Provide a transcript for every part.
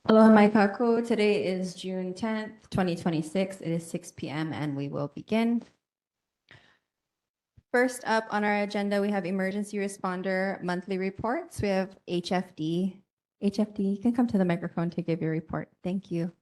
Aloha mai kakou. Today is June 10th, 2026. It is 6 p.m. and we will begin. First up on our agenda, we have emergency responder monthly reports. We have HFD. HFD, you can come to the microphone to give your report. Thank you.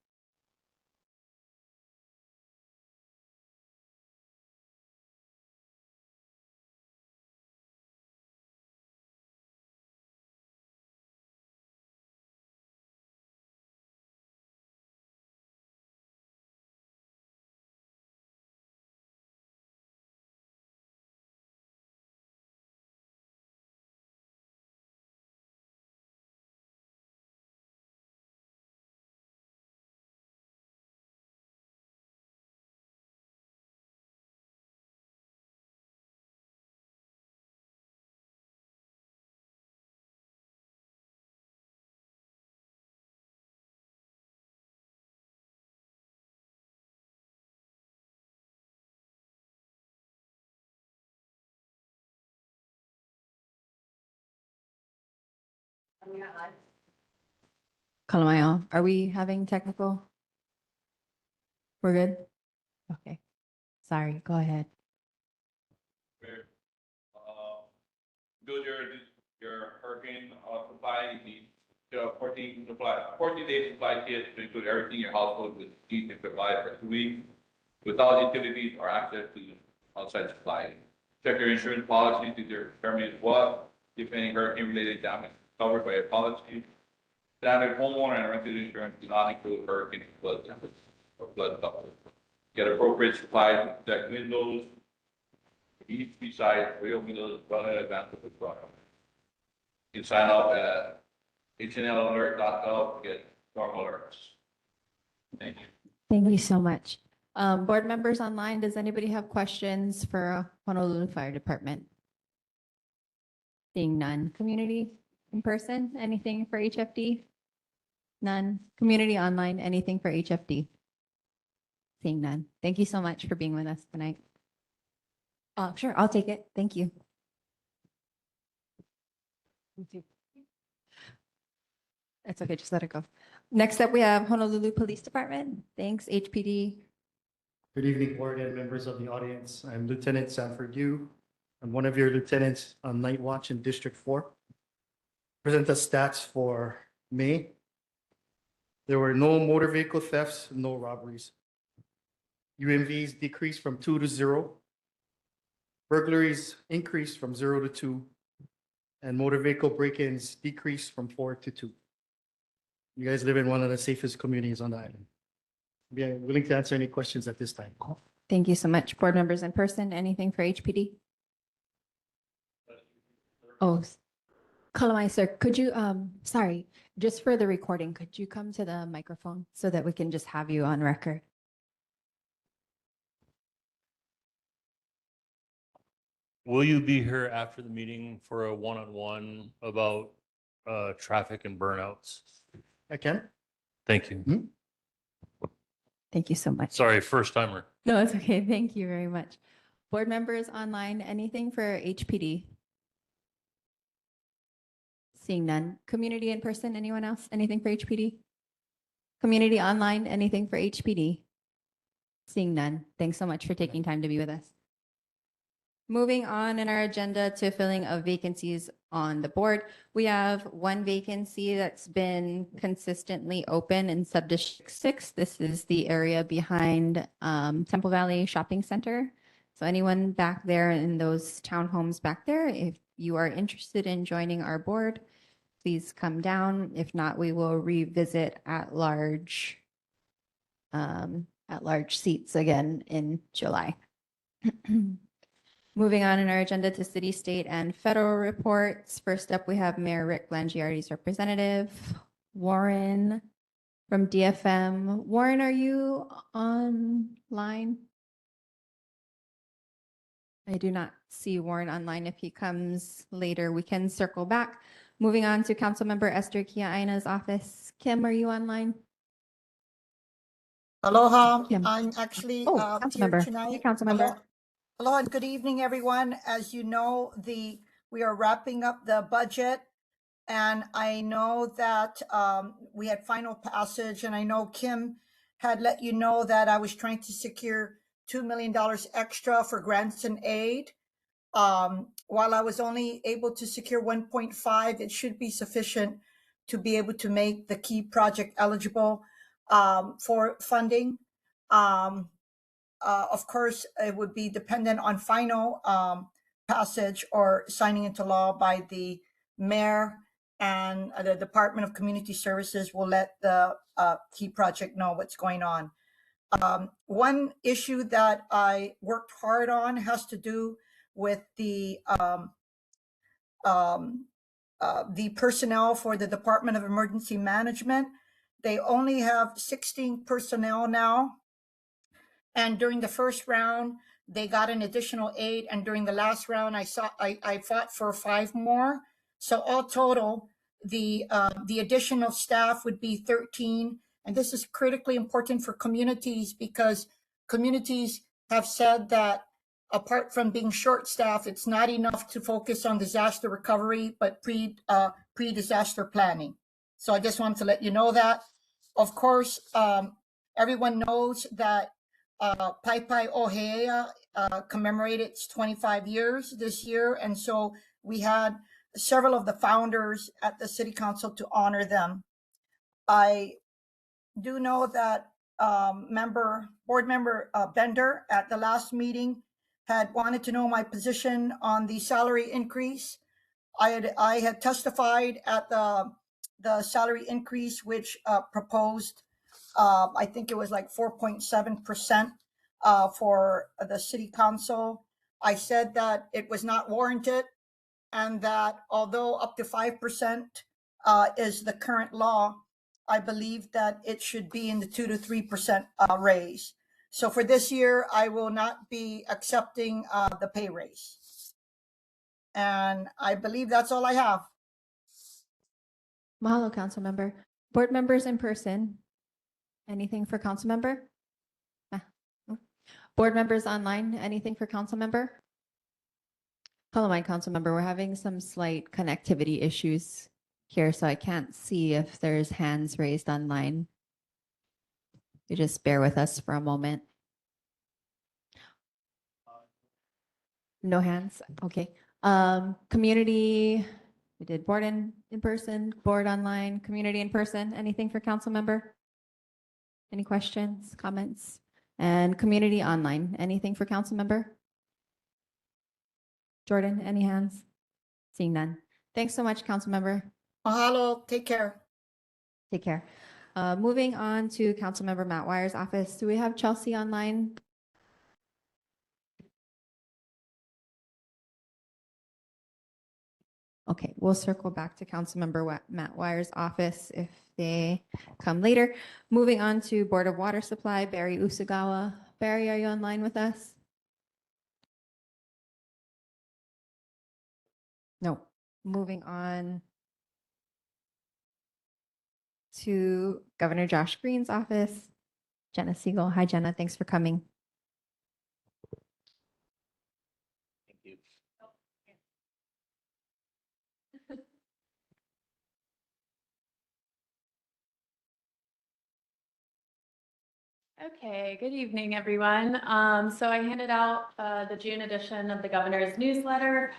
Kalamayo, are we having technical? We're good? Okay. Sorry, go ahead. Build your hurricane supply, you need 14 days supply kit to include everything in your household with heat and supply for 2 weeks without utilities or access to outside supply. Check your insurance policy to determine what, if any, hurricane related damage is covered by a policy. Standard homeowner and rental insurance do not include hurricane flood damage or flood coverage. Get appropriate supplies to protect windows. Each beside real windows well in advance of the product. You can sign up at hnlalert.gov to get storm alerts. Thank you. Thank you so much. Board members online, does anybody have questions for Honolulu Fire Department? Seeing none. Community in person, anything for HFD? None. Community online, anything for HFD? Seeing none. Thank you so much for being with us tonight. Sure, I'll take it. Thank you. That's okay, just let it go. Next up, we have Honolulu Police Department. Thanks, HPD. Good evening, board and members of the audience. I'm Lieutenant Sanford Yu. I'm one of your lieutenants on night watch in District 4. Present the stats for May. There were no motor vehicle thefts, no robberies. UMVs decreased from 2 to 0. Burglaries increased from 0 to 2. And motor vehicle break-ins decreased from 4 to 2. You guys live in one of the safest communities on the island. We are willing to answer any questions at this time. Thank you so much. Board members in person, anything for HPD? Oh, Kalamai, sir, could you, sorry, just for the recording, could you come to the microphone so that we can just have you on record? Will you be here after the meeting for a one-on-one about traffic and burnouts? I can. Thank you. Thank you so much. Sorry, first timer. No, it's okay. Thank you very much. Board members online, anything for HPD? Seeing none. Community in person, anyone else? Anything for HPD? Community online, anything for HPD? Seeing none. Thanks so much for taking time to be with us. Moving on in our agenda to filling of vacancies on the board. We have one vacancy that's been consistently open in Subdistrict 6. This is the area behind Temple Valley Shopping Center. So anyone back there in those townhomes back there, if you are interested in joining our board, please come down. If not, we will revisit at large seats again in July. Moving on in our agenda to city, state, and federal reports. First up, we have Mayor Rick Blangiardi's representative, Warren from DFM. Warren, are you online? I do not see Warren online. If he comes later, we can circle back. Moving on to Councilmember Esther Kiaina's office. Kim, are you online? Aloha, Kim. I'm actually Oh, here Councilmember. Hey, tonight. Councilmember. Aloha and good evening, everyone. As you know, we are wrapping up the budget. And I know that we had final passage, and I know Kim had let you know that I was trying to secure $2 million extra for grants and aid. While I was only able to secure 1.5, it should be sufficient to be able to make the key project eligible for funding. Of course, it would be dependent on final passage or signing into law by the mayor, and the Department of Community Services will let the key project know what's going on. One issue that I worked hard on has to do with the personnel for the Department of Emergency Management. They only have 16 personnel now. And during the first round, they got an additional 8. And during the last round, I fought for 5 more. So all total, the additional staff would be 13. And this is critically important for communities because communities have said that apart from being short staffed, it's not enough to focus on disaster recovery, but pre-disaster planning. So I just wanted to let you know that. Of course, everyone knows that Pai Ohea commemorated its 25 years this year. And so we had several of the founders at the city council to honor them. I do know that board member Bender at the last meeting had wanted to know my position on the salary increase. I had testified at the salary increase, which proposed I think it was like 4.7% for the city council. I said that it was not warranted, and that although up to 5% is the current law, I believe that it should be in the 2 to 3% raise. So for this year, I will not be accepting the pay raise. And I believe that's all I have. Mahalo, Councilmember. Board members in person. Anything for Councilmember? Board members online, anything for Councilmember? Hello, my Councilmember. We're having some slight connectivity issues here, so I can't see if there's hands raised online. You just bear with us for a moment. No hands, okay. Community, we did board in person, board online, community in person. Anything for Councilmember? Any questions, comments? And community online, anything for Councilmember? Jordan, any hands? Seeing none. Thanks so much, Councilmember. Mahalo, take care. Take care. Moving on to Councilmember Matt Wire's office. Do we have Chelsea online? Okay, we'll circle back to Councilmember Matt Wire's office if they come later. Moving on to Board of Water Supply, Barry Usagawa. Barry, are you online with us? No. Moving on to Governor Josh Green's office, Jenna Siegel. Hi, Jenna. Thanks for coming. Thank you. Okay, good evening, everyone. So I handed out the June edition of the governor's newsletter.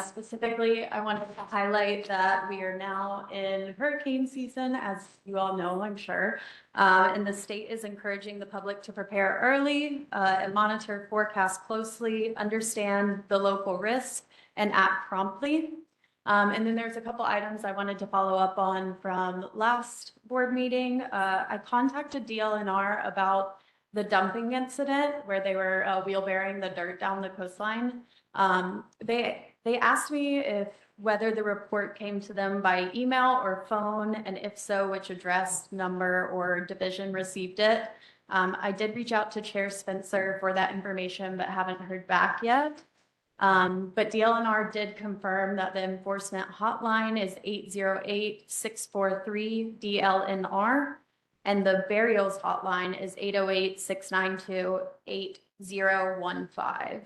Specifically, I wanted to highlight that we are now in hurricane season, as you all know, I'm sure. And the state is encouraging the public to prepare early and monitor forecasts closely, understand the local risk, and act promptly. And then there's a couple items I wanted to follow up on from last board meeting. I contacted DLNR about the dumping incident where they were wheelbarrowing the dirt down the coastline. They asked me if whether the report came to them by email or phone, and if so, which address, number, or division received it. I did reach out to Chair Spencer for that information, but haven't heard back yet. But DLNR did confirm that the enforcement hotline is 808-643-DLNR, and the burials hotline is 808-692-8015.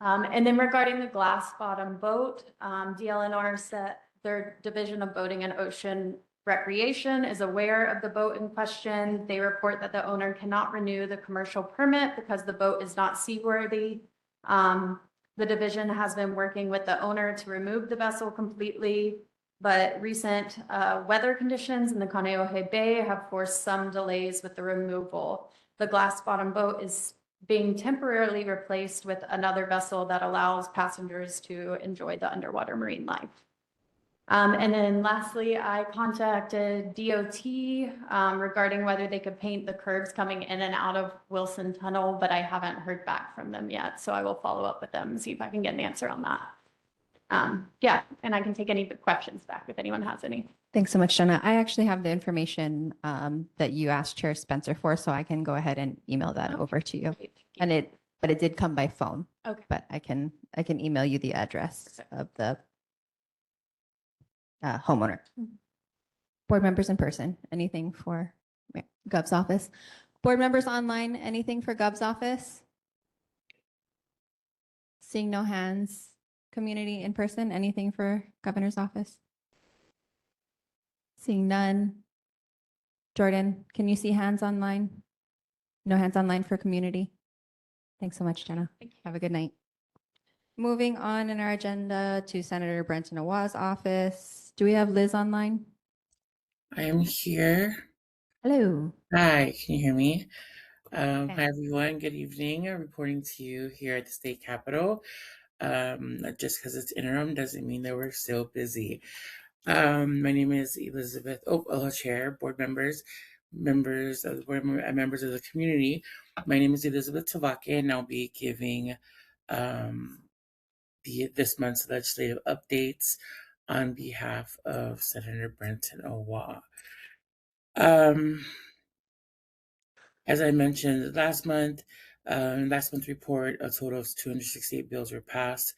And then regarding the glass bottom boat, DLNR said their Division of Boating and Ocean Recreation is aware of the boat in question. They report that the owner cannot renew the commercial permit because the boat is not seaworthy. The division has been working with the owner to remove the vessel completely, but recent weather conditions in the Kaneohe Bay have forced some delays with the removal. The glass bottom boat is being temporarily replaced with another vessel that allows passengers to enjoy the underwater marine life. And then lastly, I contacted DOT regarding whether they could paint the curbs coming in and out of Wilson Tunnel, but I haven't heard back from them yet. So I will follow up with them and see if I can get an answer on that. Yeah, and I can take any questions back if anyone has any. Thanks so much, Jenna. I actually have the information that you asked Chair Spencer for, so I can go ahead and email that over to you. And but it did come by phone. Okay. But I can email you the address of the homeowner. Board members in person, anything for Gov's office? Board members online, anything for Gov's office? Seeing no hands. Community in person, anything for Governor's office? Seeing none. Jordan, can you see hands online? No hands online for community. Thanks so much, Jenna. Have a good night. Moving on in our agenda to Senator Brenton Awa's office. Do we have Liz online? I am here. Hello. Hi, can you hear me? Okay. Hi, everyone. Good evening. I'm reporting to you here at the state capitol. Just because it's interim doesn't mean that we're still busy. My name is Elizabeth. Hello, Chair, board members, members of the board, members of the community. My name is Elizabeth Tavake, and I'll be giving this month's legislative updates on behalf of Senator Brenton Awa. As I mentioned last month's report, a total of 268 bills were passed.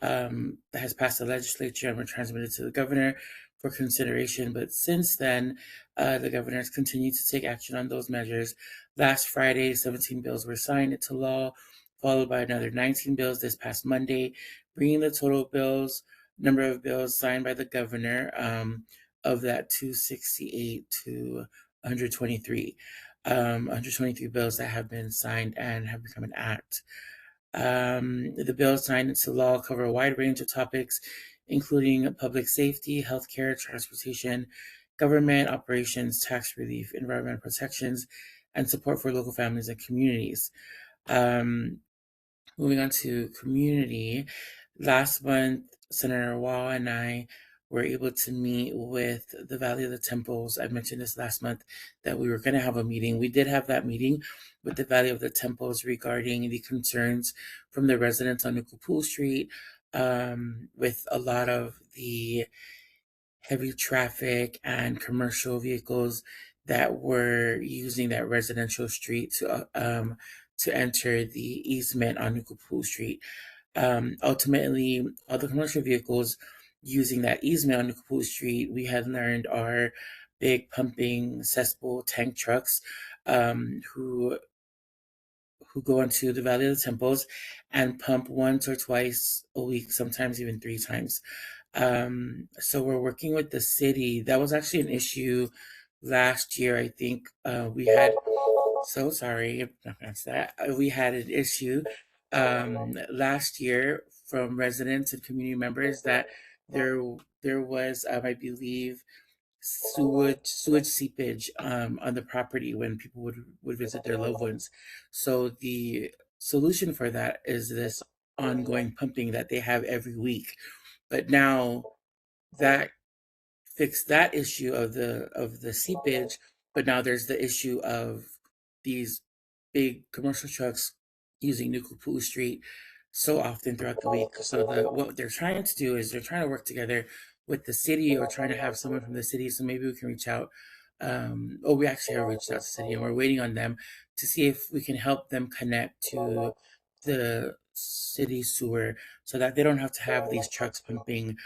That has passed the legislature and were transmitted to the governor for consideration. But since then, the governor has continued to take action on those measures. Last Friday, 17 bills were signed into law, followed by another 19 bills this past Monday, bringing the total number of bills signed by the governor of that 268 to 123. 123 bills that have been signed and have become an act. The bills signed into law cover a wide range of topics, including public safety, healthcare, transportation, government operations, tax relief, environmental protections, and support for local families and communities. Moving on to community, last month, Senator Wah and I were able to meet with the Valley of the Temples. I mentioned this last month that we were going to have a meeting. We did have that meeting with the Valley of the Temples regarding the concerns from the residents on Nukupu Street with a lot of the heavy traffic and commercial vehicles that were using that residential street to enter the easement on Nukupu Street. Ultimately, all the commercial vehicles using that easement on Kahaluʻu Street, we had learned are big pumping cesspool tank trucks who go into the Valley of the Temples and pump once or twice a week, sometimes even 3 times. So we're working with the city. That was actually an issue last year. I think we had So sorry about that. We had an issue last year from residents and community members that there was, I believe, sewage seepage on the property when people would visit their loved ones. So the solution for that is this ongoing pumping that they have every week. But now that fixed that issue of the seepage, but now there's the issue of these big commercial trucks using New Kapu'u Street so often throughout the week. So what they're trying to do is they're trying to work together with the city or trying to have someone from the city. So maybe we can reach out. We actually have reached out to the city and we're waiting on them to see if we can help them connect to the city sewer so that they don't have to have these trucks pumping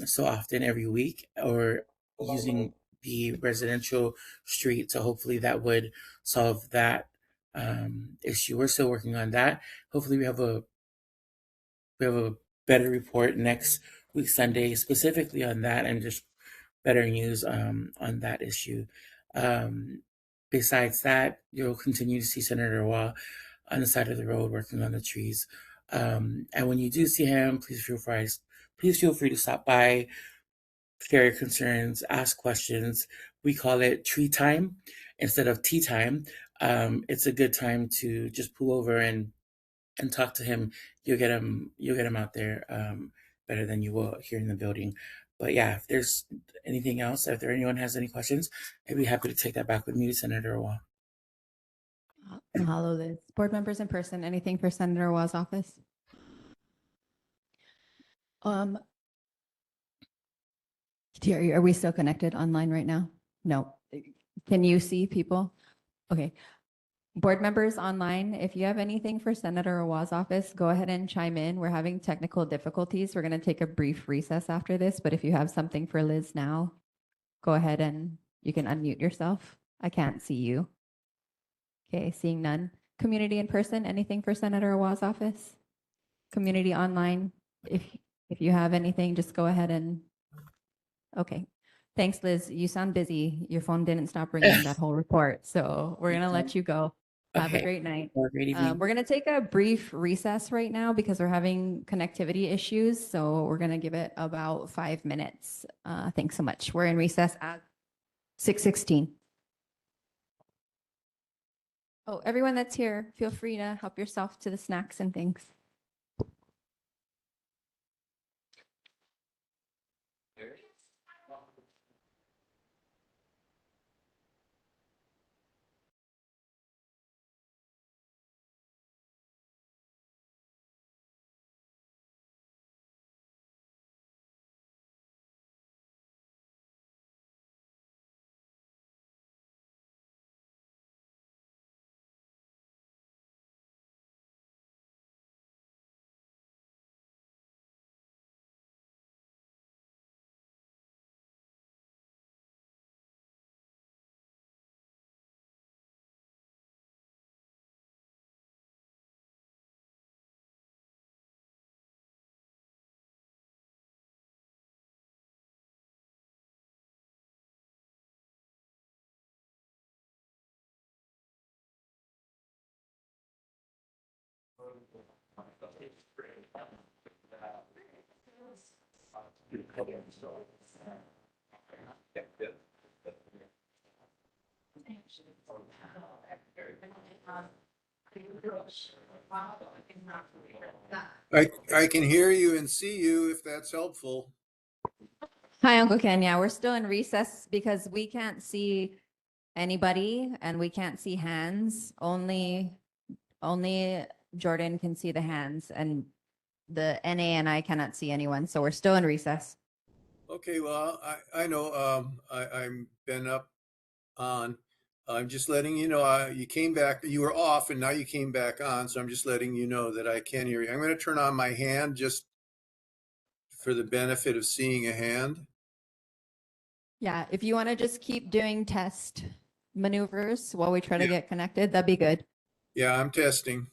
so often every week or using the residential street. So hopefully that would solve that issue. We're still working on that. Hopefully we have a better report next week Sunday specifically on that and just better news on that issue. Besides that, you'll continue to see Senator Wah on the side of the road working on the trees. And when you do see him, please feel free to stop by, share your concerns, ask questions. We call it tree time instead of tea time. It's a good time to just pull over and talk to him. You'll get him out there better than you will here in the building. But yeah, if there's anything else, if anyone has any questions, I'd be happy to take that back with me to Senator Wah. Mahalo, Liz. Board members in person, anything for Senator Wah's office? Are we still connected online right now? No. Can you see people? Okay. Board members online, if you have anything for Senator Wah's office, go ahead and chime in. We're having technical difficulties. We're going to take a brief recess after this, but if you have something for Liz now, go ahead and you can unmute yourself. I can't see you. Okay, seeing none. Community in person, anything for Senator Wah's office? Community online, if you have anything, just go ahead and, okay. Thanks, Liz. You sound busy. Your phone didn't stop ringing that whole report, so we're going to let you go. Have a Okay. great night. Have a great evening. We're going to take a brief recess right now because we're having connectivity issues. So we're going to give it about 5 minutes. Thanks so much. We're in recess at 6:16. Oh, everyone that's here, feel free to help yourself to the snacks and things. I can hear you and see you if that's helpful. Hi, Uncle Ken. Yeah, we're still in recess because we can't see anybody and we can't see hands. Only Jordan can see the hands and the NA and I cannot see anyone. So we're still in recess. Okay, well, I know I'm been up on. I'm just letting you know you came back. You were off, and now you came back on. So I'm just letting you know that I can hear you. I'm going to turn on my hand just for the benefit of seeing a hand. Yeah, if you want to just keep doing test maneuvers while we try to Yeah. get connected, that'd be good. Yeah, I'm testing.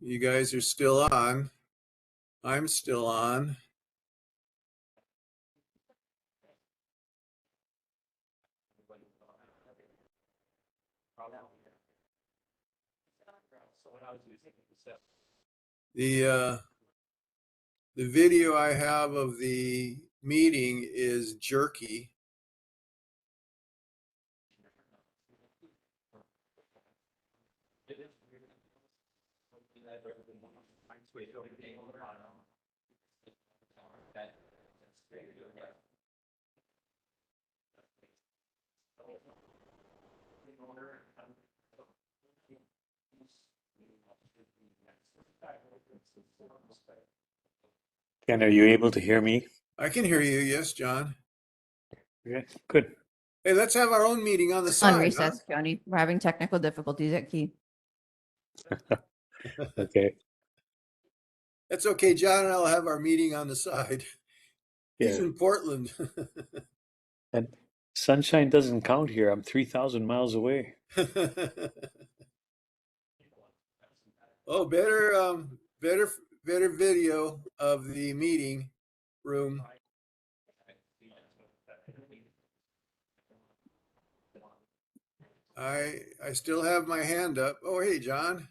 You guys are still on. I'm still on. The video I have of the meeting is jerky. Ken, are you able to hear me? I can hear you. Yes, John. Okay, good. Hey, let's have our own meeting on the On side. recess, Johnny. We're having technical difficulties at Key. Okay. That's okay. John and I'll have our meeting on the side. He's Yeah. in Portland. And sunshine doesn't count here. I'm 3,000 miles away. Oh, better video of the meeting room. I still have my hand up. Oh, hey, John.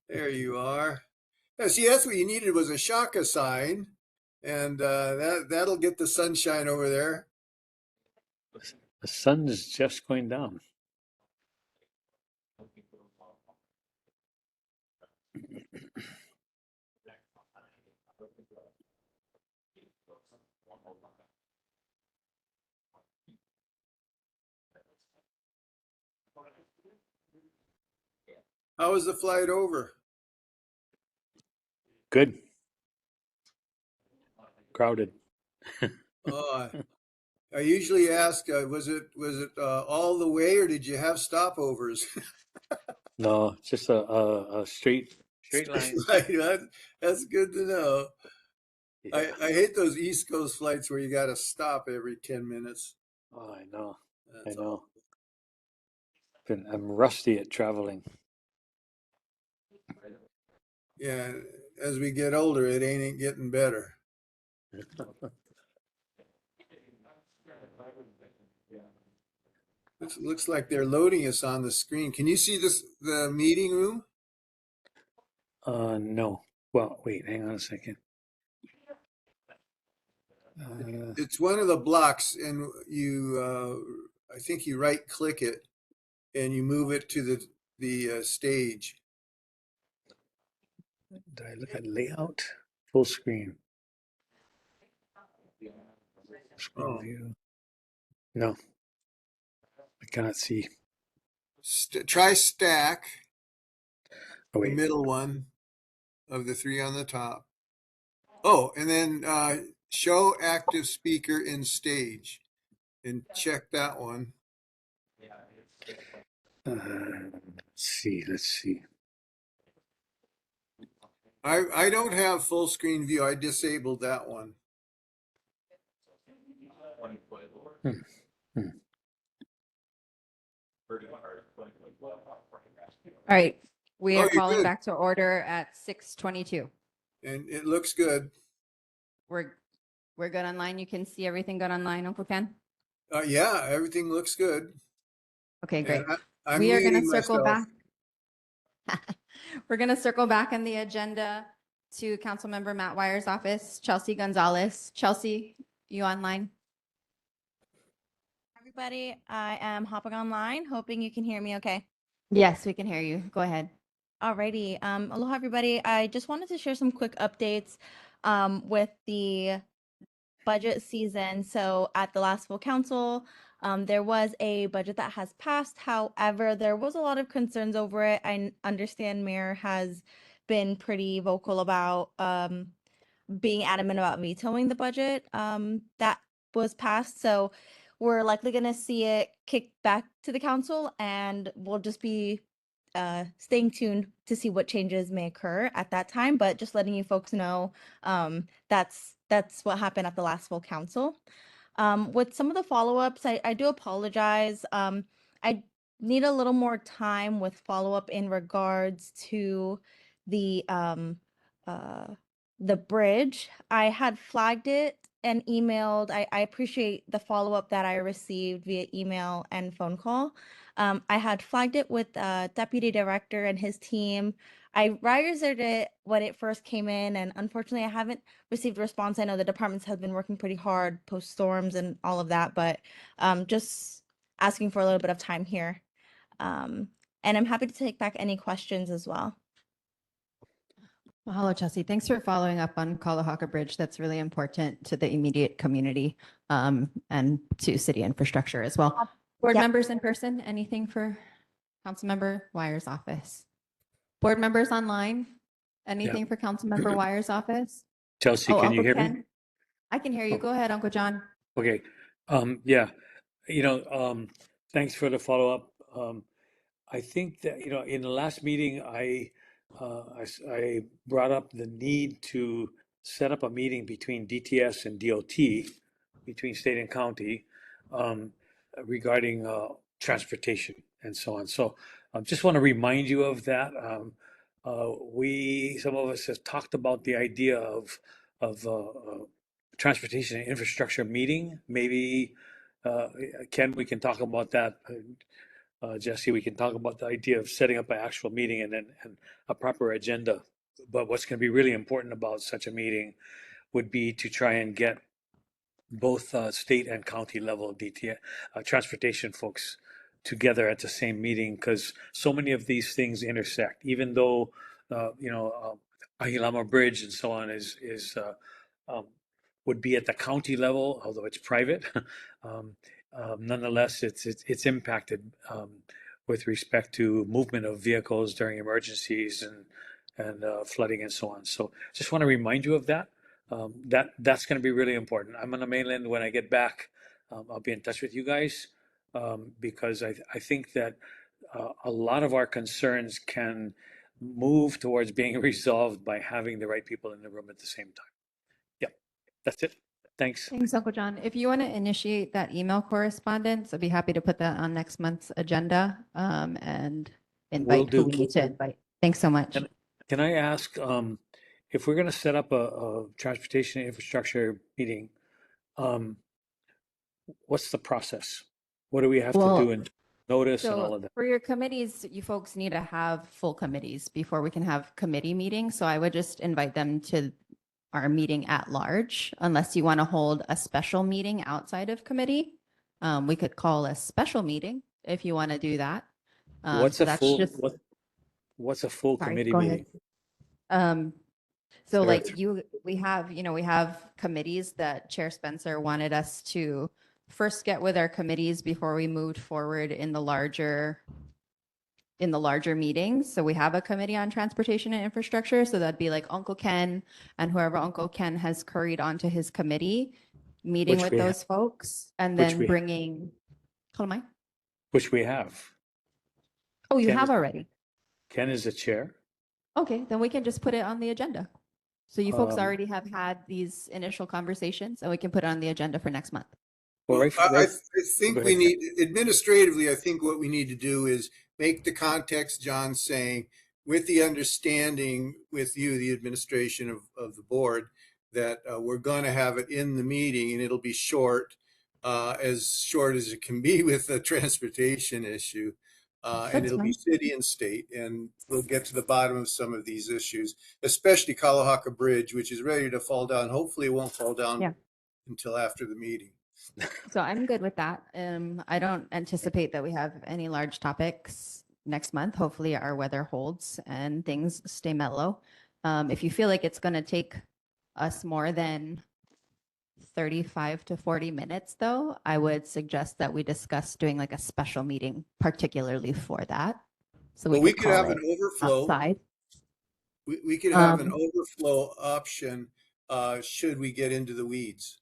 There you are. Yeah, see, that's what you needed was a Shaka sign, and that'll get the sunshine over there. The sun is just going down. How was the flight over? Good. Crowded. Oh, I usually ask, was it all the way, or did you have stopovers? No, just a straight line. That's good to know. Yeah. I hate those East Coast flights where you got to stop every 10 minutes. Oh, I know. That's I know. all. I'm rusty at traveling. Yeah, as we get older, it ain't getting better. Looks like they're loading us on the screen. Can you see the meeting room? No. Well, wait, hang on a second. It's one of the blocks, and I think you right click it, and you move it to the stage. Did I look at layout? Full screen. Screen Oh. view. No. I cannot see. Try stack, Oh, the wait. middle one of the three on the top. Oh, and then show active speaker in stage, and check that one. Let's see. I don't have full screen view. I disabled that one. All right, we Oh, are you're calling good. back to order at 6:22. And it looks good. We're good online. You can see everything good online, Uncle Ken? Yeah, everything looks good. Okay, great. And I'm We are going to muting circle myself. back. We're going to circle back in the agenda to Councilmember Matt Wire's office, Chelsea Gonzalez. Chelsea, you online? Everybody, I am hopping online, hoping you can hear me okay. Yes, we can hear you. Go ahead. Alrighty. Aloha, everybody. I just wanted to share some quick updates with the budget season. So at the last full council, there was a budget that has passed. However, there was a lot of concerns over it. I understand Mayor has been pretty vocal about being adamant about vetoing the budget that was passed. So we're likely going to see it kicked back to the council, and we'll just be staying tuned to see what changes may occur at that time. But just letting you folks know, that's what happened at the last full council. With some of the follow-ups, I do apologize. I need a little more time with follow-up in regards to the uh, the bridge. I had flagged it and emailed. I appreciate the follow-up that I received via email and phone call. I had flagged it with Deputy Director and his team. I registered it when it first came in, and unfortunately, I haven't received a response. I know the departments have been working pretty hard post storms and all of that, but just asking for a little bit of time here. And I'm happy to take back any questions as well. Mahalo, Chelsea. Thanks for following up on Kahaluʻu Bridge. That's really important to the immediate community and to city infrastructure as well. Board Yep. members in person, anything for Councilmember Wyer's office? Board members online, anything for Councilmember Wyer's office? Chelsea, can you Uncle hear me? Ken? I can hear you. Go ahead, Uncle John. Okay. Yeah, thanks for the follow-up. I think that, in the last meeting, I brought up the need to set up a meeting between DTS and DOT, between state and county, regarding transportation and so on. So I just want to remind you of that. Some of us have talked about the idea of transportation and infrastructure meeting. Maybe, Ken, we can talk about that. Jesse, we can talk about the idea of setting up an actual meeting and a proper agenda. But what's going to be really important about such a meeting would be to try and get both state and county level DT transportation folks together at the same meeting, because so many of these things intersect. Even though Ahilama Bridge and so on would be at the county level, although it's private. Nonetheless, it's impacted with respect to movement of vehicles during emergencies and flooding and so on. So just want to remind you of that. That's going to be really important. I'm on the mainland. When I get back, I'll be in touch with you guys, because I think that a lot of our concerns can move towards being resolved by having the right people in the room at the same time. Yep, that's it. Thanks. Thanks, Uncle John. If you want to initiate that email correspondence, I'd be happy to put that on next month's agenda and invite who we need to invite. Thanks so much. Can I ask, if we're going to set up a transportation infrastructure meeting, what's the process? What do we have to do in notice and all of that? For your committees, you folks need to have full committees before we can have committee meetings. So I would just invite them to our meeting at large, unless you want to hold a special meeting outside of committee. We could call a special meeting if you want to do that. What's a full committee meeting? So like we have committees that Chair Spencer wanted us to first get with our committees before we moved forward in the larger meetings. So we have a committee on transportation and infrastructure. So that'd be like Uncle Ken and whoever Uncle Ken has curried onto his committee, meeting with those folks and then bringing, which we have. Oh, you have already. Ken is the chair. Okay, then we can just put it on the agenda. So you folks already have had these initial conversations and we can put it on the agenda for next month. Well, I think we need, administratively, I think what we need to do is make the context John's saying, with the understanding with you, the administration of the board, that we're going to have it in the meeting and it'll be short as it can be with the transportation issue. And it'll be city and state, and we'll get to the bottom of some of these issues, especially Kahaluʻu Bridge, which is ready to fall down. Hopefully it won't fall down until after the meeting. So I'm good with that. I don't anticipate that we have any large topics next month. Hopefully our weather holds and things stay mellow. If you feel like it's going to take us more than 35 to 40 minutes, though, I would suggest that we discuss doing like a special meeting, particularly for that. So we could have an overflow. Outside. We could have an overflow option should we get into the weeds.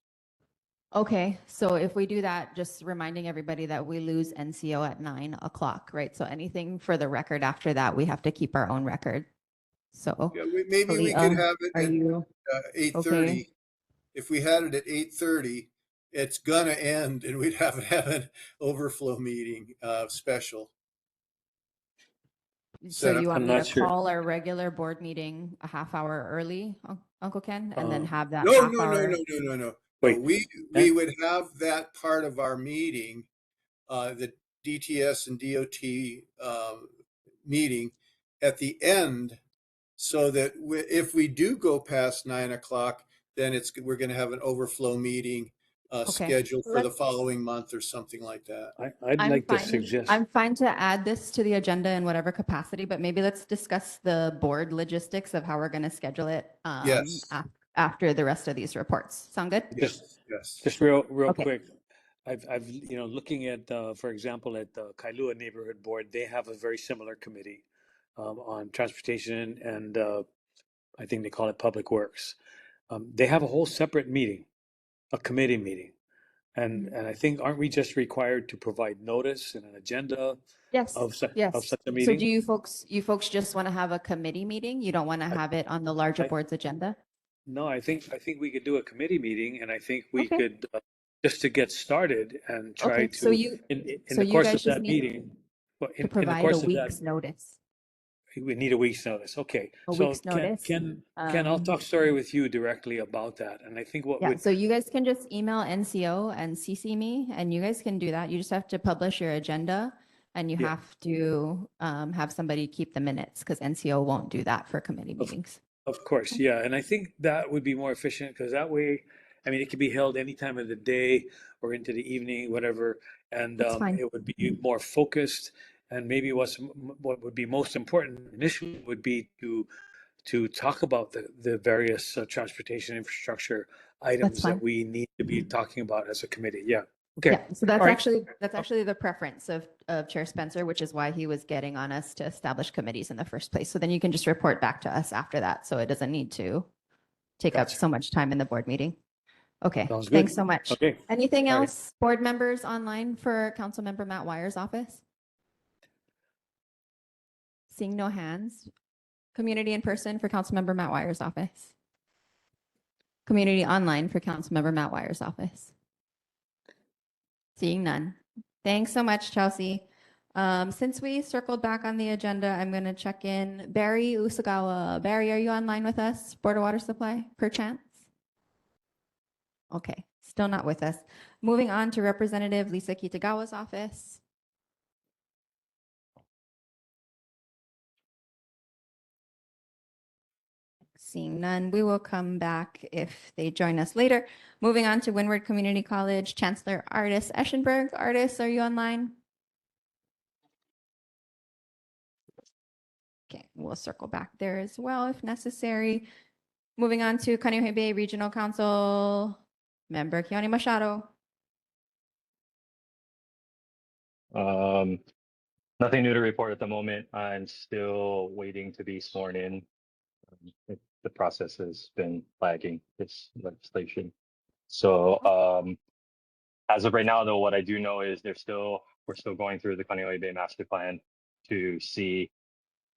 Okay, so if we do that, just reminding everybody that we lose NCO at 9 o'clock, right? So anything for the record after that, we have to keep our own record. So maybe we could have it at 8:30. Okay? If we had it at 8:30, it's gonna end, and we'd have an overflow meeting special. So you want me to call our regular board meeting a half hour early, Uncle Ken, and then have that half hour? No. Wait, We would have that part of our meeting, the DTS and DOT meeting at the end, so that if we do go past 9 o'clock, then we're going to have an overflow meeting Okay. scheduled for the Let's- following month or something like that. I'd I'm like to fine. suggest. I'm fine to add this to the agenda in whatever capacity, but maybe let's discuss the board logistics of how we're going to schedule it Yes. after the rest of these reports. Sound good? Yes, yes. Just real Okay. quick. I've looking at for example at the Kailua Neighborhood Board, they have a very similar committee on transportation and I think they call it Public Works. They have a whole separate meeting, a committee meeting, and I think aren't we just required to provide notice and an agenda Yes, of yes. such a So meeting? do you folks just want to have a committee meeting? You don't want to have it on the larger I- board's agenda? No, I think we could do a committee meeting, and I think we Okay. could just to get started and try Okay, so to you, in so the you course guys of just that need meeting. Well, to in the provide a course of that, week's notice. we need a week's notice. Okay, A so week's notice. I'll talk story with you directly about that, and I think what Yeah, would so you guys can just email NCO and CC me, and you guys can do that. You just have to publish your agenda, and you Yeah. have to have somebody keep the minutes, because NCO won't do that for committee meetings. Of course, yeah, and I think that would be more efficient because that way, I mean, it could be held any time of the day or into the evening, whatever, and That's fine. it would be more focused. And maybe what would be most important initially would be to talk about the various transportation infrastructure items that fine. we need to be talking about as a committee. Yeah. Okay. Yeah, so All right. that's actually the preference of Chair Spencer, which is why he was getting on us to establish committees in the first place. So then you can just report back to us after that, so it doesn't need to take up Gotcha. so much time in the board meeting. Okay, Sounds good. thanks so much. Okay. Anything All right. else, board members online for Councilmember Matt Wire's office? Seeing no hands. Community in person for Councilmember Matt Wire's office. Community online for Councilmember Matt Wire's office. Seeing none. Thanks so much, Chelsea. Since we circled back on the agenda, I'm going to check in Barry Usagawa. Barry, are you online with us? Board of Water Supply, perchance? Okay, still not with us. Moving on to Representative Lisa Kitagawa's office. Seeing none, we will come back if they join us later. Moving on to Windward Community College, Chancellor Artis Eschenberg. Artis, are you online? Okay, we'll circle back there as well if necessary. Moving on to Kaneohe Bay Regional Council, Member Keone Machado. Nothing new to report at the moment. I'm still waiting to be sworn in. The process has been lagging this legislation. So as of right now, though, what I do know is we're still going through the Kaneohe Bay Master Plan to see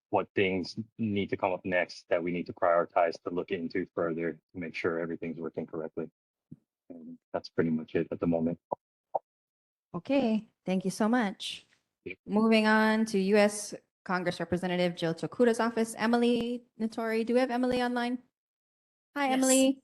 what things need to come up next that we need to prioritize to look into further to make sure everything's working correctly. And that's pretty much it at the moment. Okay, thank you so much. Yep. Moving on to U.S. Congress Representative Jill Tokuta's office, Emily Natori. Do we have Emily online? Hi, Yes. Emily.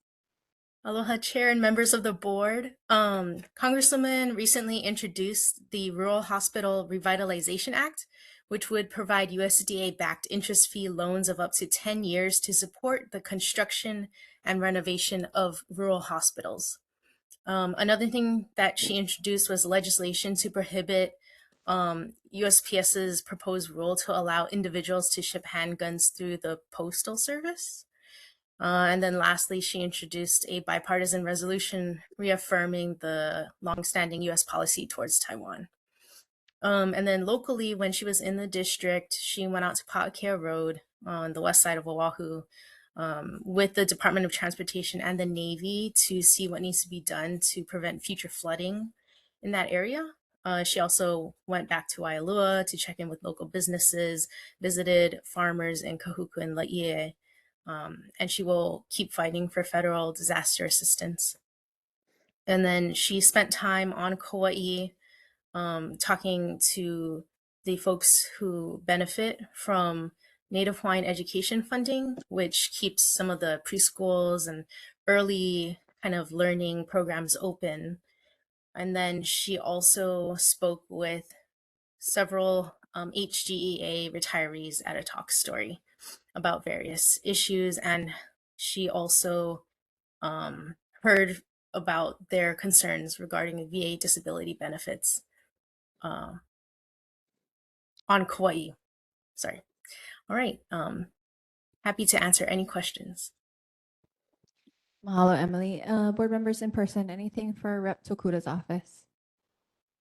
Aloha, Chair and members of the board. Congresswoman recently introduced the Rural Hospital Revitalization Act, which would provide USDA-backed interest fee loans of up to 10 years to support the construction and renovation of rural hospitals. Another thing that she introduced was legislation to prohibit USPS's proposed rule to allow individuals to ship handguns through the postal service. And then lastly, she introduced a bipartisan resolution reaffirming the longstanding U.S. policy towards Taiwan. And then locally, when she was in the district, she went out to Pa'akea Road on the west side of Oahu with the Department of Transportation and the Navy to see what needs to be done to prevent future flooding in that area. She also went back to Waialua to check in with local businesses, visited farmers in Kahuku and Laie, and she will keep fighting for federal disaster assistance. And then she spent time on Kauai talking to the folks who benefit from Native Hawaiian education funding, which keeps some of the preschools and early kind of learning programs open. And then she also spoke with several HGEA retirees at a talk story about various issues. And she also heard about their concerns regarding VA disability benefits on Kauai. Sorry. All right. Happy to answer any questions. Mahalo, Emily. Board members in person, anything for Rep. Tokuta's office?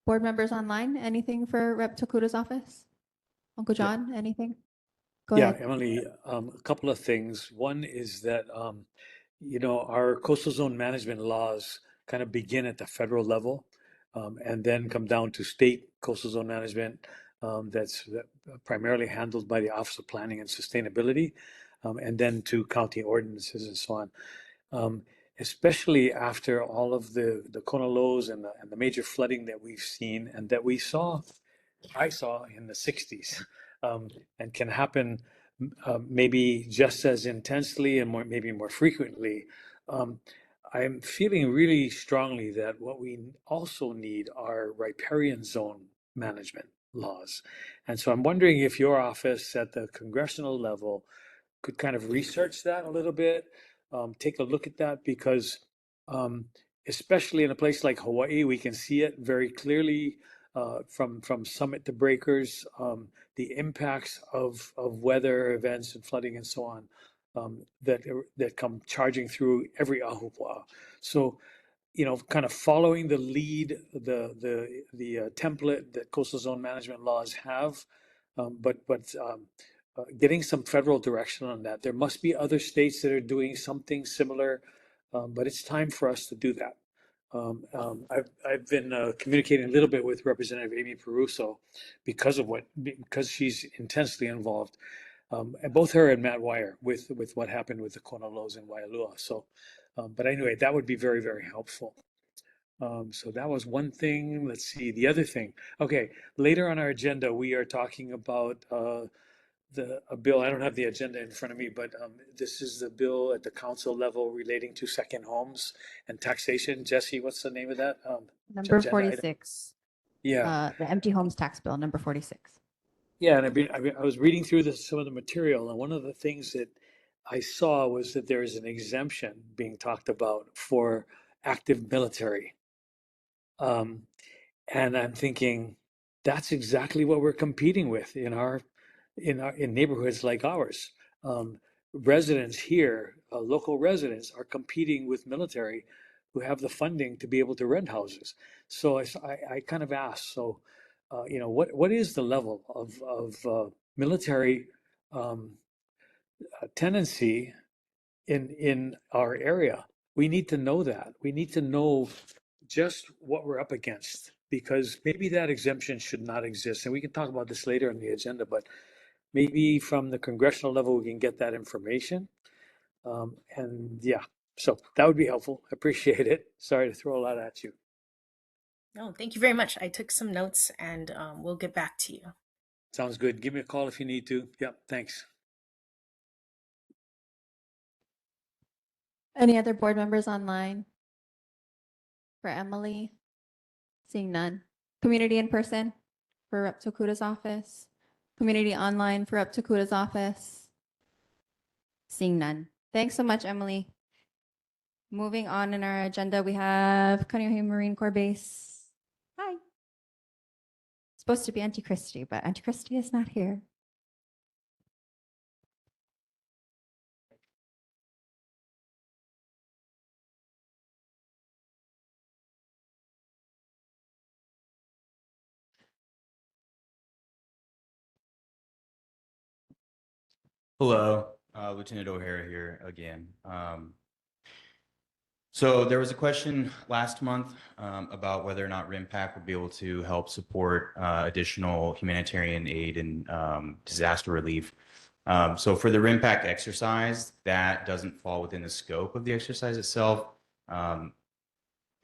Board members online, anything for Rep. Tokuta's office? Uncle John, anything? Go Yeah, ahead. Emily, a couple of things. One is that, our coastal zone management laws kind of begin at the federal level, and then come down to state coastal zone management, that's primarily handled by the Office of Planning and Sustainability, and then to county ordinances and so on. Especially after all of the Kona lows and the major flooding that we've seen and that I saw in the 60s, and can happen maybe just as intensely and maybe more frequently. I'm feeling really strongly that what we also need are riparian zone management laws. And so I'm wondering if your office at the congressional level could kind of research that a little bit, take a look at that, because especially in a place like Hawaii, we can see it very clearly from summit to breakers, the impacts of weather events and flooding and so on, that come charging through every ahupua'a. So, kind of following the lead, the template that coastal zone management laws have, but getting some federal direction on that. There must be other states that are doing something similar, but it's time for us to do that. I've been communicating a little bit with Representative Amy Peruso because she's intensely involved, and both her and Matt Wire with what happened with the Kona lows in Waialua. So, but anyway, that would be very, very helpful. So that was one thing. Let's see, the other thing. Okay, later on our agenda, we are talking about a bill. I don't have the agenda in front of me, but this is the bill at the council level relating to second homes and taxation. Jesse, what's the name of that? Number agenda item? 46. Yeah, The empty homes tax bill, number 46. yeah, and I was reading through some of the material, and one of the things that I saw was that there is an exemption being talked about for active military. And I'm thinking that's exactly what we're competing with in neighborhoods like ours. Residents here, local residents, are competing with military who have the funding to be able to rent houses. So I kind of asked, so what is the level of military tenancy in our area? We need to know that. We need to know just what we're up against, because maybe that exemption should not exist. And we can talk about this later on the agenda, but maybe from the congressional level, we can get that information. And yeah, so that would be helpful. I appreciate it. Sorry to throw a lot at you. No, thank you very much. I took some notes and we'll get back to you. Sounds good. Give me a call if you need to. Yep, thanks. Any other board members online? For Emily? Seeing none. Community in person for Rep. Tokuta's office? Community online for Rep. Tokuta's office? Seeing none. Thanks so much, Emily. Moving on in our agenda, we have Kaneohe Marine Corps Base. Hi. Supposed to be Auntie Christie, but Auntie Christie is not here. Hello, Lieutenant O'Hara here again. So there was a question last month about whether or not RIMPAC would be able to help support additional humanitarian aid and disaster relief. So for the RIMPAC exercise, that doesn't fall within the scope of the exercise itself. And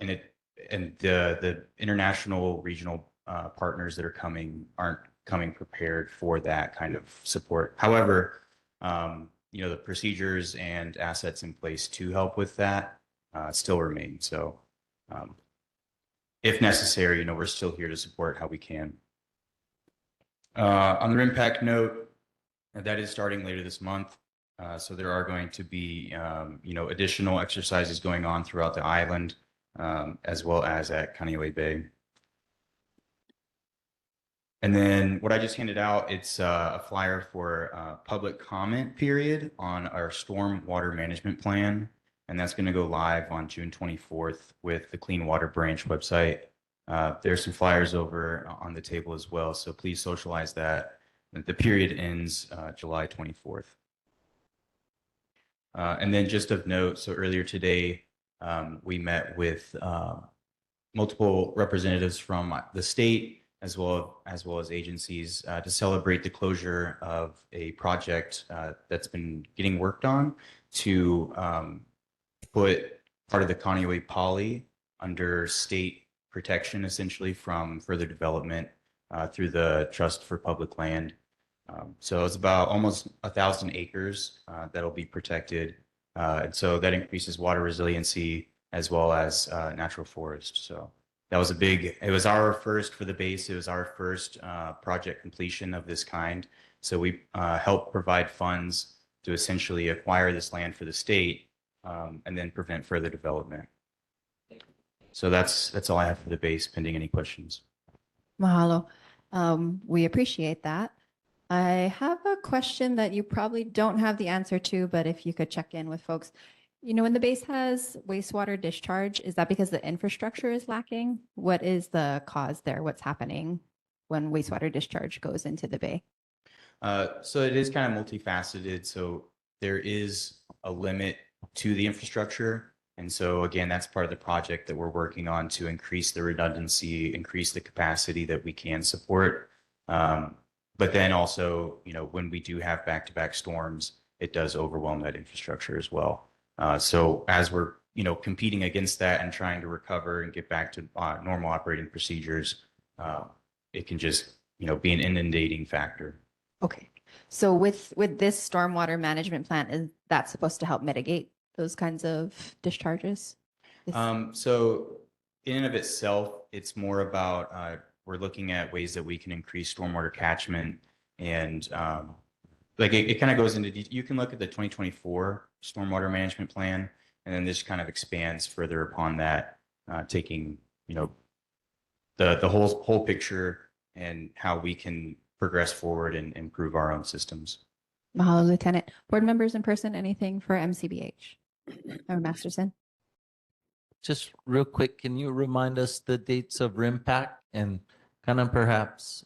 the international regional partners that are coming aren't coming prepared for that kind of support. However, the procedures and assets in place to help with that still remain. So if necessary, we're still here to support how we can. On the impact note, that is starting later this month. So there are going to be, additional exercises going on throughout the island, as well as at Kaneohe Bay. And then what I just handed out, it's a flyer for public comment period on our storm water management plan. And that's going to go live on June 24th with the Clean Water Branch website. There's some flyers over on the table as well. So please socialize that. The period ends July 24th. And then just of note, so earlier today, we met with multiple representatives from the state as well as agencies to celebrate the closure of a project that's been getting worked on to put part of the Kaneohe Poly under state protection, essentially, from further development through the Trust for Public Land. So it's about almost 1,000 acres that'll be protected. And so that increases water resiliency as well as natural forest. So that was it was our first for the base. It was our first project completion of this kind. So we helped provide funds to essentially acquire this land for the state and then prevent further development. So that's all I have for the base, pending any questions. Mahalo. We appreciate that. I have a question that you probably don't have the answer to, but if you could check in with folks. When the base has wastewater discharge, is that because the infrastructure is lacking? What is the cause there? What's happening when wastewater discharge goes into the bay? So it is kind of multifaceted. So there is a limit to the infrastructure. And so again, that's part of the project that we're working on to increase the redundancy, increase the capacity that we can support. But then also, when we do have back-to-back storms, it does overwhelm that infrastructure as well. So as we're, competing against that and trying to recover and get back to normal operating procedures, it can just, be an inundating factor. Okay. So with this stormwater management plan, is that supposed to help mitigate those kinds of discharges? So in and of itself, it's more about we're looking at ways that we can increase stormwater catchment, and it kind of goes into you can look at the 2024 stormwater management plan, and then this kind of expands further upon that, taking the whole picture and how we can progress forward and improve our own systems. Mahalo, Lieutenant. Board members in person, anything for MCBH? Member Masterson? Just real quick, can you remind us the dates of RIMPAC and kind of perhaps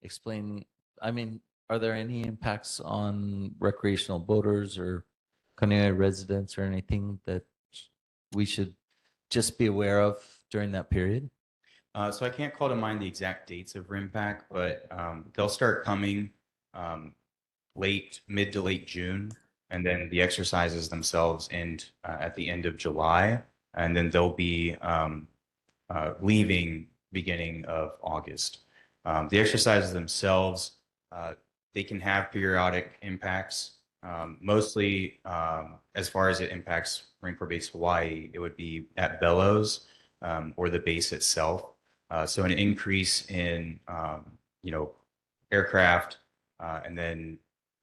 explain, are there any impacts on recreational boaters or Kaneohe residents or anything that we should just be aware of during that period? So I can't call to mind the exact dates of RIMPAC, but they'll start coming mid to late June. And then the exercises themselves end at the end of July, and then they'll be leaving beginning of August. The exercises themselves, they can have periodic impacts. Mostly, as far as it impacts Marine Corps Base Hawaii, it would be at Bellows or the base itself. So an increase in aircraft and then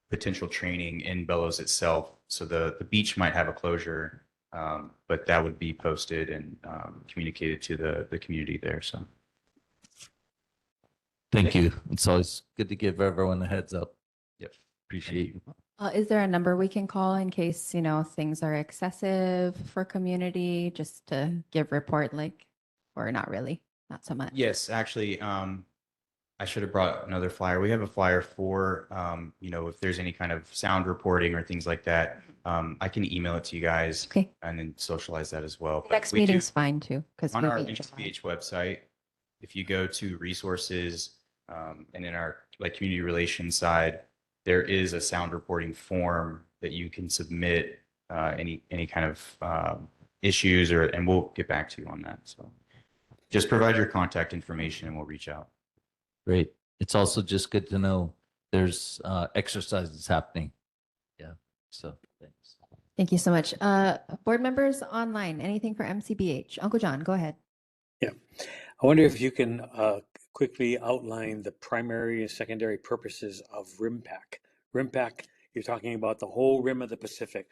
potential training in Bellows itself. So the beach might have a closure, but that would be posted and communicated to the community there. So Thank you. It's always good to give everyone a heads up. Yep. Appreciate you. Is there a number we can call in case, things are excessive for community, just to give report, or not really, not so much? Yes, actually, I should have brought another flyer. We have a flyer for, if there's any kind of sound reporting or things like that, I can email it to you guys. Okay. And then socialize that as well. But Next meeting's fine too, because on our HPH website, if you go to resources and in our community relations side, there is a sound reporting form that you can submit any kind of issues, and we'll get back to you on that. So just provide your contact information and we'll reach out. Great. It's also just good to know there's exercises happening. Yeah. So thanks. Thank you so much. Board members online, anything for MCBH? Uncle John, go ahead. Yeah. I wonder if you can quickly outline the primary and secondary purposes of RIMPAC. RIMPAC, you're talking about the whole rim of the Pacific.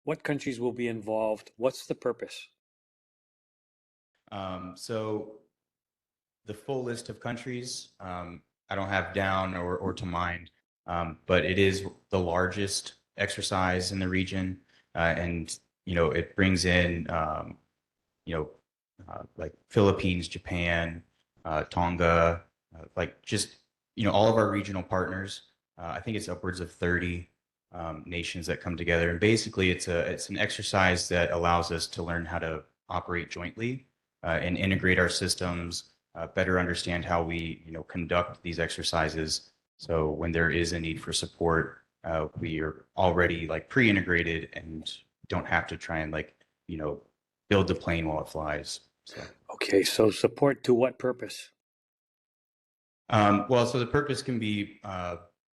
What countries will be involved? What's the purpose? So the full list of countries, I don't have down or to mind, but it is the largest exercise in the region, and it brings in like Philippines, Japan, Tonga, like just all of our regional partners. I think it's upwards of 30 nations that come together, and basically it's an exercise that allows us to learn how to operate jointly and integrate our systems, better understand how we conduct these exercises. So when there is a need for support, we are already like pre-integrated and don't have to try and build the plane while it flies. So. Okay, so support to what purpose? Well, so the purpose can be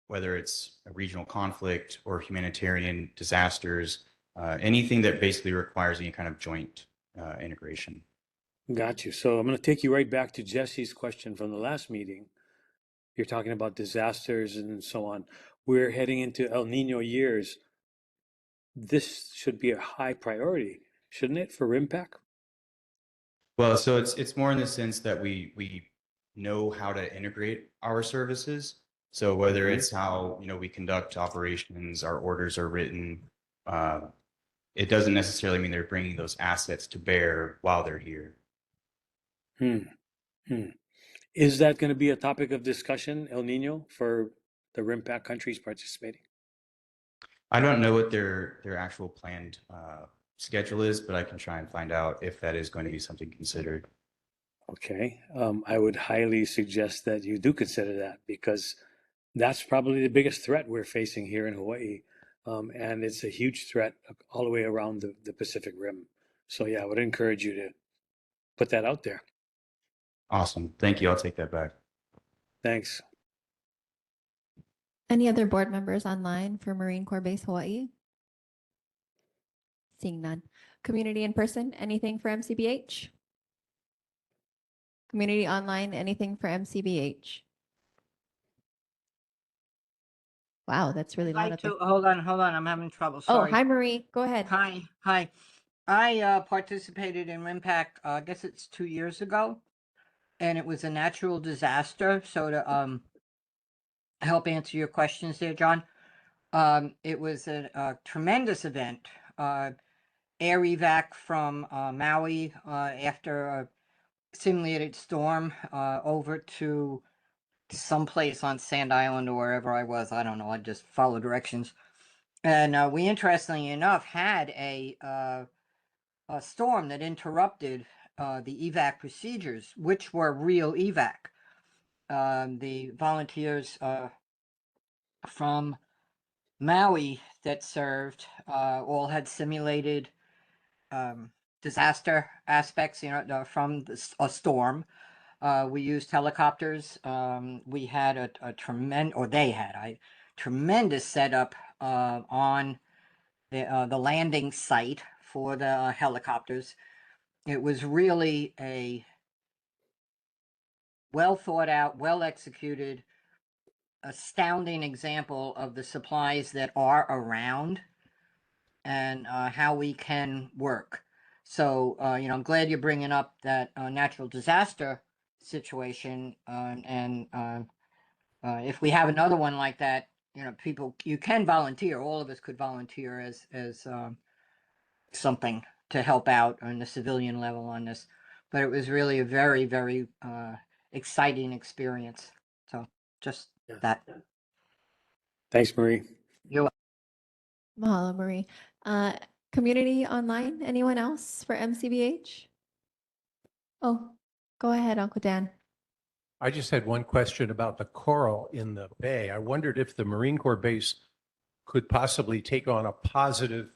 whether it's a regional conflict or humanitarian disasters, anything that basically requires any kind of joint integration. Got you. So I'm going to take you right back to Jesse's question from the last meeting. You're talking about disasters and so on. We're heading into El Nino years. This should be a high priority, shouldn't it, for RIMPAC? Well, so it's more in the sense that we know how to integrate our services. So whether it's how we conduct operations, our orders are written, it doesn't necessarily mean they're bringing those assets to bear while they're here. Is that going to be a topic of discussion, El Nino, for the RIMPAC countries participating? I don't know what their actual planned schedule is, but I can try and find out if that is going to be something considered. Okay, I would highly suggest that you do consider that, because that's probably the biggest threat we're facing here in Hawaii. And it's a huge threat all the way around the Pacific Rim. So yeah, I would encourage you to put that out there. Awesome. Thank you. I'll take that back. Thanks. Any other board members online for Marine Corps Base Hawaii? Seeing none. Community in person, anything for MCBH? Community online, anything for MCBH? Wow, that's really loud up there. Hold on. I'm having trouble. Oh, Sorry. hi, Marie. Go ahead. Hi. I participated in RIMPAC, I guess it's 2 years ago, and it was a natural disaster. So to help answer your questions there, John, it was a tremendous event. Air evac from Maui after a simulated storm over to someplace on Sand Island or wherever I was. I don't know. I just followed directions. And we, interestingly enough, had a storm that interrupted the evac procedures, which were real evac. The volunteers from Maui that served all had simulated disaster aspects, from a storm. We used helicopters. We had they had a tremendous setup on the landing site for the helicopters. It was really a well thought out, well executed, astounding example of the supplies that are around and how we can work. So, I'm glad you're bringing up that natural disaster situation. And if we have another one like that, you can volunteer. All of us could volunteer as something to help out on the civilian level on this. But it was really a very, very exciting experience. So just that. Thanks, Marie. You're Mahalo, Marie. Community online, anyone else for MCBH? Oh, go ahead, Uncle Dan. I just had one question about the coral in the bay. I wondered if the Marine Corps base could possibly take on a positive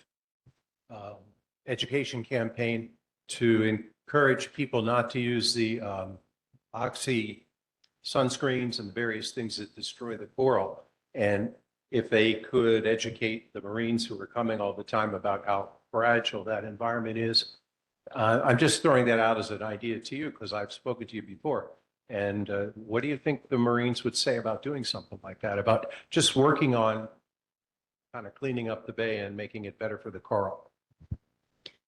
education campaign to encourage people not to use the oxy sunscreens and various things that destroy the coral, and if they could educate the Marines who are coming all the time about how fragile that environment is. I'm just throwing that out as an idea to you because I've spoken to you before. And what do you think the Marines would say about doing something like that, about just working on kind of cleaning up the bay and making it better for the coral?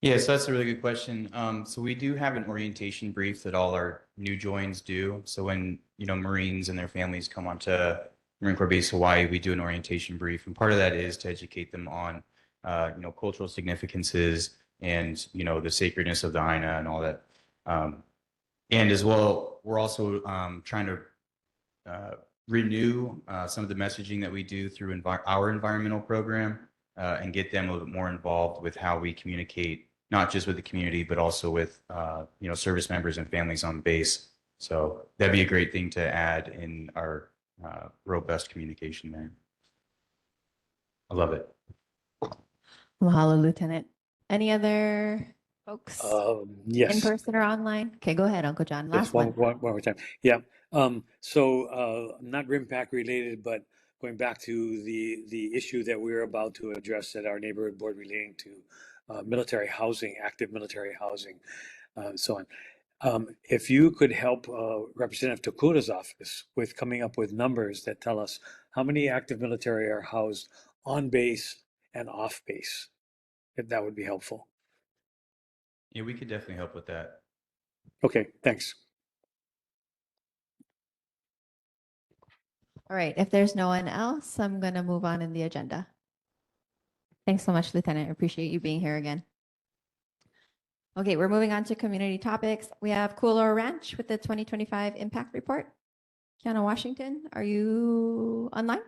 Yeah, so that's a really good question. So we do have an orientation brief that all our new joins do. So when, Marines and their families come onto Marine Corps Base Hawaii, we do an orientation brief. And part of that is to educate them on, cultural significances and, the sacredness of the Aina and all that. And as well, we're also trying to renew some of the messaging that we do through our environmental program and get them a little bit more involved with how we communicate, not just with the community, but also with, service members and families on base. So that'd be a great thing to add in our robust communication there. I love it. Mahalo, Lieutenant. Any other folks in Yes. person or online? Okay, go ahead, Uncle John. Yes, Last one. one more time. Yeah. So not RIMPAC related, but going back to the issue that we're about to address at our neighborhood board relating to military housing, active military housing, so on. If you could help Representative Tokuda's office with coming up with numbers that tell us how many active military are housed on base and off base, if that would be helpful. Yeah, we could definitely help with that. Okay, thanks. All right, if there's no one else, I'm going to move on in the agenda. Thanks so much, Lieutenant. I appreciate you being here again. Okay, we're moving on to community topics. We have Kahaluʻu Ranch with the 2025 impact report. Kiana Washington, are you online?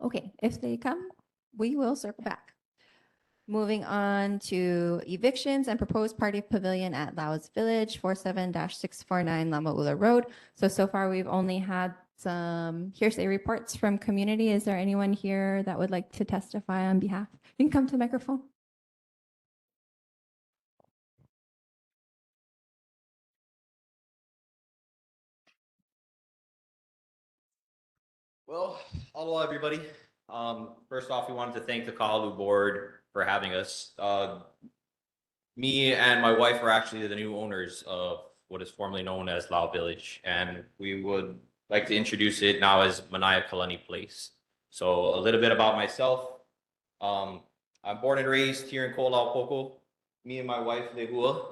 Okay, if they come, we will circle back. Moving on to evictions and proposed party pavilion at Laos Village, 47-649 Lamaʻula Road. So far we've only had some hearsay reports from community. Is there anyone here that would like to testify on behalf? You can come to the microphone. Well, aloha everybody. First off, we wanted to thank the Kahaluʻu board for having us. Me and my wife are actually the new owners of what is formerly known as Lau Village, and we would like to introduce it now as Manaya Kalani Place. So a little bit about myself. I'm born and raised here in Ko'olaupoko. Me and my wife, Lehua,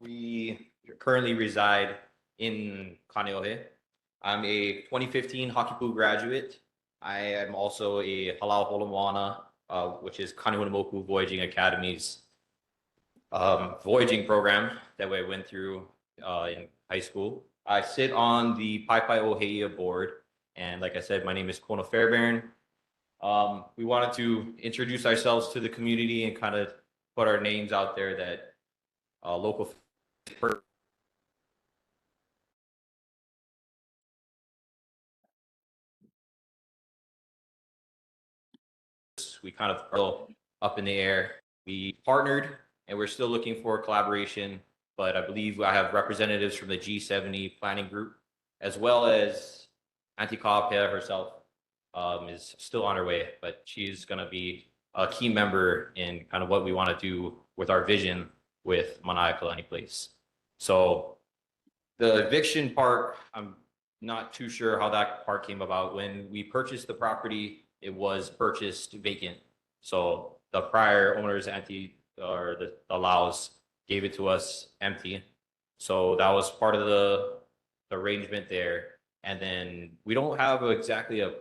we currently reside in Kaneohe. I'm a 2015 Hakipu graduate. I am also a Halau Holomoana, which is Kaneohe Voyaging Academy's voyaging program that I went through in high school. I sit on the Paipai Oheia board, and like I said, my name is Kona Fairbairn. We wanted to introduce ourselves to the community and kind of put our names out there that local we kind of are up in the air. We partnered and we're still looking for collaboration, but I believe I have representatives from the G70 planning group, as well as Auntie Kapea herself is still on her way, but she's going to be a key member in kind of what we want to do with our vision with Manaya Kalani Place. So the eviction part, I'm not too sure how that part came about. When we purchased the property, it was purchased vacant. So the prior owners, the Laos, gave it to us empty. So that was part of the arrangement there. And then we don't have exactly a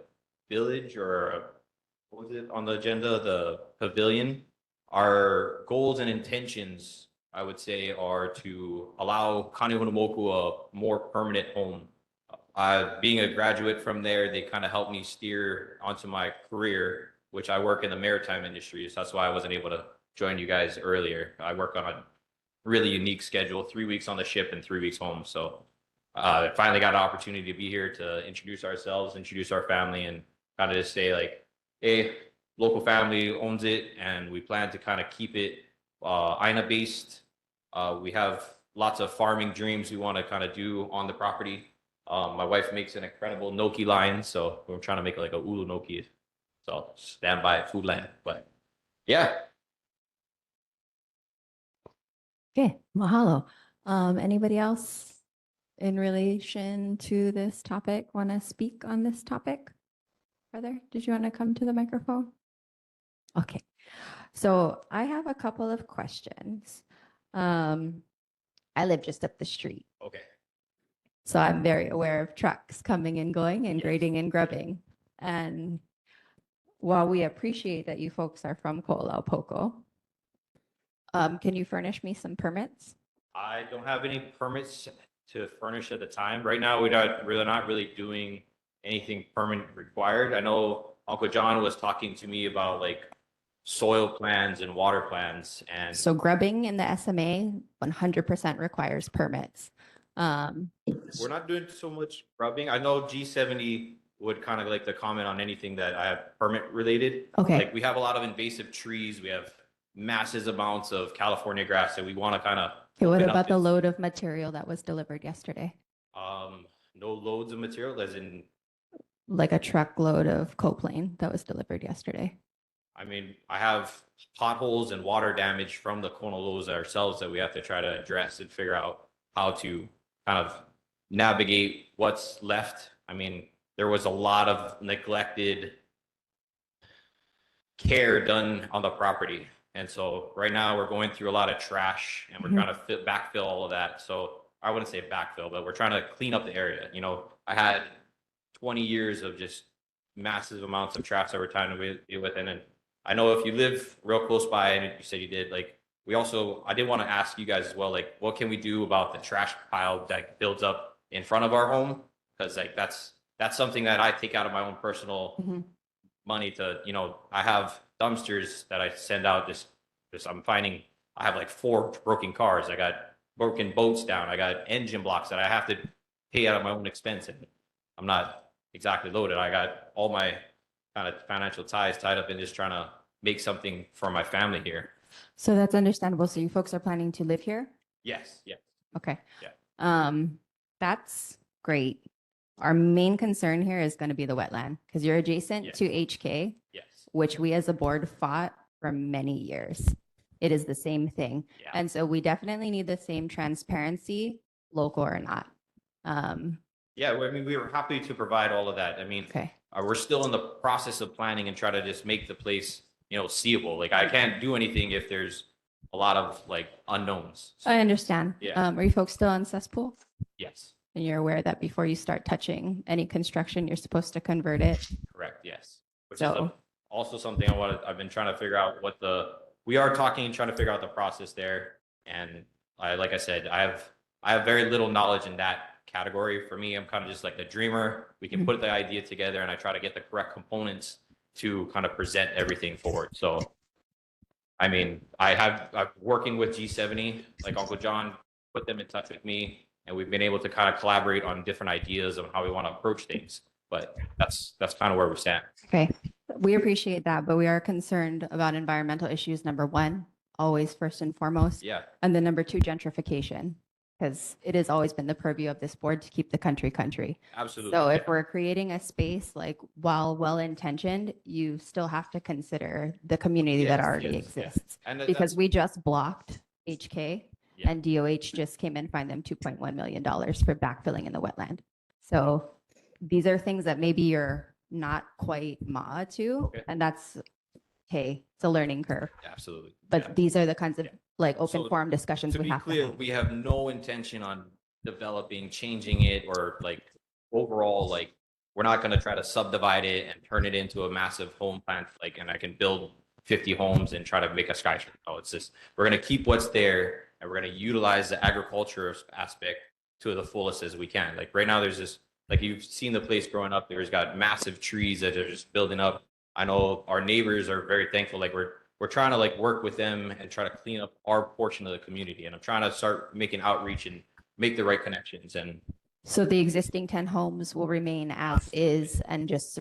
village or what was it on the agenda, the pavilion. Our goals and intentions, I would say, are to allow Kaneohe a more permanent home. Being a graduate from there, they kind of helped me steer onto my career, which I work in the maritime industry. So that's why I wasn't able to join you guys earlier. I work on a really unique schedule, 3 weeks on the ship and 3 weeks home. So I finally got an opportunity to be here to introduce ourselves, introduce our family, and kind of just say like, hey, local family owns it, and we plan to kind of keep it Aina based. We have lots of farming dreams we want to kind of do on the property. My wife makes an incredible gnocchi line, so we're trying to make like a ulu gnocchi. So stand by food land. But yeah, Okay, mahalo. Anybody else in relation to this topic want to speak on this topic? Brother, did you want to come to the microphone? Okay, so I have a couple of questions. I live just up the street, okay. so I'm very aware of trucks coming and going and grading and grubbing. And while we appreciate that you folks are from Ko'olaupoco, can you furnish me some permits? I don't have any permits to furnish at the time. Right now, we're not really doing anything permanent required. I know Uncle John was talking to me about like soil plans and water plans, and So grubbing in the SMA 100% requires permits. we're not doing so much grubbing. I know G70 would kind of like to comment on anything that I have permit related. Okay. Like we have a lot of invasive trees. We have massive amounts of California grass that we want to kind of. Okay, what about the load of material that was delivered yesterday? No loads of material, as in, Like a truckload of coplane that was delivered yesterday. I mean, I have potholes and water damage from the Konolos ourselves that we have to try to address and figure out how to kind of navigate what's left. I mean, there was a lot of neglected care done on the property. And so right now we're going through a lot of trash and we're trying to backfill all of that. So I wouldn't say backfill, but we're trying to clean up the area. You know, I had 20 years of just massive amounts of trash that we're trying to deal with. And then I know if you live real close by, and you said you did, like, I did want to ask you guys as well, like, what can we do about the trash pile that builds up in front of our home? Because like that's something that I take out of my own personal money to, you know, I have dumpsters that I send out. Just I'm finding I have like 4 broken cars. I got broken boats down. I got engine blocks that I have to pay out of my own expense. And I'm not exactly loaded. I got all my kind of financial ties tied up in just trying to make something for my family here. So that's understandable. So you folks are planning to live here? Yes. Yeah. Okay. Yeah. That's great. Our main concern here is going to be the wetland because you're adjacent Yes. to HK, Yes. which we as a board fought for many years. It is the same thing. Yeah. And so we definitely need the same transparency, local or not. Yeah, well, I mean, we were happy to provide all of that. I mean, Okay. we're still in the process of planning and try to just make the place, you know, seeable. Like I can't do anything if there's a lot of like unknowns. So, I understand. Yeah. Are you folks still on cesspool? yes, And you're aware that before you start touching any construction, you're supposed to convert it? correct. Yes. Which So- is also something I've been trying to figure out we are talking and trying to figure out the process there. And like I said, I have very little knowledge in that category. For me, I'm kind of just like the dreamer. We can put the idea together and I try to get the correct components to kind of present everything forward. So, I mean, I'm working with G70, like Uncle John put them in touch with me, and we've been able to kind of collaborate on different ideas of how we want to approach things. But that's kind of where we stand. Okay, we appreciate that, but we are concerned about environmental issues, number one, always first and foremost. Yeah. And then number two, gentrification, because it has always been the purview of this board to keep the country. Absolutely. So if Yeah. we're creating a space, like while well-intentioned, you still have to consider the community that Yes, already yes, yeah. exists. And Because we just blocked HK Yeah. and DOH just came and fined them $2.1 million for backfilling in the wetland. So these are things that maybe you're not quite ma to, Okay. and that's okay. It's a learning curve. Absolutely. But Yeah. these are the kinds of like open So, forum discussions To we be have clear, to have. we have no intention on developing, changing it, or like overall, like we're not going to try to subdivide it and turn it into a massive home plant. Like, and I can build 50 homes and try to make a skyscraper. No, it's just we're going to keep what's there and we're going to utilize the agriculture aspect to the fullest as we can. Like right now, there's this, like you've seen the place growing up. There's got massive trees that are just building up. I know our neighbors are very thankful. Like we're trying to like work with them and try to clean up our portion of the community. And I'm trying to start making outreach and make the right connections. And So the existing 10 homes will remain as is and just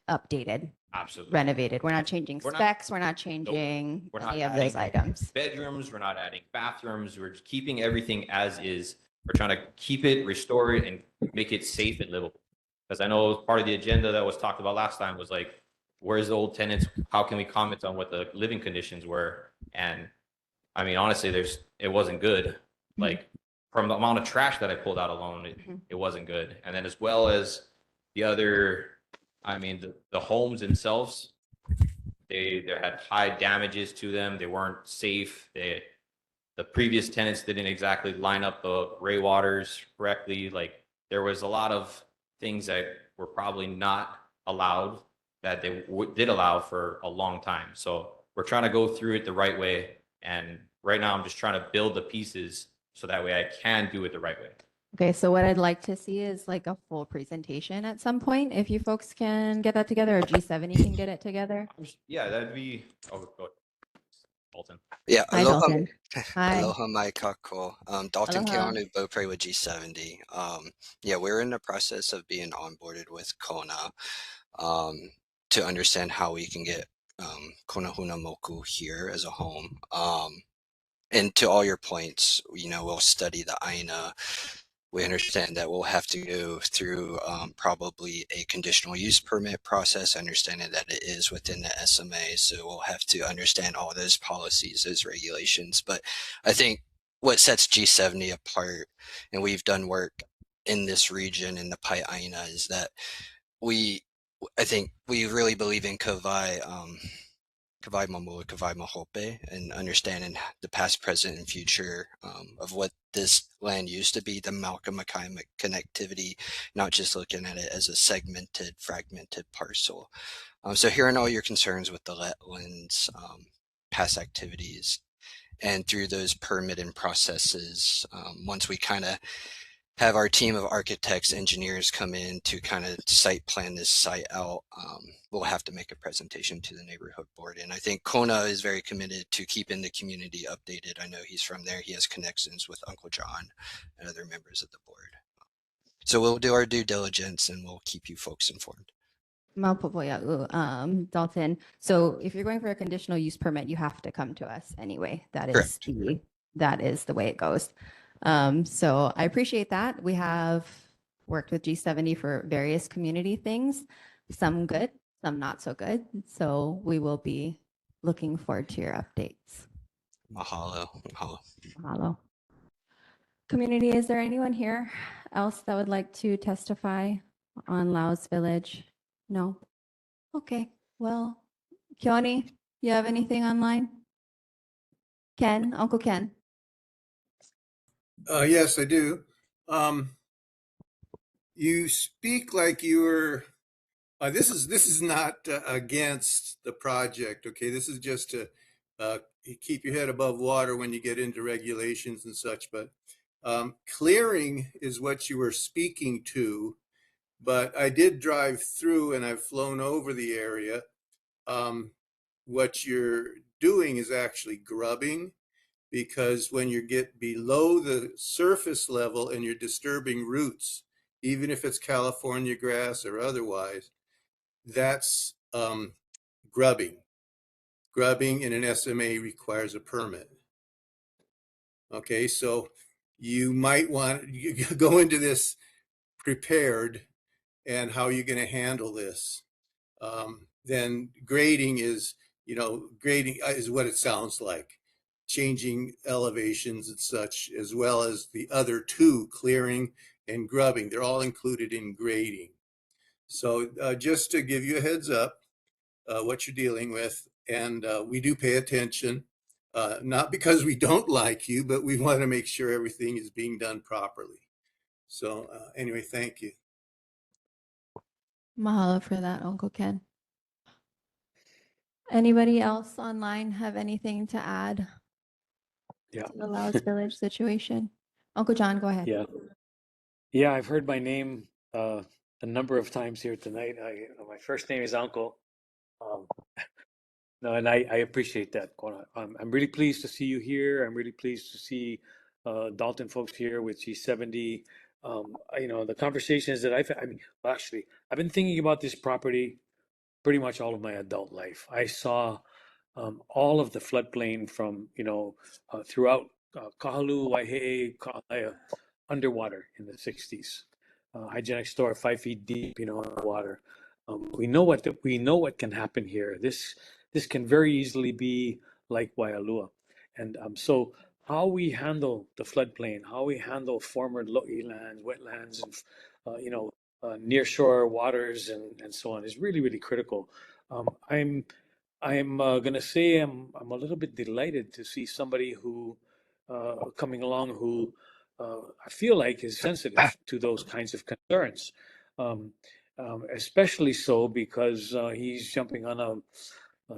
updated, absolutely renovated. We're not changing We're not- specs. We're not changing we're not any of those adding items. bedrooms. We're not adding bathrooms. We're just keeping everything as is. We're trying to keep it, restore it, and make it safe and livable. Because I know part of the agenda that was talked about last time was like, where's the old tenants? How can we comment on what the living conditions were? And I mean, honestly, it wasn't good. Like from the amount of trash that I pulled out alone, it wasn't good. And then as well as the other, I mean, the homes themselves, they had high damages to them. They weren't safe. The previous tenants didn't exactly line up the gray waters correctly. Like there was a lot of things that were probably not allowed that they did allow for a long time. So we're trying to go through it the right way. And right now I'm just trying to build the pieces so that way I can do it the right way. Okay, so what I'd like to see is like a full presentation at some point, if you folks can get that together, or G70 can get it together. Yeah, that'd be, oh, go ahead. Dalton. Yeah, Hi, aloha, Dalton. Hi. aloha mai kako. Dalton Aloha. Keanu Beaupre with G70. Yeah, we're in the process of being onboarded with Kona to understand how we can get Kona Huna Moku here as a home. And to all your points, you know, we'll study the AINA. We understand that we'll have to go through probably a conditional use permit process, understanding that it is within the SMA. So we'll have to understand all those policies, those regulations. But I think what sets G70 apart, and we've done work in this region in the Pai Aina, is that I think we really believe in Kawai, Kawai Mamua, Kawai Mahope, and understanding the past, present, and future of what this land used to be, the Makai connectivity, not just looking at it as a segmented, fragmented parcel. So hearing all your concerns with the wetlands, past activities, and through those permitting processes, once we kind of have our team of architects, engineers come in to kind of site plan this site out, we'll have to make a presentation to the neighborhood board. And I think Kona is very committed to keeping the community updated. I know he's from there. He has connections with Uncle John and other members of the board. So we'll do our due diligence and we'll keep you folks informed. Maupopoia'u, Dalton. So if you're going for a conditional use permit, you have to come to us anyway. That is the way it goes. So I appreciate that. We have worked with G70 for various community things, some good, some not so good. So we will be looking forward to your updates. Mahalo. Mahalo. Mahalo. Community, is there anyone here else that would like to testify on Laos Village? No? Okay, well, Keone, you have anything online? Ken, Uncle Ken? Yes, I do. You speak like you were. This is not against the project. Okay, this is just to keep your head above water when you get into regulations and such. But clearing is what you were speaking to. But I did drive through and I've flown over the area. What you're doing is actually grubbing, because when you get below the surface level and you're disturbing roots, even if it's California grass or otherwise, that's grubbing. Grubbing in an SMA requires a permit. Okay, so you might want to go into this prepared and how you're going to handle this. Then grading is, grading is what it sounds like. Changing elevations and such, as well as the other two, clearing and grubbing. They're all included in grading. So just to give you a heads up, what you're dealing with, and we do pay attention, not because we don't like you, but we want to make sure everything is being done properly. So anyway, thank you. Mahalo for that, Uncle Ken. Anybody else online have anything to add Yeah. to the Laos Village situation? Uncle John, go ahead. Yeah. Yeah, I've heard my name a number of times here tonight. My first name is Uncle. No, and I appreciate that, Kona. I'm really pleased to see you here. I'm really pleased to see Dalton folks here with G70. The conversations that I've been thinking about this property pretty much all of my adult life. I saw all of the floodplain from, throughout Kahaluʻu, Waiheʻe, underwater in the 60s. Hygienic store 5 feet deep, in the water. We know what can happen here. This can very easily be like Waialua. And so how we handle the floodplain, how we handle former lo'i lands, wetlands, and nearshore waters and so on is really, really critical. I'm going to say I'm a little bit delighted to see somebody who coming along who I feel like is sensitive to those kinds of concerns, especially so because he's jumping on a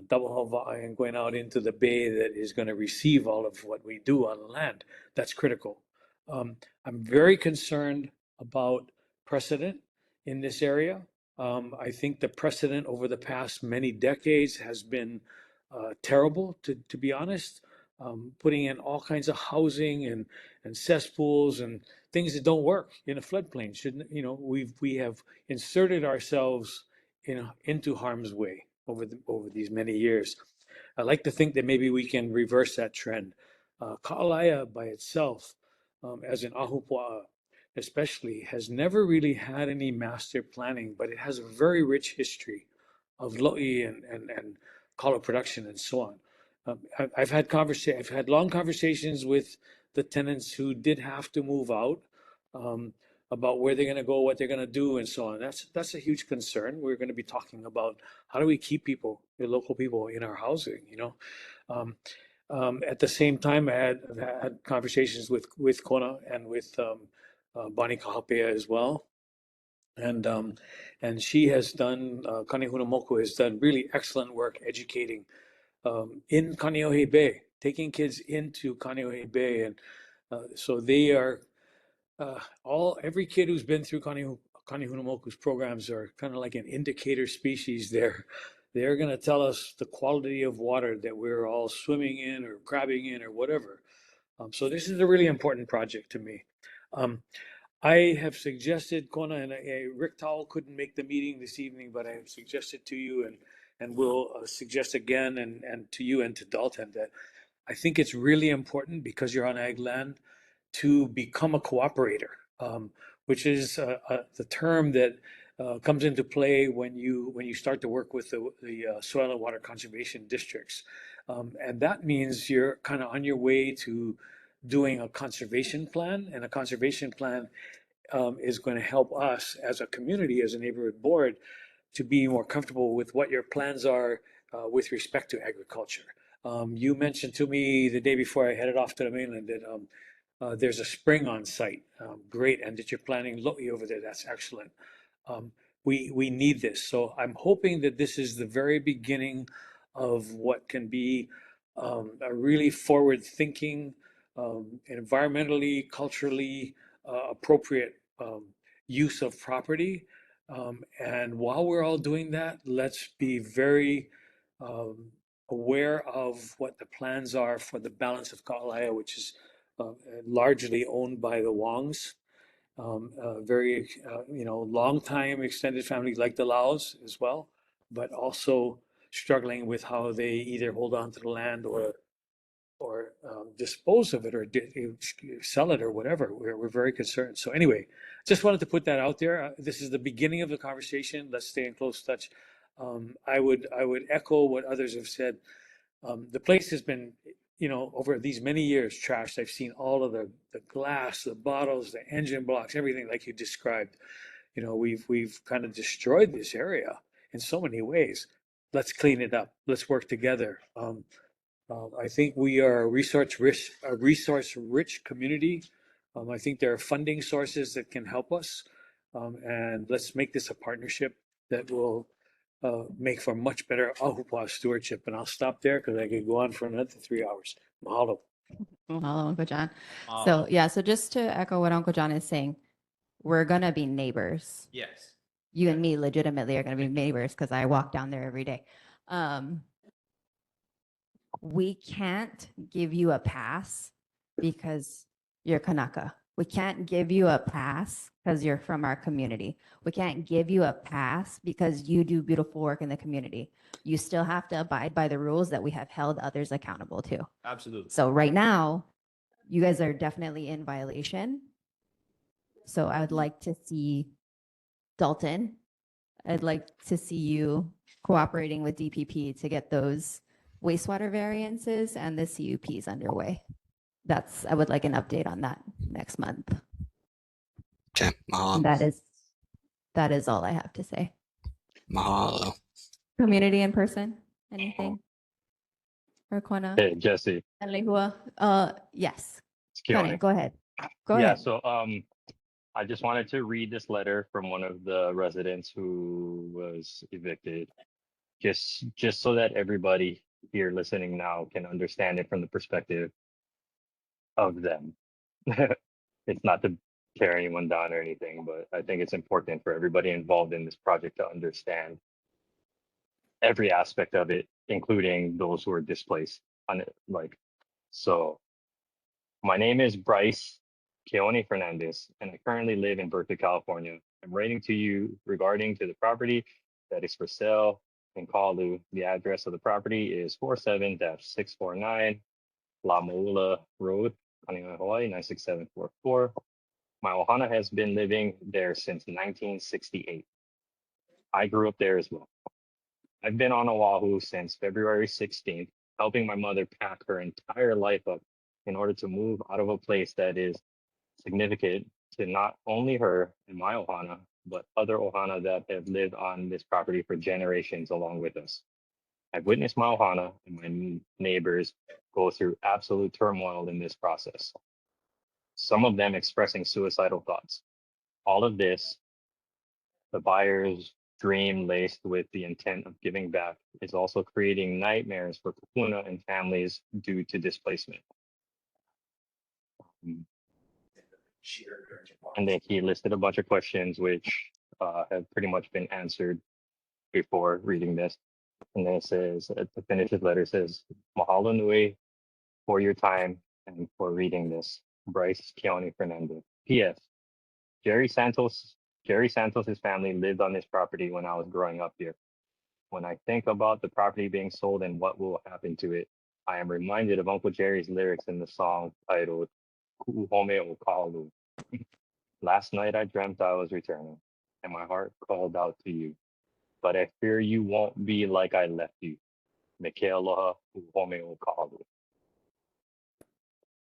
double Hawaii and going out into the bay that is going to receive all of what we do on the land. That's critical. I'm very concerned about precedent in this area. I think the precedent over the past many decades has been terrible, to be honest, putting in all kinds of housing and cesspools and things that don't work in a floodplain. Shouldn't we have inserted ourselves into harm's way over these many years. I like to think that maybe we can reverse that trend. Ka'alaia by itself, as in Ahupua'a, especially, has never really had any master planning, but it has a very rich history of lo'i and kalo production and so on. I've had long conversations with the tenants who did have to move out about where they're going to go, what they're going to do, and so on. That's a huge concern. We're going to be talking about how do we keep people, the local people, in our housing. At the same time, I've had conversations with Kona and with Bonnie Kahapea as well. And she has done, Kanehunamoku has done really excellent work educating in Kaneohe Bay, taking kids into Kaneohe Bay. And so they are, every kid who's been through Kanehunamoku's programs are kind of like an indicator species there. They're going to tell us the quality of water that we're all swimming in or crabbing in or whatever. So this is a really important project to me. I have suggested, Kona, and Rick Towell couldn't make the meeting this evening, but I have suggested to you and will suggest again and to you and to Dalton that I think it's really important because you're on ag land to become a cooperator, which is the term that comes into play when you start to work with the soil and water conservation districts. And that means you're kind of on your way to doing a conservation plan, and a conservation plan is going to help us as a community, as a neighborhood board, to be more comfortable with what your plans are with respect to agriculture. You mentioned to me the day before I headed off to the mainland that there's a spring on site. Great, and that you're planting lo'i over there. That's excellent. We need this. So I'm hoping that this is the very beginning of what can be a really forward-thinking, environmentally, culturally appropriate use of property. And while we're all doing that, let's be very aware of what the plans are for the balance of Ka'alaia, which is largely owned by the Wongs. Very, long time extended family like the Laos as well, but also struggling with how they either hold on to the land or dispose of it or sell it or whatever. We're very concerned. So anyway, just wanted to put that out there. This is the beginning of the conversation. Let's stay in close touch. I would echo what others have said. The place has been, over these many years, trashed. I've seen all of the glass, the bottles, the engine blocks, everything like you described. We've kind of destroyed this area in so many ways. Let's clean it up. Let's work together. I think we are a resource-rich community. I think there are funding sources that can help us. And let's make this a partnership that will make for much better Ahupua'a stewardship. And I'll stop there because I could go on for another 3 hours. Mahalo. Mahalo, Uncle John. So just to echo what Uncle John is saying, we're going to be neighbors. Yes. You and me legitimately are going to be neighbors because I walk down there every day. We can't give you a pass because you're Kanaka. We can't give you a pass because you're from our community. We can't give you a pass because you do beautiful work in the community. You still have to abide by the rules that we have held others accountable to. Absolutely. So right now, you guys are definitely in violation. So I would like to see Dalton. I'd like to see you cooperating with DPP to get those wastewater variances and the CUPs underway. I would like an update on that next month. Okay, And that is all I have to say. mahalo. Community in person, anything? Or Kona Hey, Jesse. and Lehua? Yes. It's Kone, Keone. go ahead. Go Yeah, ahead. so I just wanted to read this letter from one of the residents who was evicted, just so that everybody here listening now can understand it from the perspective of them. It's not to tear anyone down or anything, but I think it's important for everybody involved in this project to understand every aspect of it, including those who are displaced. So my name is Bryce Keone Fernandez, and I currently live in Berkeley, California. I'm writing to you regarding to the property that is for sale in Kahaluʻu. The address of the property is 47-649 La Moula Road, Kaneohe, Hawaii, 96744. My ohana has been living there since 1968. I grew up there as well. I've been on Oahu since February 16th, helping my mother pack her entire life up in order to move out of a place that is significant to not only her and my ohana, but other ohana that have lived on this property for generations along with us. I've witnessed my ohana and my neighbors go through absolute turmoil in this process, some of them expressing suicidal thoughts. All of this, the buyer's dream laced with the intent of giving back, is also creating nightmares for kupuna and families due to displacement. And then he listed a bunch of questions which have pretty much been answered before reading this. And then it says, to finish his letter, it says, mahalo nui for your time and for reading this. Bryce Keone Fernandez. P.S. Jerry Santos' family lived on this property when I was growing up here. When I think about the property being sold and what will happen to it, I am reminded of Uncle Jerry's lyrics in the song titled Ku'uhome o Kahaluʻu. Last night I dreamt I was returning, and my heart called out to you. But I fear you won't be like I left you. Meke aloha ku'uhome o Kahaluʻu.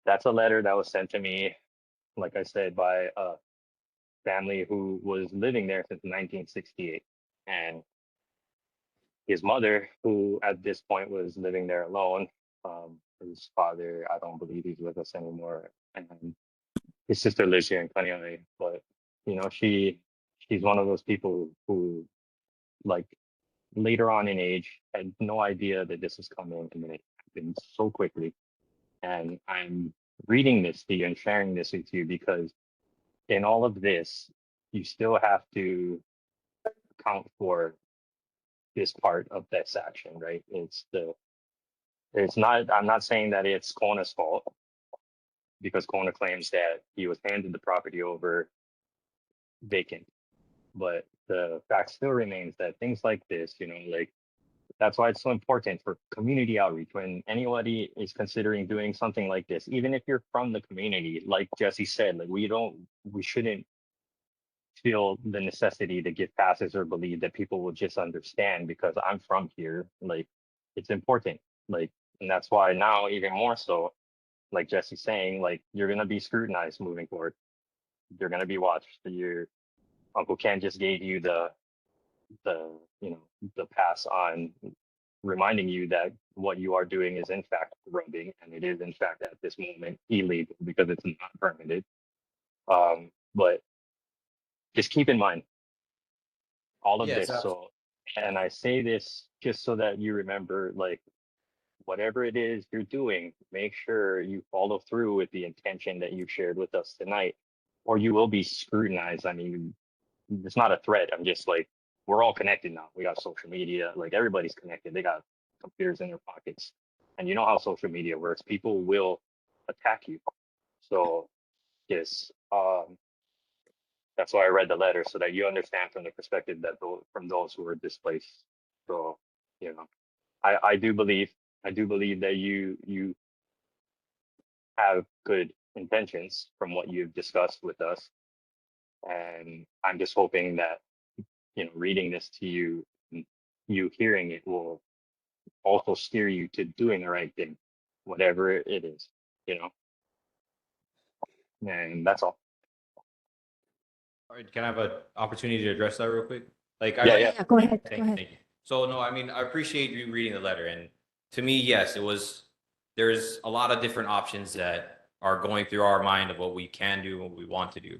That's a letter that was sent to me, like I said, by a family who was living there since 1968. And his mother, who at this point was living there alone, his father, I don't believe he's with us anymore. And his sister lives here in Kaneohe, but she's one of those people who, like, later on in age, had no idea that this was coming, and then it happened so quickly. And I'm reading this to you and sharing this with you because in all of this, you still have to account for this part of this action, right? I'm not saying that it's Kona's fault, because Kona claims that he was handed the property over vacant. But the fact still remains that things like this, like, that's why it's so important for community outreach when anybody is considering doing something like this, even if you're from the community, like Jesse said, like we shouldn't feel the necessity to give passes or believe that people will just understand because I'm from here. Like, it's important. Like, and that's why now even more so, like Jesse's saying, like, you're gonna be scrutinized moving forward. You're gonna be watched. Your Uncle Ken just gave you the the pass on, reminding you that what you are doing is in fact rubbing, and it is in fact at this moment illegal because it's not permitted. But just keep in mind all of Yes, this. So, and I say this just so that you remember, like, whatever it is you're doing, make sure you follow through with the intention that you shared with us tonight, or you will be scrutinized. I mean, it's not a threat. I'm just like, we're all connected now. We got social media, like everybody's connected. They got computers in their pockets. And you know how social media works. People will attack you. So yes, that's why I read the letter so that you understand from the perspective that from those who are displaced. So, I do believe that you have good intentions from what you've discussed with us. And I'm just hoping that, reading this to you, you hearing it will also steer you to doing the right thing, whatever it is, and that's all. All right, can I have an opportunity to address that real quick? Like, Yeah, yeah. Go ahead. Thank you, thank you. So no, I mean, I appreciate you reading the letter, and to me, yes, there's a lot of different options that are going through our mind of what we can do and what we want to do.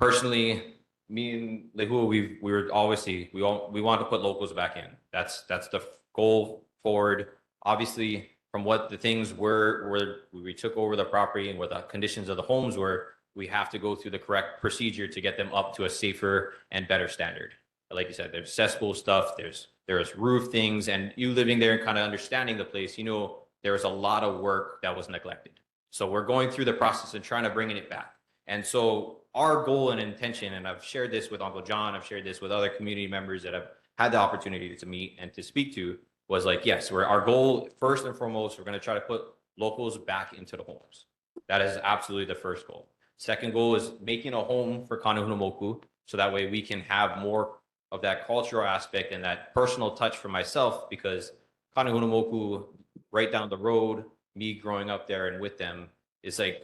Personally, me and Lehua, we want to put locals back in. That's the goal forward. Obviously, from what the things were where we took over the property and what the conditions of the homes were, we have to go through the correct procedure to get them up to a safer and better standard. Like you said, there's cesspool stuff, there's roof things, and you living there and kind of understanding the place, there was a lot of work that was neglected. So we're going through the process and trying to bring it back. And so our goal and intention, and I've shared this with Uncle John, I've shared this with other community members that I've had the opportunity to meet and to speak to, was like, yes, our goal, first and foremost, we're going to try to put locals back into the homes. That is absolutely the first goal. Second goal is making a home for Kahaluʻu Moku, so that way we can have more of that cultural aspect and that personal touch for myself, because Kahaluʻu Moku, right down the road, me growing up there and with them, is like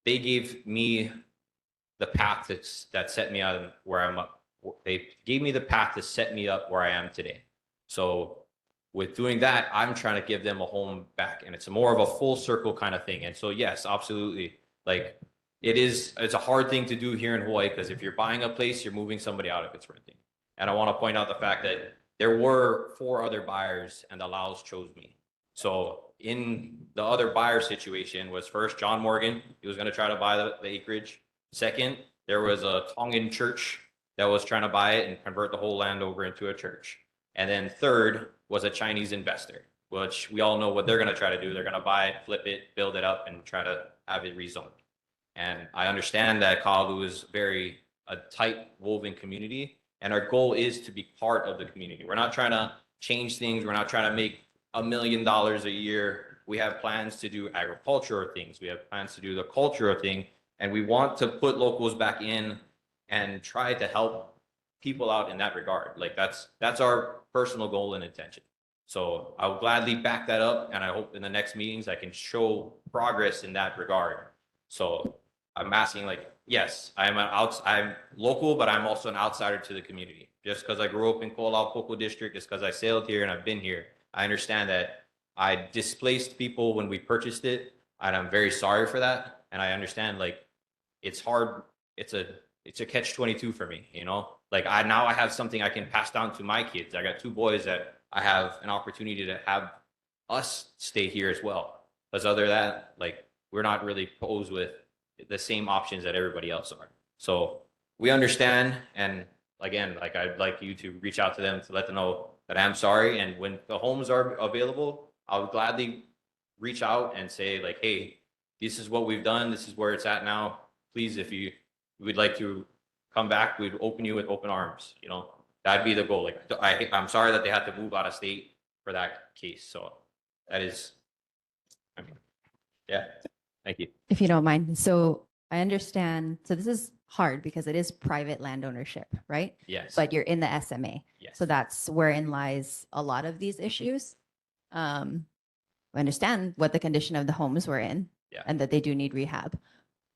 they gave me the path that set me out where I'm up. They gave me the path to set me up where I am today. So with doing that, I'm trying to give them a home back, and it's more of a full circle kind of thing. And so yes, absolutely, like it's a hard thing to do here in Hawaii, because if you're buying a place, you're moving somebody out if it's renting. And I want to point out the fact that there were 4 other buyers and the Laos chose me. So in the other buyer situation was, first John Morgan, he was going to try to buy the acreage. Second, there was a Tongan church that was trying to buy it and convert the whole land over into a church. And then third was a Chinese investor, which we all know what they're going to try to do. They're going to buy it, flip it, build it up, and try to have it rezoned. And I understand that Kahaluʻu is a tight woven community, and our goal is to be part of the community. We're not trying to change things. We're not trying to make $1 million a year. We have plans to do agricultural things. We have plans to do the cultural thing, and we want to put locals back in and try to help people out in that regard. Like that's our personal goal and intention. So I'll gladly back that up, and I hope in the next meetings I can show progress in that regard. So I'm asking, like, yes, I'm local, but I'm also an outsider to the community. Just because I grew up in Kahaluʻu district, just because I sailed here and I've been here, I understand that I displaced people when we purchased it, and I'm very sorry for that. And I understand, like, it's hard. It's a catch-22 for me, Like now I have something I can pass down to my kids. I got 2 boys that I have an opportunity to have us stay here as well. Because other than that, like, we're not really posed with the same options that everybody else are. So we understand. And again, like, I'd like you to reach out to them to let them know that I'm sorry. And when the homes are available, I'll gladly reach out and say, like, hey, this is what we've done. This is where it's at now. Please, if you would like to come back, we'd open you with open arms. That'd be the goal. Like, I'm sorry that they had to move out of state for that case. So that is, yeah. Thank you. If you don't mind. So I understand. So this is hard because it is private land ownership, right? Yes. But you're in the SMA. Yes. So that's wherein lies a lot of these issues. I understand what the condition of the homes were in, and that they do need rehab.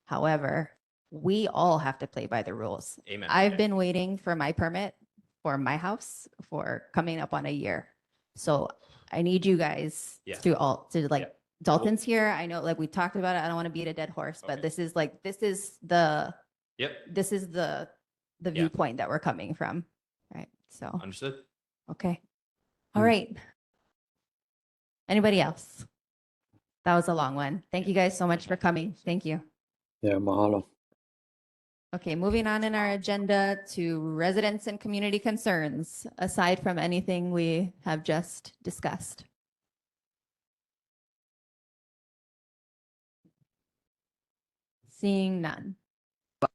However, we all have to play by the rules. Amen. I've been waiting for my permit for my house for coming up on a year. So I need you guys to Dalton's here. I know, like, we talked about it. I don't want to beat a dead horse, but this is the viewpoint that we're coming from. Right. So Understood. okay. All right. Anybody else? That was a long one. Thank you guys so much for coming. Thank you. Yeah, mahalo. Okay, moving on in our agenda to residents and community concerns, aside from anything we have just discussed. Seeing none.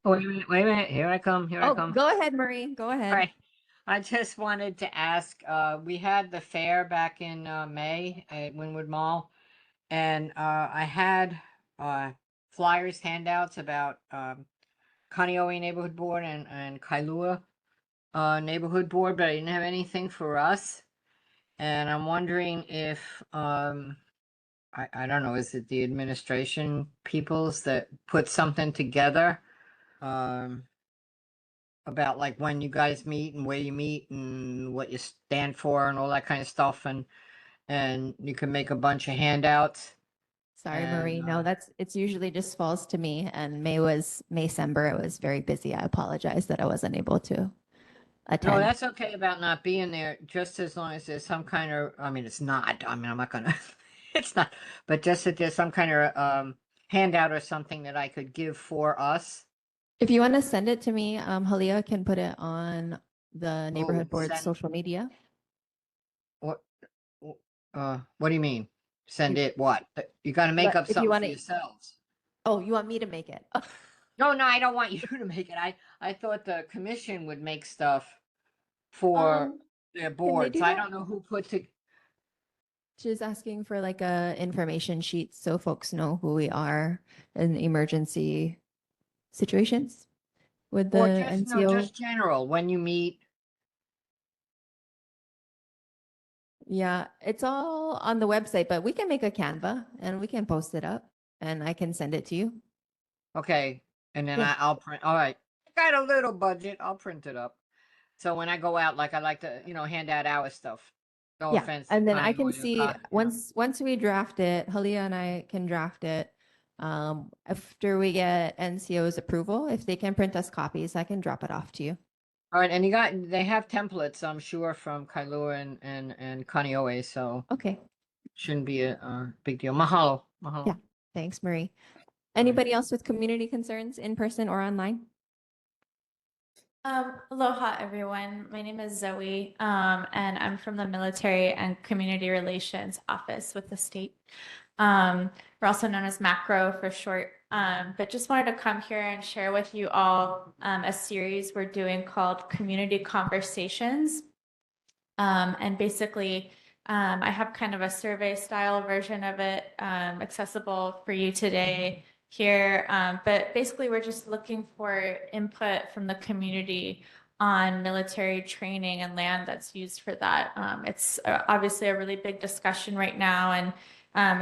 Wait a minute. Here I come. Here I Oh, come. go ahead, Marie. Go ahead. All right. I just wanted to ask, we had the fair back in May at Wynwood Mall, and I had flyers, handouts about Kaneohe Neighborhood Board and Kailua Neighborhood Board, but I didn't have anything for us. And I'm wondering if, I don't know, is it the administration peoples that put something together? About like when you guys meet and where you meet and what you stand for and all that kind of stuff, and you can make a bunch of handouts. Sorry, Marie. No, it's usually just falls to me. And Maycember. It was very busy. I apologize that I wasn't able to attend. No, that's okay about not being there, just as long as there's some kind of, I mean, it's not, I mean, I'm not gonna, it's not, but just that there's some kind of handout or something that I could give for us. If you want to send it to me, Halia can put it on the neighborhood board's send- social media. What do you mean? Send it what? You gotta make up If you something for wanna- yourselves. Oh, you want me to make it? No, I don't want you to make it. I thought the commission would make stuff for their boards. do I that? don't know who puts it. She's asking for like a information sheet so folks know who we are in emergency situations with the Or just, NCO. no, just general, when you meet. Yeah, it's all on the website, but we can make a Canva and we can post it up and I can send it to you. Okay, and then Yeah. I'll print. All right, I got a little budget. I'll print it up. So when I go out, like I like to, hand out our stuff. No Yeah, offense. and then Connie I can or see Con- once we draft it, Halia and I can draft it. After we get NCO's approval, if they can print us copies, I can drop it off to you. All right, and they have templates, I'm sure, from Kailua and Kaneohe, so Okay. shouldn't be a big deal. Mahalo. Yeah, thanks, Marie. Anybody else with community concerns in person or online? Aloha, everyone. My name is Zoe, and I'm from the Military and Community Relations Office with the state. We're also known as MACRO for short, but just wanted to come here and share with you all a series we're doing called Community Conversations. And basically, I have kind of a survey style version of it accessible for you today here. But basically, we're just looking for input from the community on military training and land that's used for that. It's obviously a really big discussion right now, and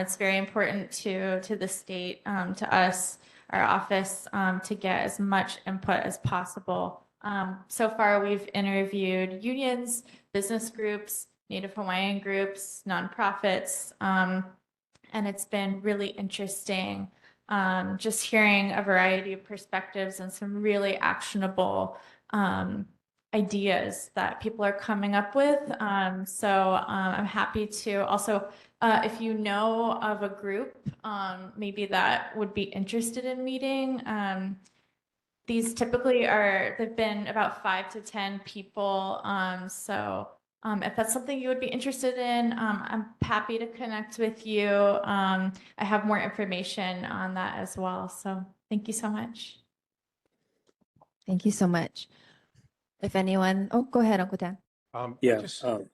it's very important to the state, to us, our office, to get as much input as possible. So far, we've interviewed unions, business groups, Native Hawaiian groups, nonprofits, and it's been really interesting just hearing a variety of perspectives and some really actionable ideas that people are coming up with. So I'm happy to also, if you know of a group maybe that would be interested in meeting, these typically they've been about 5 to 10 people. So if that's something you would be interested in, I'm happy to connect with you. I have more information on that as well. So thank you so much. Thank you so much. If anyone, go ahead, Uncle Dan. Yeah. Sorry,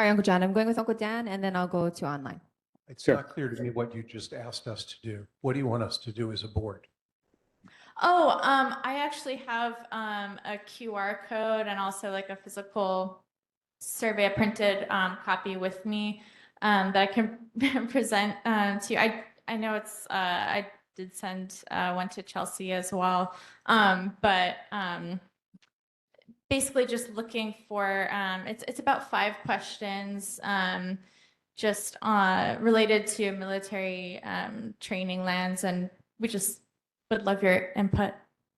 Uncle John. I'm going with Uncle Dan, and then I'll go to online. It's not clear to me what you just asked us to do. What do you want us to do as a board? I actually have a QR code and also like a physical survey, a printed copy with me that I can present to you. I know it's I did send one to Chelsea as well, but basically just looking for it's about 5 questions just related to military training lands, and we just would love your input.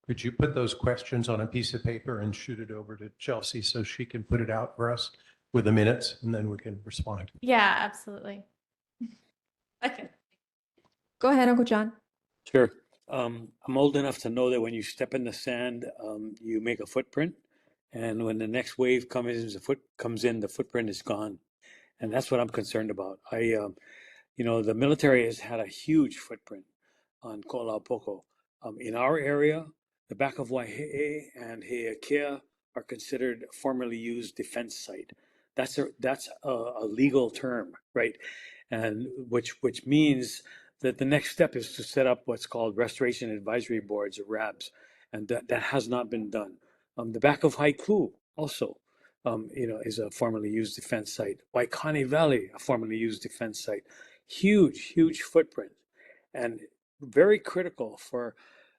Could you put those questions on a piece of paper and shoot it over to Chelsea so she can put it out for us with the minutes, and then we can respond? Yeah, absolutely. Okay. Go ahead, Uncle John. Sure. I'm old enough to know that when you step in the sand, you make a footprint, and when the next wave comes in, the footprint is gone, and that's what I'm concerned about. The military has had a huge footprint on Ko'olapoko. In our area, the back of Waihe'e and Heiakea are considered a formerly used defense site. That's a legal term, right? And which means that the next step is to set up what's called Restoration Advisory Boards, or RABs, and that has not been done. The back of Haiku also, is a formerly used defense site. Waikane Valley, a formerly used defense site. Huge footprint, and very critical for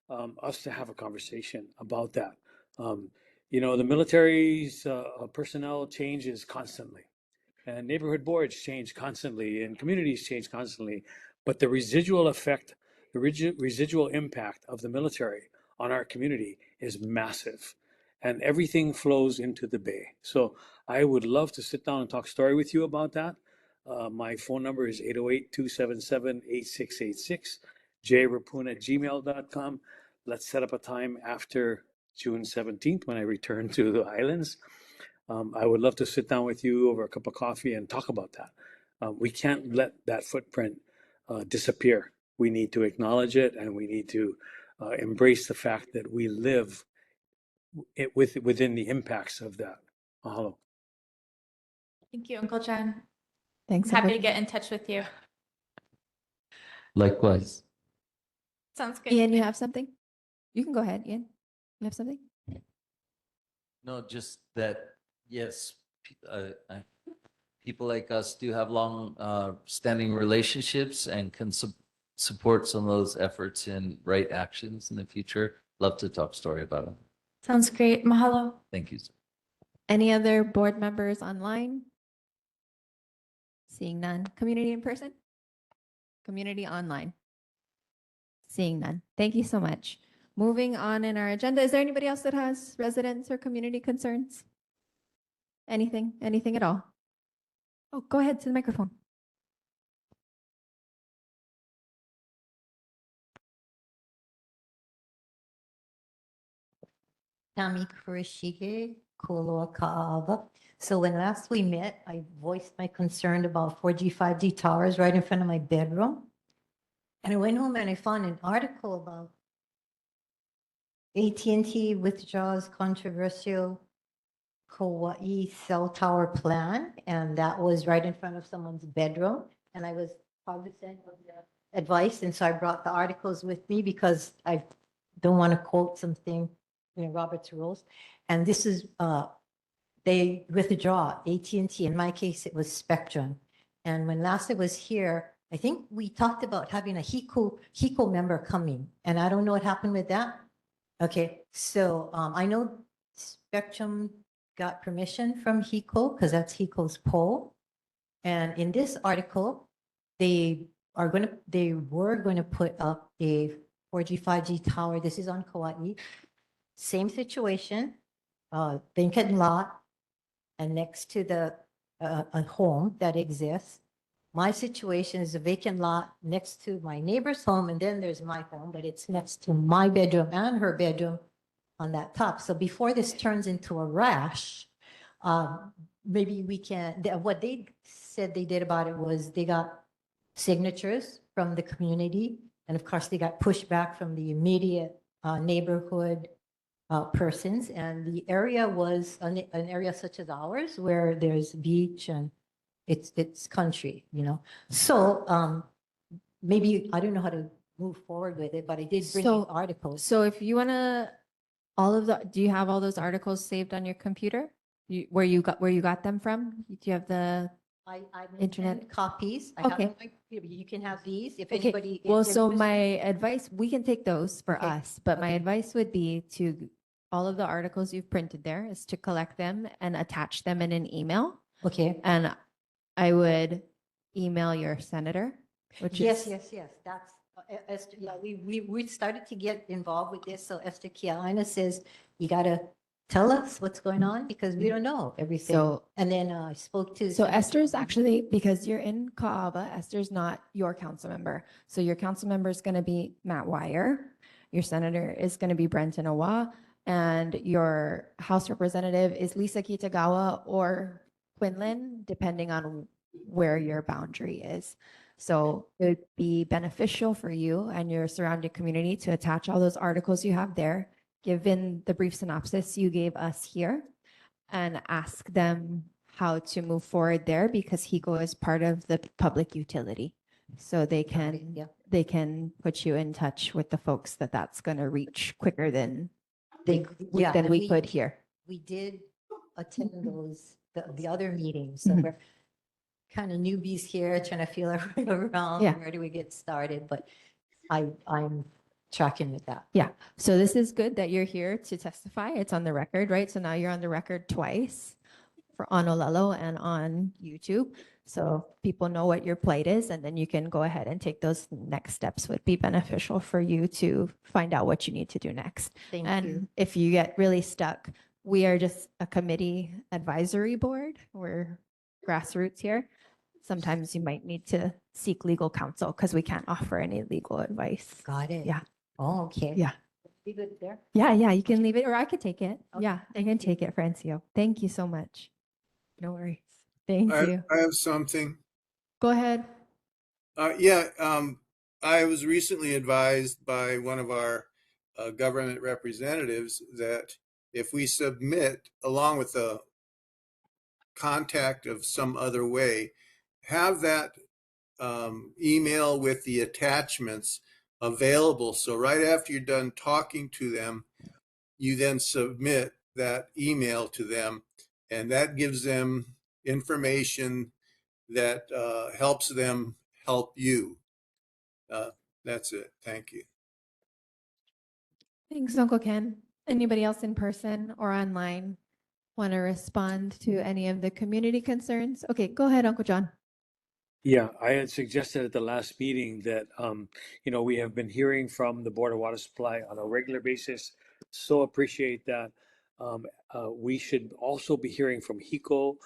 us to have a conversation about that. The military's personnel changes constantly, and neighborhood boards change constantly, and communities change constantly. But the residual effect, the residual impact of the military on our community is massive, and everything flows into the Bay. So I would love to sit down and talk story with you about that. My phone number is 808-277-8686, jrapun@gmail.com. Let's set up a time after June 17th when I return to the islands. I would love to sit down with you over a cup of coffee and talk about that. We can't let that footprint disappear. We need to acknowledge it, and we need to embrace the fact that we live within the impacts of that. Mahalo. Thank you, Uncle John. Thanks. I'm happy Uncle to get in touch with you. Likewise. Sounds good. Ian, you have something? You can go ahead, Ian. You have something? No, just that, yes, people like us do have long standing relationships and can support some of those efforts in right actions in the future. Love to talk story about them. Sounds great. Mahalo. Thank you, sir. Any other board members online? Seeing none. Community in person? Community online? Seeing none. Thank you so much. Moving on in our agenda, is there anybody else that has residents or community concerns? Anything at all? Oh, go ahead to the microphone. Tami Kurishige, Kualoa Ka'ava. So when last we met, I voiced my concern about 4G, 5G towers right in front of my bedroom. And I went home and I found an article about AT&T withdraws controversial Kauai cell tower plan. And that was right in front of someone's bedroom. And I was cognizant of the advice. And so I brought the articles with me because I don't want to quote something Robert's rules. And this is, they withdraw AT&T. In my case, it was Spectrum. And when last I was here, I think we talked about having a HECO member coming. And I don't know what happened with that. Okay, so I know Spectrum got permission from HECO because that's HECO's poll. And in this article, they were going to put up a 4G, 5G tower. This is on Kauai. Same situation, vacant lot, and next to the a home that exists. My situation is a vacant lot next to my neighbor's home, and then there's my home, but it's next to my bedroom and her bedroom on that top. So before this turns into a rash, maybe we can, what they said they did about it was they got signatures from the community. And of course, they got pushback from the immediate neighborhood persons. And the area was an area such as ours where there's beach and it's country, So maybe, I don't know how to move forward with it, but I did bring you articles. So if you want to, do you have all those articles saved on your computer? Where you got them from? Do you have the I internet copies? Okay. You can have these if Okay. anybody. Well, so my advice, we can take those for Okay. us, but my advice would be to, all of the articles you've printed there is to collect them and attach them in an email. Okay. And I would email your senator, which Yes, is. yes. That's Esther. Yeah, we started to get involved with this. So Esther Kialina says, you gotta tell us what's going on because we don't know everything. So- And then I spoke to. So Esther's actually, because you're in Ka'ava, Esther's not your council member. So your council member is going to be Matt Wire. Your senator is going to be Brenton Awa. And your House representative is Lisa Kitagawa or Quinlan, depending on where your boundary is. So it would be beneficial for you and your surrounding community to attach all those articles you have there, given the brief synopsis you gave us here, and ask them how to move forward there because HECO is part of the public utility. So they can, yeah. they can put you in touch with the folks that's going to reach quicker than Yeah, than and we could here. We did attend those, the other meetings, so Mhm. we're kind of newbies here, trying to feel our way around. Yeah. Where do we get started? But I'm tracking with that. Yeah. So this is good that you're here to testify. It's on the record, right? So now you're on the record twice for on Olelo and on YouTube. So people know what your plight is, and then you can go ahead and take those next steps would be beneficial for you to find out what you need to do next. Thank And you. if you get really stuck, we are just a committee advisory board. We're grassroots here. Sometimes you might need to seek legal counsel because we can't offer any legal advice. Got it. Yeah. Oh, okay. Yeah. Be good there. Yeah, you can leave it, or I could take it. Okay, Yeah, I thank can you. take it, Francio. Thank you so much. No worries. Thank I, you. I have something. Go ahead. I was recently advised by one of our government representatives that if we submit along with a contact of some other way, have that email with the attachments available. So right after you're done talking to them, you then submit that email to them, and that gives them information that helps them help you. That's it. Thank you. Thanks, Uncle Ken. Anybody else in person or online want to respond to any of the community concerns? Okay, go ahead, Uncle John. Yeah, I had suggested at the last meeting that, we have been hearing from the Board of Water Supply on a regular basis. So appreciate that. We should also be hearing from HECO,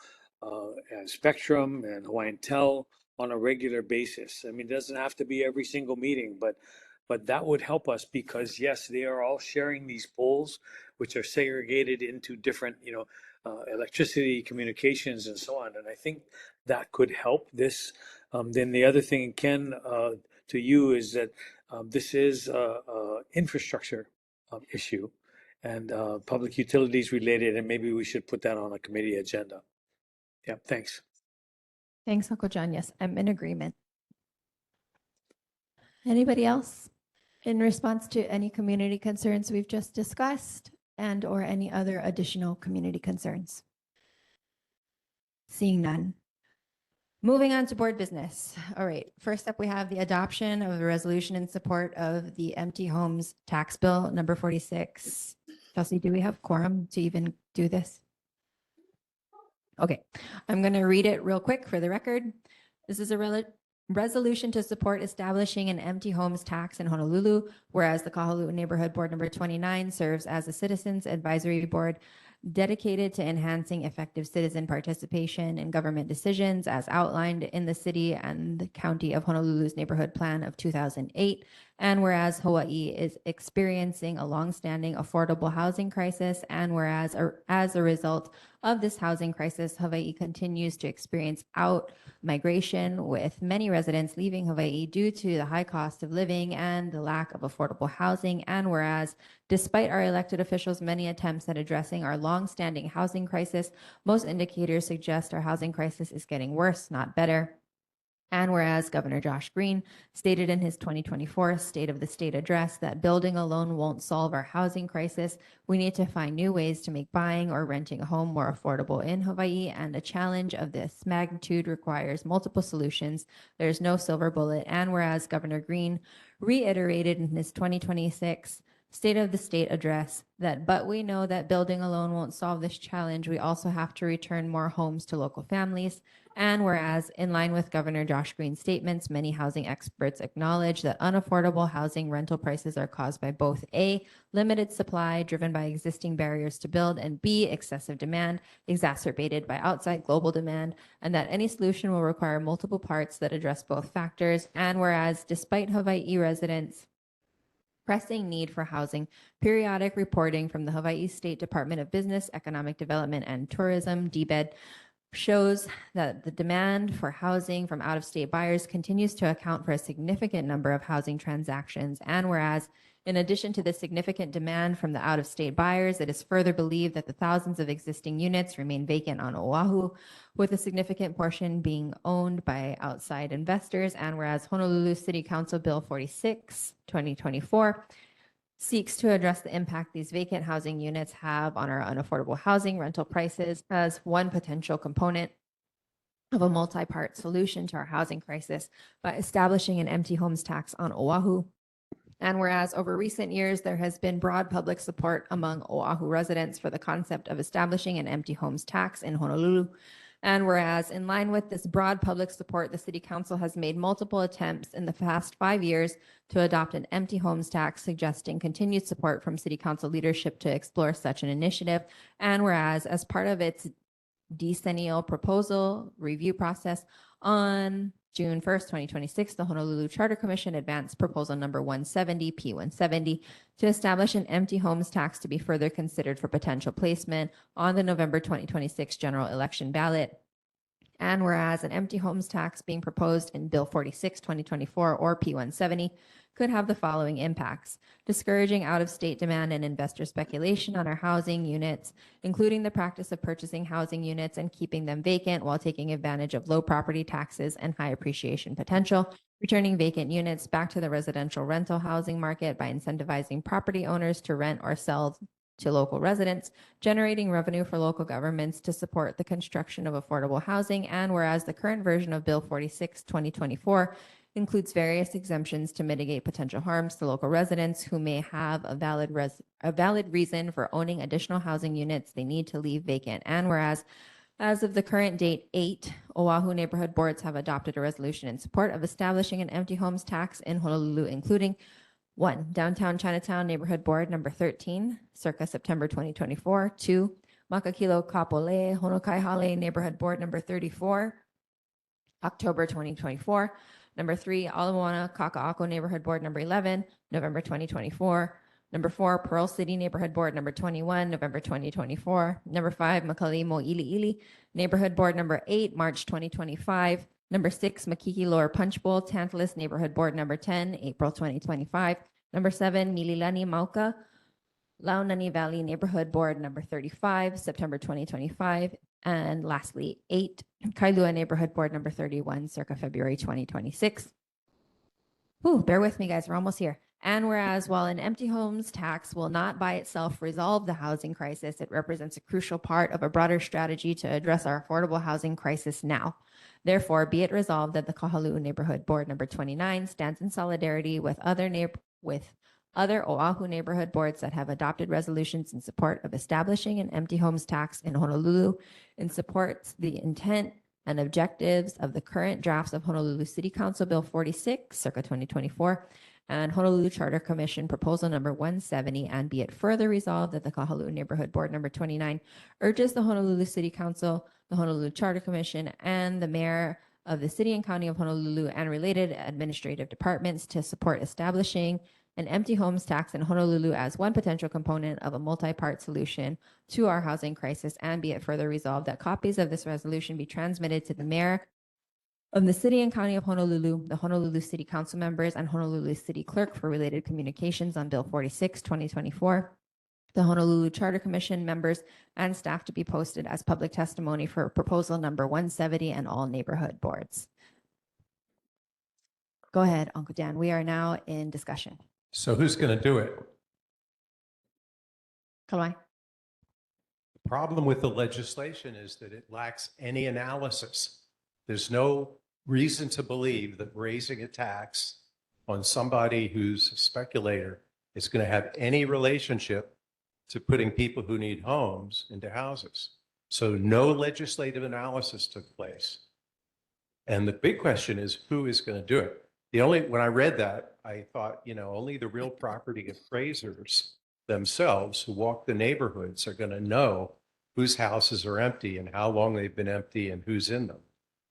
and Spectrum and Hawaiian Tel on a regular basis. I mean, it doesn't have to be every single meeting, but that would help us because yes, they are all sharing these poles, which are segregated into different, electricity, communications, and so on. And I think that could help this. Then the other thing, Ken, to you is that this is a infrastructure issue and public utilities related, and maybe we should put that on a committee agenda. Yeah, thanks. Thanks, Uncle John. Yes, I'm in agreement. Anybody else in response to any community concerns we've just discussed and or any other additional community concerns? Seeing none. Moving on to board business. All right. First up, we have the adoption of a resolution in support of the empty homes tax bill number 46. Chelsea, do we have quorum to even do this? Okay. I'm going to read it real quick for the record. This is a resolution to support establishing an empty homes tax in Honolulu, whereas the Kahaluʻu Neighborhood Board number 29 serves as a citizens advisory board dedicated to enhancing effective citizen participation in government decisions as outlined in the city and the county of Honolulu's neighborhood plan of 2008. And whereas Hawaii is experiencing a longstanding affordable housing crisis, and whereas as a result of this housing crisis, Hawaii continues to experience out migration, with many residents leaving Hawaii due to the high cost of living and the lack of affordable housing. And whereas, despite our elected officials' many attempts at addressing our longstanding housing crisis, most indicators suggest our housing crisis is getting worse, not better. And whereas Governor Josh Green stated in his 2024 State of the State address that building alone won't solve our housing crisis, we need to find new ways to make buying or renting a home more affordable in Hawaii. And a challenge of this magnitude requires multiple solutions. There's no silver bullet. And whereas Governor Green reiterated in his 2026 State of the State address but we know that building alone won't solve this challenge. We also have to return more homes to local families. And whereas, in line with Governor Josh Green's statements, many housing experts acknowledge that unaffordable housing rental prices are caused by both A, limited supply driven by existing barriers to build, and B, excessive demand exacerbated by outside global demand, and that any solution will require multiple parts that address both factors. And whereas, despite Hawaii residents' pressing need for housing, periodic reporting from the Hawaii State Department of Business, Economic Development, and Tourism, DBED, shows that the demand for housing from out-of-state buyers continues to account for a significant number of housing transactions. And whereas, in addition to the significant demand from the out-of-state buyers, it is further believed that the thousands of existing units remain vacant on Oahu, with a significant portion being owned by outside investors. And whereas Honolulu City Council Bill 46, 2024, seeks to address the impact these vacant housing units have on our unaffordable housing rental prices as one potential component of a multi-part solution to our housing crisis by establishing an empty homes tax on Oahu. And whereas over recent years, there has been broad public support among Oahu residents for the concept of establishing an empty homes tax in Honolulu. And whereas in line with this broad public support, the City Council has made multiple attempts in the past 5 years to adopt an empty homes tax, suggesting continued support from City Council leadership to explore such an initiative. And whereas as part of its decennial proposal review process on June 1st, 2026, the Honolulu Charter Commission advanced proposal number 170, P170, to establish an empty homes tax to be further considered for potential placement on the November 2026 general election ballot. And whereas an empty homes tax being proposed in Bill 46, 2024, or P170, could have the following impacts: discouraging out-of-state demand and investor speculation on our housing units, including the practice of purchasing housing units and keeping them vacant while taking advantage of low property taxes and high appreciation potential, returning vacant units back to the residential rental housing market by incentivizing property owners to rent or sell to local residents, generating revenue for local governments to support the construction of affordable housing. And whereas the current version of Bill 46, 2024 includes various exemptions to mitigate potential harms to local residents who may have a valid reason for owning additional housing units they need to leave vacant. And whereas as of the current date, 8 Oahu neighborhood boards have adopted a resolution in support of establishing an empty homes tax in Honolulu, including 1, Downtown Chinatown Neighborhood Board number 13, circa September 2024. 2, Makakilo Kapolei Honokaihale Neighborhood Board number 34, October 2024. Number 3, Ala Moana Kaka'ako Neighborhood Board number 11, November 2024. Number 4, Pearl City Neighborhood Board number 21, November 2024. Number 5, Makali Mo'ili'ili Neighborhood Board number 8, March 2025. Number 6, Makiki Lower Punch Bowl Tantalus Neighborhood Board number 10, April 2025. Number 7, Mililani Mauka Launani Valley Neighborhood Board number 35, September 2025. And lastly, 8, Kailua Neighborhood Board number 31, circa February 2026. Ooh, bear with me, guys. We're almost here. And whereas while an empty homes tax will not by itself resolve the housing crisis, it represents a crucial part of a broader strategy to address our affordable housing crisis now. Therefore, be it resolved that the Kahalu'u Neighborhood Board number 29 stands in solidarity with other Oahu neighborhood boards that have adopted resolutions in support of establishing an empty homes tax in Honolulu, and supports the intent and objectives of the current drafts of Honolulu City Council Bill 46, circa 2024, and Honolulu Charter Commission Proposal number 170, and be it further resolved that the Kahalu'u Neighborhood Board number 29 urges the Honolulu City Council, the Honolulu Charter Commission, and the Mayor of the City and County of Honolulu and related administrative departments to support establishing an empty homes tax in Honolulu as one potential component of a multi-part solution to our housing crisis, and be it further resolved that copies of this resolution be transmitted to the Mayor of the City and County of Honolulu, the Honolulu City Council members, and Honolulu City Clerk for related communications on Bill 46, 2024. The Honolulu Charter Commission members and staff to be posted as public testimony for proposal number 170 and all neighborhood boards. Go ahead, Uncle Dan. We are now in discussion. So who's going to do it? Kalawai. The problem with the legislation is that it lacks any analysis. There's no reason to believe that raising a tax on somebody who's a speculator is going to have any relationship to putting people who need homes into houses. So no legislative analysis took place. And the big question is, who is going to do it? When I read that, I thought, only the real property appraisers themselves who walk the neighborhoods are going to know whose houses are empty and how long they've been empty and who's in them.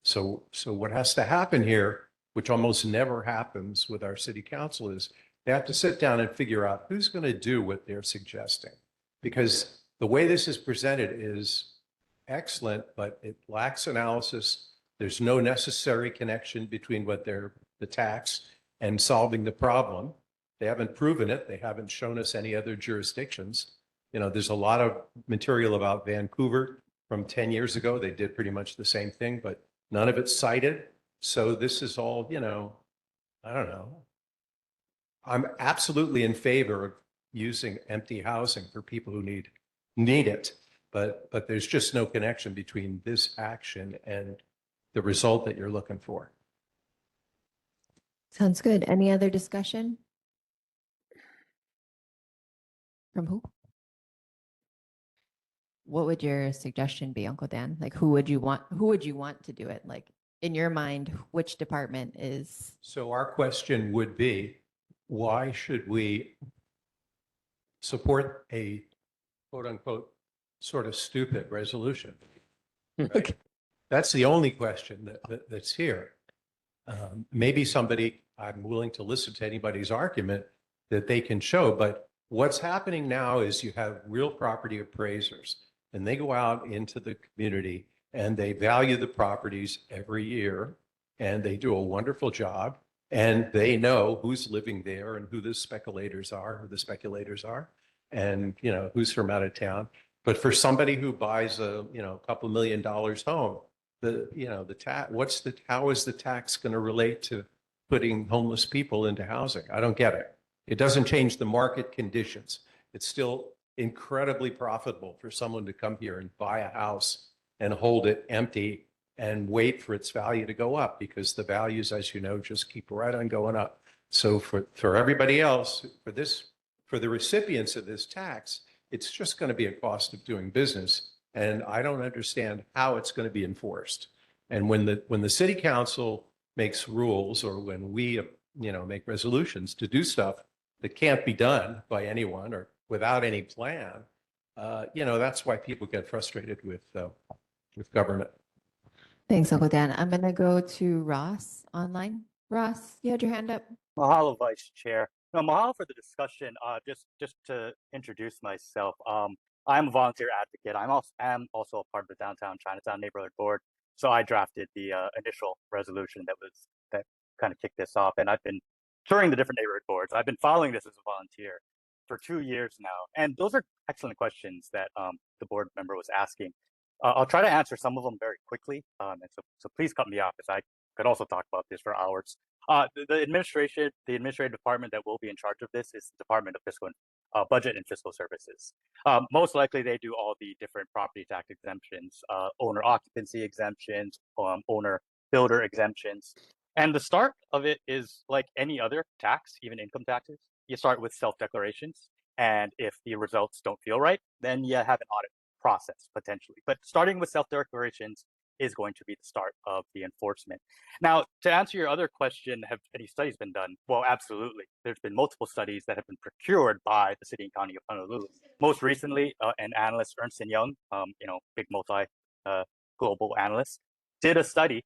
So what has to happen here, which almost never happens with our city council, is they have to sit down and figure out who's going to do what they're suggesting. Because the way this is presented is excellent, but it lacks analysis. There's no necessary connection between the tax and solving the problem. They haven't proven it. They haven't shown us any other jurisdictions. You know, there's a lot of material about Vancouver from 10 years ago. They did pretty much the same thing, but none of it's cited. So this is all, you know, I don't know. I'm absolutely in favor of using empty housing for people who need it, but there's just no connection between this action and the result that you're looking for. Sounds good. Any other discussion? From who? What would your suggestion be, Uncle Dan? Like, who would you want to do it? Like, in your mind, which department is? So our question would be, why should we support a quote unquote sort of stupid resolution? Right? That's the only question that's here. Maybe I'm willing to listen to anybody's argument that they can show, but what's happening now is you have real property appraisers and they go out into the community and they value the properties every year and they do a wonderful job and they know who's living there and who the speculators are, and, you know, who's from out of town. But for somebody who buys a, you know, a couple $1 million home, how is the tax going to relate to putting homeless people into housing? I don't get it. It doesn't change the market conditions. It's still incredibly profitable for someone to come here and buy a house and hold it empty and wait for its value to go up, because the values, as you know, just keep right on going up. So for everybody else, for the recipients of this tax, it's just going to be a cost of doing business. And I don't understand how it's going to be enforced. And when the city council makes rules, or when we, you know, make resolutions to do stuff that can't be done by anyone or without any plan, you know, that's why people get frustrated with government. Thanks, Uncle Dan. I'm going to go to Ross online. Ross, you had your hand up. Mahalo, Vice Chair. No, mahalo for the discussion. Just to introduce myself, I'm a volunteer advocate. I'm also a part of the Downtown Chinatown Neighborhood Board. So I drafted the initial resolution that kind of kicked this off, and I've been touring the different neighborhood boards. I've been following this as a volunteer for 2 years now, and those are excellent questions that the board member was asking. I'll try to answer some of them very quickly, and so please cut me off, because I could also talk about this for hours. The administrative department that will be in charge of this is the Department of Fiscal Budget and Fiscal Services. Most likely, they do all the different property tax exemptions, owner occupancy exemptions, owner builder exemptions. And the start of it is like any other tax, even income taxes. You start with self-declarations, and if the results don't feel right, then you have an audit process potentially. But starting with self-declarations is going to be the start of the enforcement. Now, to answer your other question, have any studies been done? Well, absolutely. There's been multiple studies that have been procured by the city and county of Honolulu. Most recently, an analyst, Ernst & Young, big global analyst, did a study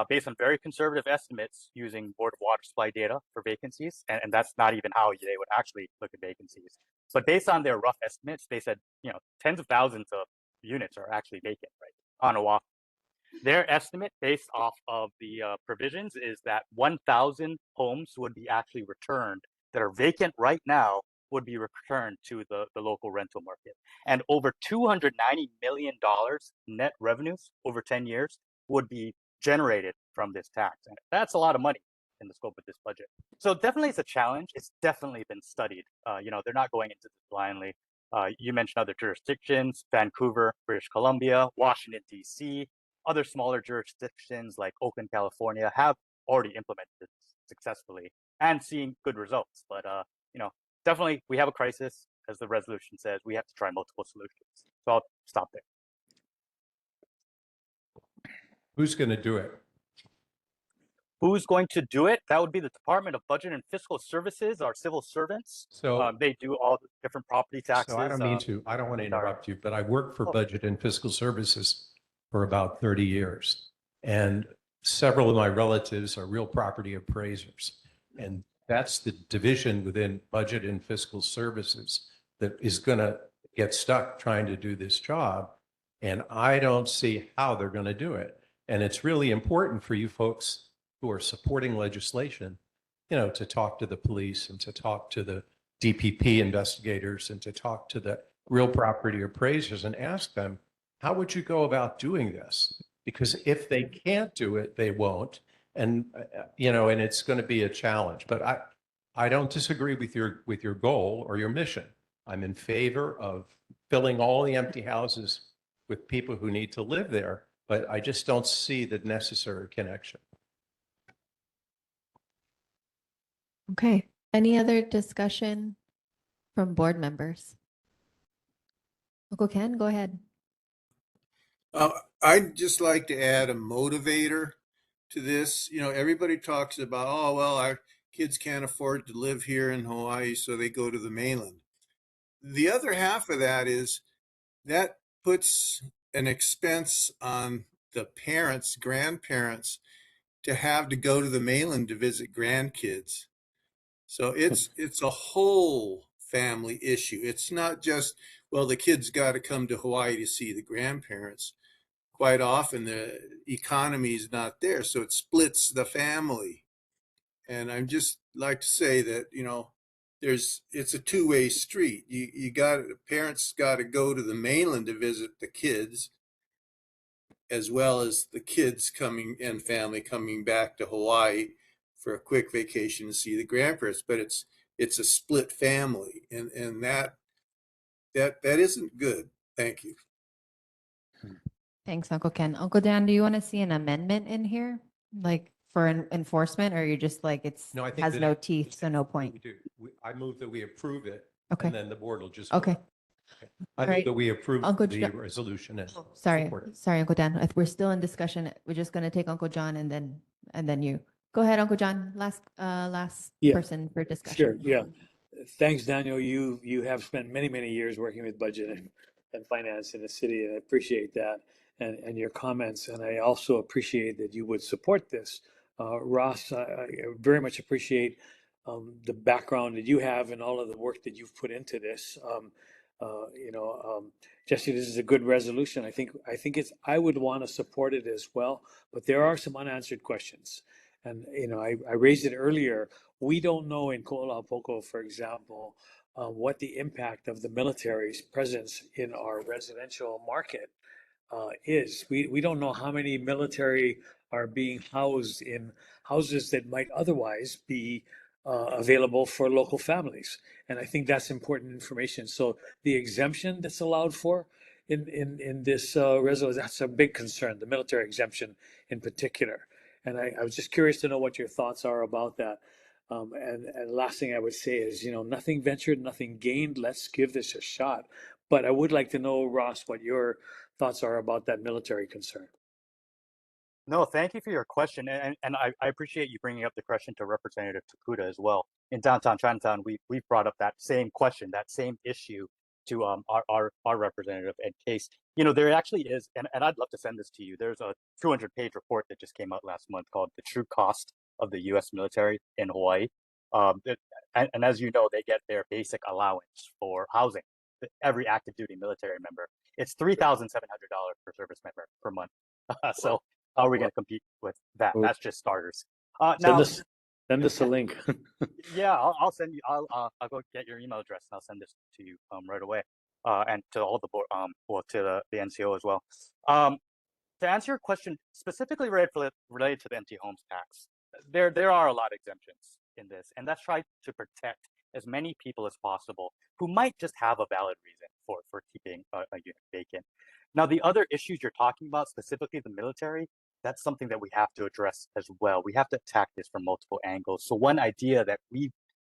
based on very conservative estimates using Board of Water Supply data for vacancies. And that's not even how they would actually look at vacancies. But based on their rough estimates, they said, tens of thousands of units are actually vacant, right, on Oahu. Their estimate based off of the provisions is that 1,000 homes would be actually returned that are vacant right now, would be returned to the local rental market. And over $290 million net revenues over 10 years would be generated from this tax. And that's a lot of money in the scope of this budget. So definitely it's a challenge. It's definitely been studied. They're not going into this blindly. You mentioned other jurisdictions, Vancouver, British Columbia, Washington, D.C., other smaller jurisdictions like Oakland, California have already implemented this successfully and seeing good results. But, definitely we have a crisis. As the resolution says, we have to try multiple solutions. So I'll stop there. Who's going to do it? Who's going to do it? That would be the Department of Budget and Fiscal Services, our civil servants. So they do all the different property taxes. So I don't want to interrupt you, but I worked for Budget and Fiscal Services for about 30 years. And several of my relatives are real property appraisers. And that's the division within Budget and Fiscal Services that is going to get stuck trying to do this job. And I don't see how they're going to do it. And it's really important for you folks who are supporting legislation, to talk to the police and to talk to the DPP investigators and to talk to the real property appraisers and ask them, how would you go about doing this? Because if they can't do it, they won't. And, and it's going to be a challenge. But I don't disagree with your goal or your mission. I'm in favor of filling all the empty houses with people who need to live there, but I just don't see the necessary connection. Okay. Any other discussion from board members? Uncle Ken, go ahead. I'd just like to add a motivator to this. Everybody talks about, oh, well, our kids can't afford to live here in Hawaii, so they go to the mainland. The other half of that is that puts an expense on the parents, grandparents, to have to go to the mainland to visit grandkids. So it's a whole family issue. It's not just, well, the kids got to come to Hawaii to see the grandparents. Quite often the economy is not there, so it splits the family. And I'm just like to say that, it's a two-way street. Parents got to go to the mainland to visit the kids, as well as the kids coming and family coming back to Hawaii for a quick vacation to see the grandparents. But it's a split family, and that isn't good. Thank you. Thanks, Uncle Ken. Uncle Dan, do you want to see an amendment in here? Like for enforcement, or you're just like, No, I think has that no teeth, so no point? I move that we approve it. Okay. And then the board will just. Okay. I All move right. that we approve Uncle the John- resolution and Sorry, support it. sorry, Uncle Dan. If we're still in discussion, we're just going to take Uncle John and then you. Go ahead, Uncle John. Last Yeah. person for Sure, discussion. yeah. Thanks, Daniel. You have spent many years working with budget and finance in the city, and I appreciate that and your comments. And I also appreciate that you would support this. Ross, I very much appreciate the background that you have and all of the work that you've put into this. Jesse, this is a good resolution. I think I would want to support it as well, but there are some unanswered questions. And, I raised it earlier. We don't know in Ko'olapoko, for example, what the impact of the military's presence in our residential market is. We don't know how many military are being housed in houses that might otherwise be available for local families. And I think that's important information. So the exemption that's allowed for in this resolution, that's a big concern, the military exemption in particular. And I was just curious to know what your thoughts are about that. And last thing I would say is, nothing ventured, nothing gained. Let's give this a shot. But I would like to know, Ross, what your thoughts are about that military concern. No, thank you for your question. And I appreciate you bringing up the question to Representative Takuda as well. In downtown Chinatown, we've brought up that same question, that same issue to our representative Ed Case. There actually is, and I'd love to send this to you. There's a 200-page report that just came out last month called The True Cost of the U.S. Military in Hawaii. And as you know, they get their basic allowance for housing. Every active duty military member, it's $3,700 per service member per month. So how are we going to compete with that? That's just starters. Send us a link. Yeah, I'll send you. I'll go get your email address and I'll send this to you right away. And to all the board, to the NCO as well. To answer your question specifically related to the empty homes tax, there are a lot of exemptions in this, and that's tried to protect as many people as possible who might just have a valid reason for keeping a unit vacant. Now, the other issues you're talking about, specifically the military, that's something that we have to address as well. We have to attack this from multiple angles. So one idea that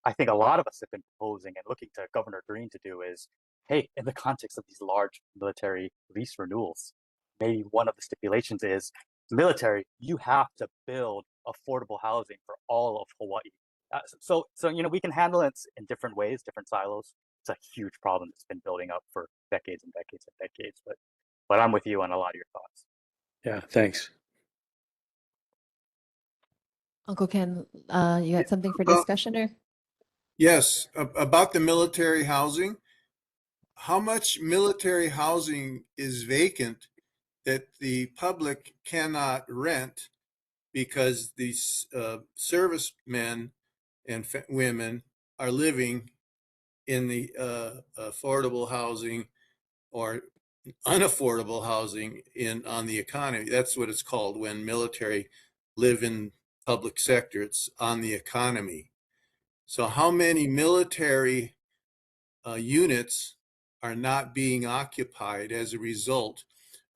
I think a lot of us have been proposing and looking to Governor Green to do is, hey, in the context of these large military lease renewals, maybe one of the stipulations is military, you have to build affordable housing for all of Hawaii. So we can handle it in different ways, different silos. It's a huge problem that's been building up for decades and decades and decades. But I'm with you on a lot of your thoughts. Yeah, thanks. Uncle Ken, you had something for discussion or? Yes, about the military housing. how much military housing is vacant that the public cannot rent because these servicemen and women are living in the affordable housing or unaffordable housing on the economy. That's what it's called when military live in public sector. It's on the economy. So how many military units are not being occupied as a result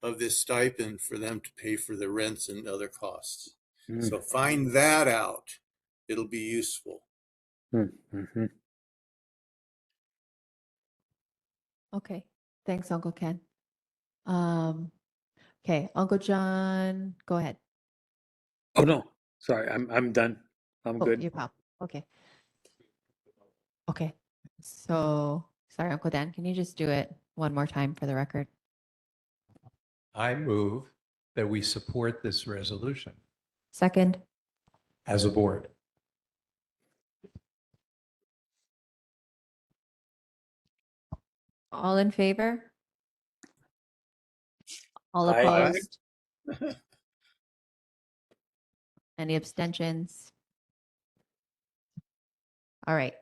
of this stipend for them to pay for the rents and other costs? So find that out. It'll be useful. Mm-hmm. Okay, thanks, Uncle Ken. Okay, Uncle John, go ahead. Oh no, sorry, I'm done. I'm Oh, good. your pop. Okay. Okay. So, sorry, Uncle Dan, can you just do it one more time for the record? I move that we support this resolution Second. as a board. All in favor? All Aye. opposed? Any abstentions? All right.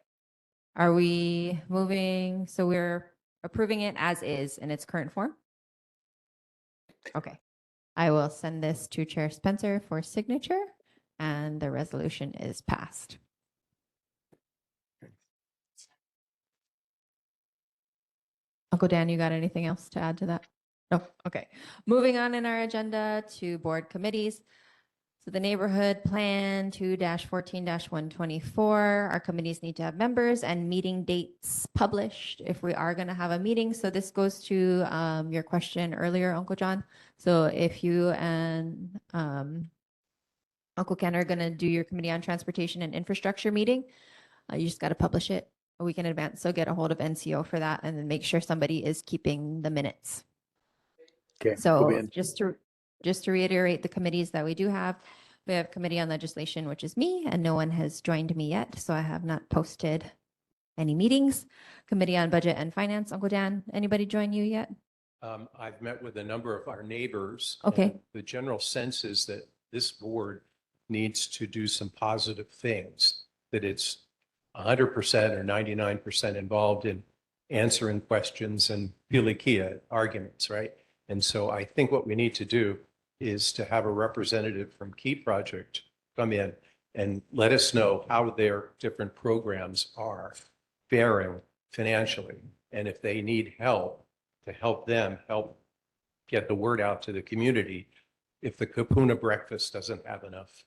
Are we moving? So we're approving it as is in its current form? Okay. I will send this to Chair Spencer for signature and the resolution is passed. Uncle Dan, you got anything else to add to that? No, okay. Moving on in our agenda to board committees. So the neighborhood plan 2-14-124, our committees need to have members and meeting dates published if we are going to have a meeting. So this goes to your question earlier, Uncle John. So if you and Uncle Ken are going to do your committee on transportation and infrastructure meeting, you just got to publish it a week in advance. So get a hold of NCO for that and then make sure somebody is keeping the minutes. Okay. So just to reiterate the committees that we do have, we have Committee on Legislation, which is me, and no one has joined me yet, so I have not posted any meetings. Committee on Budget and Finance, Uncle Dan, anybody join you yet? I've met with a number of our neighbors. Okay. And the general sense is that this board needs to do some positive things, that it's 100% or 99% involved in answering questions and pilikia arguments, right? And so I think what we need to do is to have a representative from Key Project come in and let us know how their different programs are faring financially. And if they need help, to help them help get the word out to the community. If the Kapuna breakfast doesn't have enough,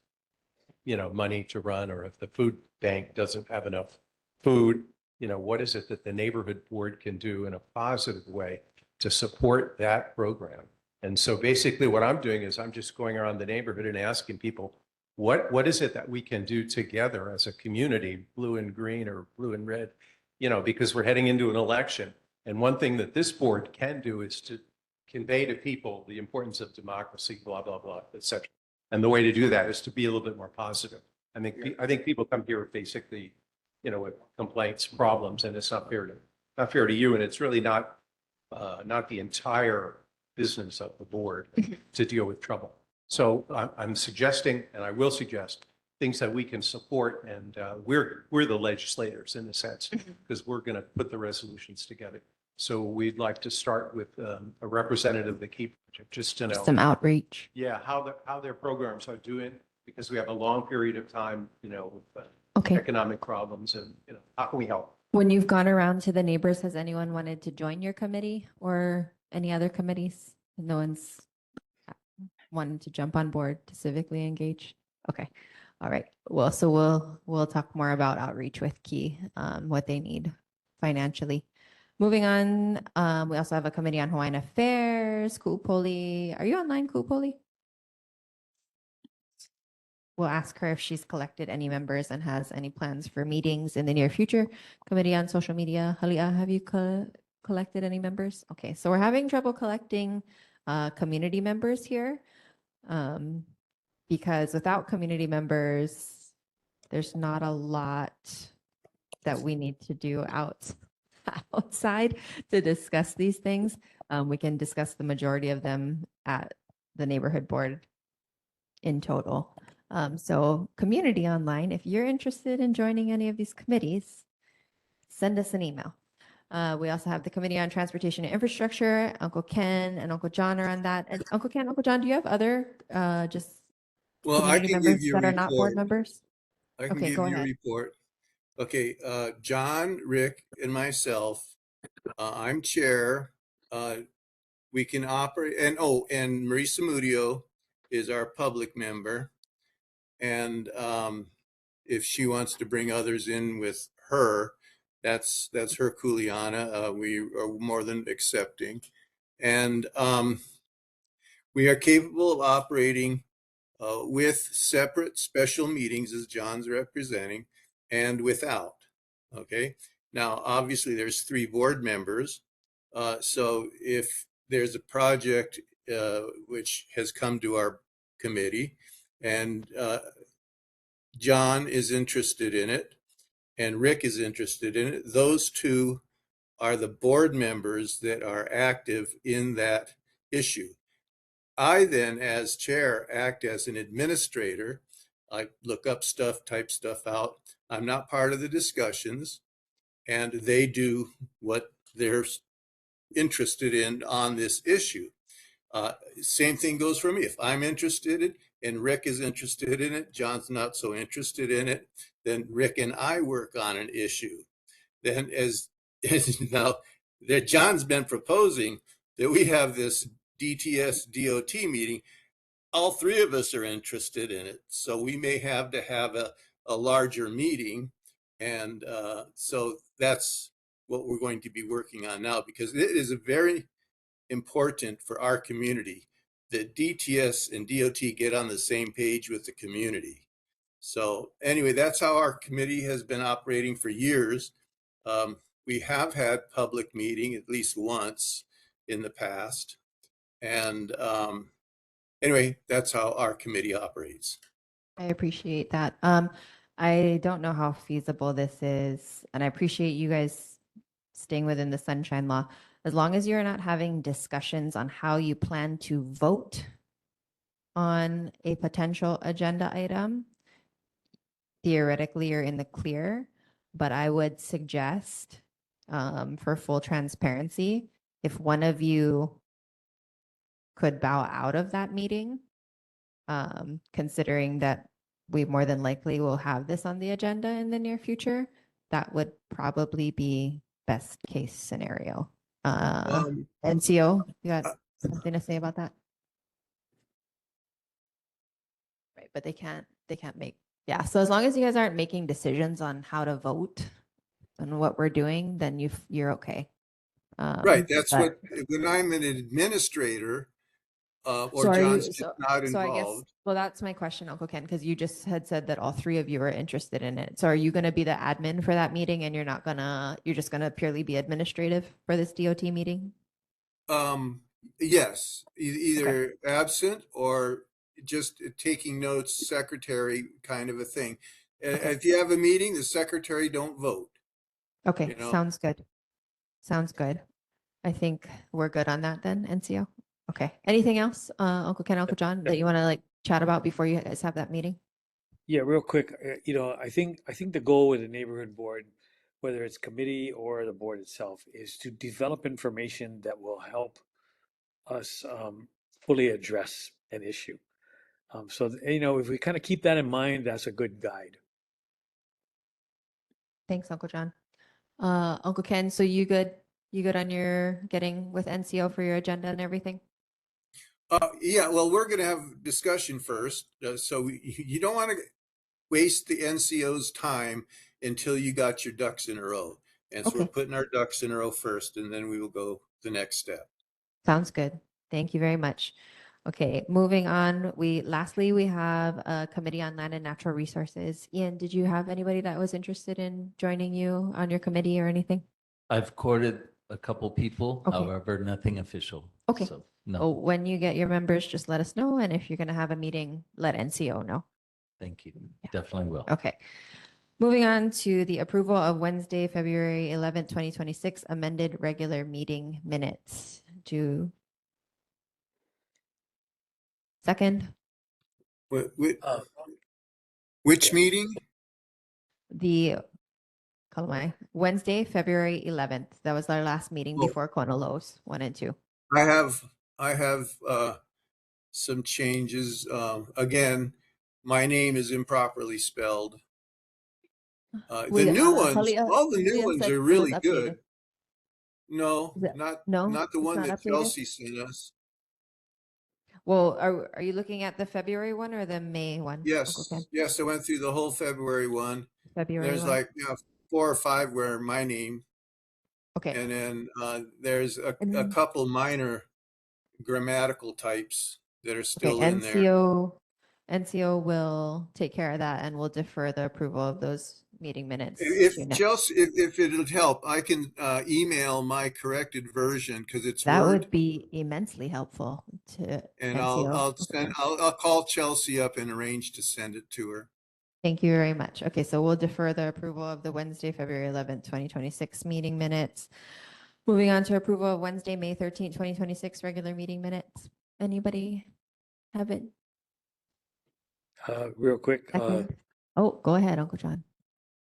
money to run, or if the food bank doesn't have enough food, what is it that the neighborhood board can do in a positive way to support that program? And so basically what I'm doing is I'm just going around the neighborhood and asking people, what is it that we can do together as a community, blue and green or blue and red, because we're heading into an election. And one thing that this board can do is to convey to people the importance of democracy, blah, blah, blah, et cetera. And the way to do that is to be a little bit more positive. I think people come here with basically, with complaints, problems, and it's not fair to you. And it's really not the entire business of the board to deal with trouble. So I'm suggesting, and I will suggest, things that we can support, and we're the legislators in a sense, because we're going to put the resolutions together. So we'd like to start with a representative of the Key Project, just to know. Some outreach. Yeah, how their programs are doing, because we have a long period of time, with Okay. economic problems, and how can we help? When you've gone around to the neighbors, has anyone wanted to join your committee or any other committees? No one's wanted to jump on board to civically engage? Okay. All right. Well, so we'll talk more about outreach with Key, what they need financially. Moving on, we also have a committee on Hawaiian Affairs, Ku'upoli. Are you online, Ku'upoli? We'll ask her if she's collected any members and has any plans for meetings in the near future. Committee on Social Media, Halia, have you collected any members? Okay, so we're having trouble collecting community members here because without community members, there's not a lot that we need to do out outside to discuss these things. We can discuss the majority of them at the neighborhood board in total. So community online, if you're interested in joining any of these committees, send us an email. We also have the Committee on Transportation and Infrastructure. Uncle Ken and Uncle John are on that. And Uncle Ken, Uncle John, do you have other just Well, I community can give members you a that are not board report. members? I can Okay, give go you a ahead. report. Okay, John, Rick, and myself, I'm chair. We can operate, and and Marisa Mudio is our public member. And if she wants to bring others in with her, that's her kuleana. We are more than accepting. And we are capable of operating with separate special meetings as John's representing and without. Okay. Now, obviously, there's 3 board members. So if there's a project which has come to our committee and John is interested in it and Rick is interested in it, those 2 are the board members that are active in that issue. I then, as chair, act as an administrator. I look up stuff, type stuff out. I'm not part of the discussions, and they do what they're interested in on this issue. Same thing goes for me. If I'm interested in and Rick is interested in it, John's not so interested in it, then Rick and I work on an issue. Then as now that John's been proposing that we have this DTS DOT meeting, all 3 of us are interested in it. So we may have to have a larger meeting. And so that's what we're going to be working on now, because it is a very important for our community that DTS and DOT get on the same page with the community. So anyway, that's how our committee has been operating for years. We have had public meeting at least once in the past. And anyway, that's how our committee operates. I appreciate that. I don't know how feasible this is, and I appreciate you guys staying within the sunshine law. As long as you're not having discussions on how you plan to vote on a potential agenda item, theoretically you're in the clear. But I would suggest, for full transparency, if one of you could bow out of that meeting, considering that we more than likely will have this on the agenda in the near future, that would probably be best case scenario. NCO, you got something to say about that? Right, but they can't make, yeah. So as long as you guys aren't making decisions on how to vote and what we're doing, then you're okay. Right. That's but- what, when I'm an administrator, or So are you- John's just not So I guess, involved. well, that's my question, Uncle Ken, because you just had said that all 3 of you are interested in it. So are you going to be the admin for that meeting, and you're just going to purely be administrative for this DOT meeting? Yes, either absent or just taking notes, secretary kind of a thing. If you have a meeting, the secretary don't vote. Okay, You know? sounds good. Sounds good. I think we're good on that then, NCO. Okay. Anything else, Uncle Ken, Uncle John, that you want to like chat about before you guys have that meeting? Yeah, real quick, I think the goal with the neighborhood board, whether it's committee or the board itself, is to develop information that will help us fully address an issue. So if we kind of keep that in mind, that's a good guide. Thanks, Uncle John. Uncle Ken, so you good? You good on your getting with NCO for your agenda and everything? Yeah, well, we're going to have discussion first. So you don't want to waste the NCO's time until you got your ducks in a row. And so we're putting our ducks in a row first, and then we will go the next step. Sounds good. Thank you very much. Okay, moving on. Lastly, we have a committee on land and natural resources. Ian, did you have anybody that was interested in joining you on your committee or anything? I've courted a couple people, Okay. however, nothing official. Okay. So, no, Oh, when you get your members, just let us know. And if you're going to have a meeting, let NCO know. thank you. Definitely will. Okay. Moving on to the approval of Wednesday, February 11th, 2026 amended regular meeting minutes. Do second, Which meeting? the Wednesday, February 11th. That was our last meeting Oh. before Kona Lowe's 1 and 2. I have some changes. Again, my name is improperly spelled. The new ones, all the new ones are really good. No, not the it's one not that updated? Chelsea sent us. Well, are you looking at the February one or the May one? Uncle Ken? Yes, I went through the whole February one. February There's one. like 4 or 5 where my name. Okay. And then there's a And- couple minor grammatical types that are Okay, still in there. NCO will take care of that and we'll defer the approval of those meeting minutes. If to next. Chelsea, if it'll help, I can email my corrected version because it's That Word. would be immensely helpful to And NCO. I'll call Chelsea up and arrange to send it to her. Thank you very much. Okay, so we'll defer the approval of the Wednesday, February 11th, 2026 meeting minutes. Moving on to approval of Wednesday, May 13th, 2026 regular meeting minutes. Anybody have it? Real quick, Oh, go ahead, Uncle John.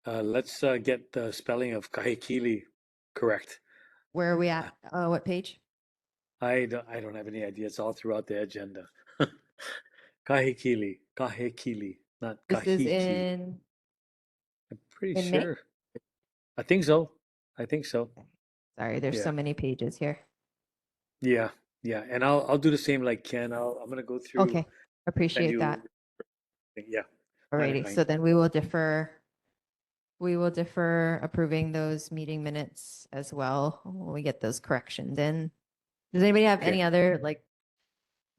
let's get the spelling of Kahekili correct. Where are we at? What page? I don't have any idea. It's all throughout the agenda. Kahekili, not This is Kahiki. in, I'm pretty in May? sure. I think so. Sorry, there's Yeah. so many pages here. Yeah, and I'll do the same like Ken. I'm gonna go through. Okay, send appreciate you- that. Yeah. Alrighty, so then we will defer approving those meeting minutes as well when we get those corrections in. Does anybody have any other like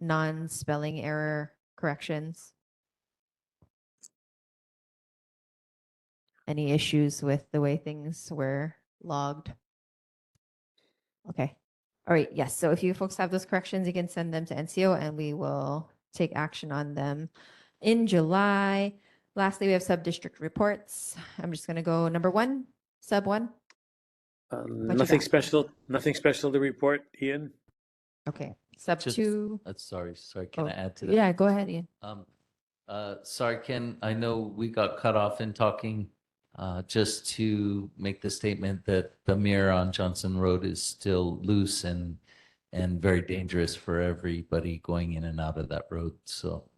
non-spelling error corrections? Any issues with the way things were logged? Okay. All right. Yes. So if you folks have those corrections, you can send them to NCO and we will take action on them in July. Lastly, we have sub-district reports. I'm just going to go number 1, sub 1. What you Nothing got? special. Nothing special to report, Ian. Okay. Sub 2. Sorry, can I add to that? Yeah, go ahead, Ian. Sorry, Ken, I know we got cut off in talking. Just to make the statement that the mirror on Johnson Road is still loose and very dangerous for everybody going in and out of that road. So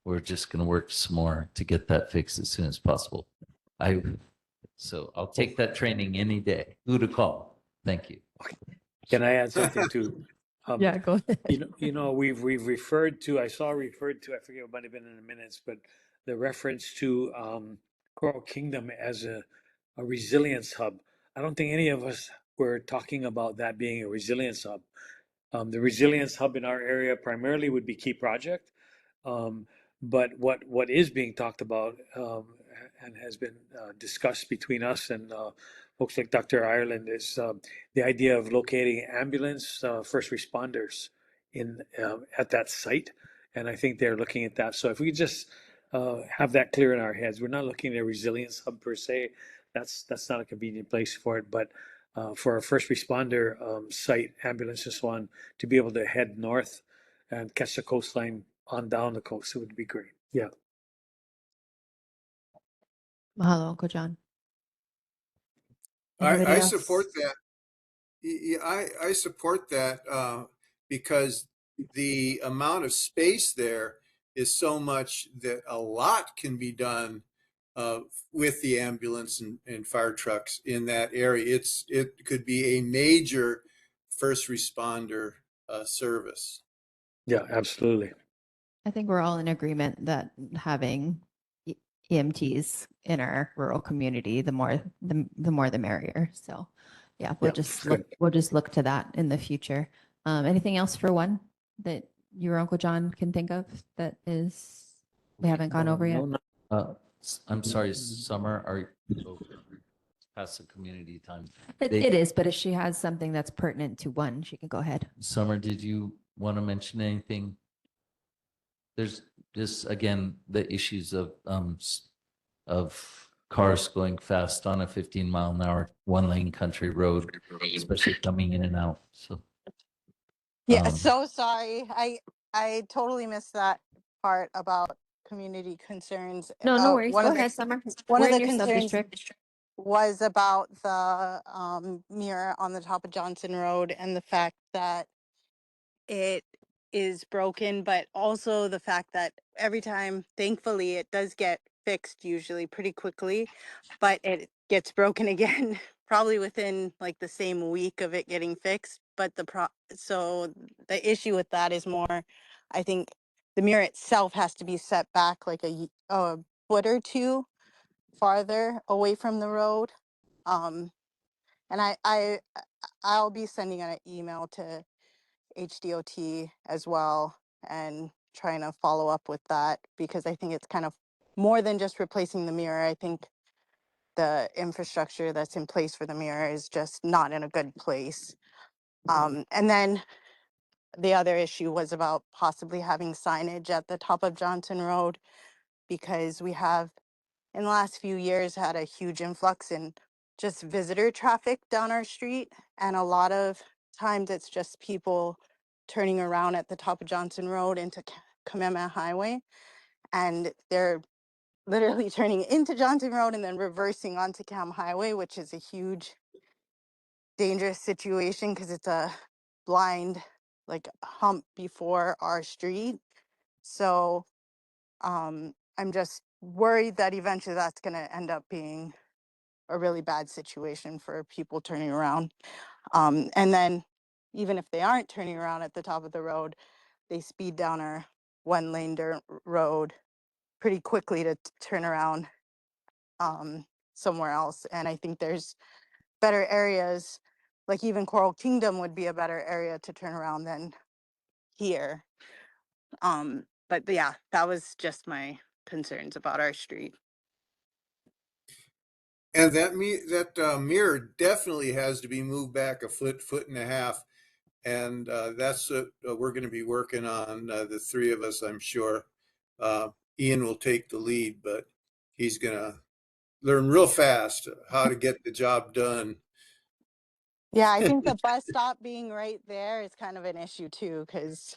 we're just going to work some more to get that fixed as soon as possible. So I'll take that training any day. Who to call? Thank you. Can I add something too? Yeah, go ahead. You know, we've referred to. I forget what might have been in the minutes, but the reference to Coral Kingdom as a resilience hub. I don't think any of us were talking about that being a resilience hub. The resilience hub in our area primarily would be Key Project. But what is being talked about and has been discussed between us and folks like Dr. Ireland is the idea of locating ambulance first responders in at that site, and I think they're looking at that. So if we just have that clear in our heads, we're not looking at a resilience hub per se. That's not a convenient place for it, but for a first responder site, ambulance and so on, to be able to head north and catch the coastline on down the coast, it would be great. Yeah. Mahalo, Uncle John. I support that. Yeah, I support that because the amount of space there is so much that a lot can be done with the ambulance and fire trucks in that area. It could be a major first responder service. Yeah, absolutely. I think we're all in agreement that having EMTs in our rural community, the more the merrier. So yeah, we'll just look to that in the future. Anything else for one that your Uncle John can think of that is we haven't gone over yet? I'm sorry, Summer, are you past the community time? It is, but if she has something that's pertinent to one, she can go ahead. Summer, did you want to mention anything? There's just again the issues of cars going fast on a 15-mile-an-hour one-lane country road, especially coming in and out. So, Yeah, um, so sorry. I totally missed that part about community concerns. No, no worries. Go ahead, Summer. One We're of in the your concerns sub-district. was about the mirror on the top of Johnson Road and the fact that it is broken, but also the fact that every time, thankfully, it does get fixed usually pretty quickly, but it gets broken again probably within like the same week of it getting fixed. But so the issue with that is more, I think the mirror itself has to be set back like a foot or two farther away from the road. And I'll be sending an email to HDOT as well and trying to follow up with that because I think it's kind of more than just replacing the mirror. I think the infrastructure that's in place for the mirror is just not in a good place. And then the other issue was about possibly having signage at the top of Johnson Road because we have in the last few years had a huge influx in just visitor traffic down our street. And a lot of times it's just people turning around at the top of Johnson Road into Kamehameha Highway. And they're literally turning into Johnson Road and then reversing onto Cam Highway, which is a huge dangerous situation because it's a blind like hump before our street. So I'm just worried that eventually that's going to end up being a really bad situation for people turning around. And then even if they aren't turning around at the top of the road, they speed down our one lane dirt road pretty quickly to turn around somewhere else. And I think there's better areas, like even Coral Kingdom would be a better area to turn around than here. But yeah, that was just my concerns about our street. And that mirror definitely has to be moved back a foot and a half. And that's what we're going to be working on, the three of us, I'm sure. Ian will take the lead, but he's going to learn real fast how to get the job done. Yeah, I think the bus stop being right there is kind of an issue too, because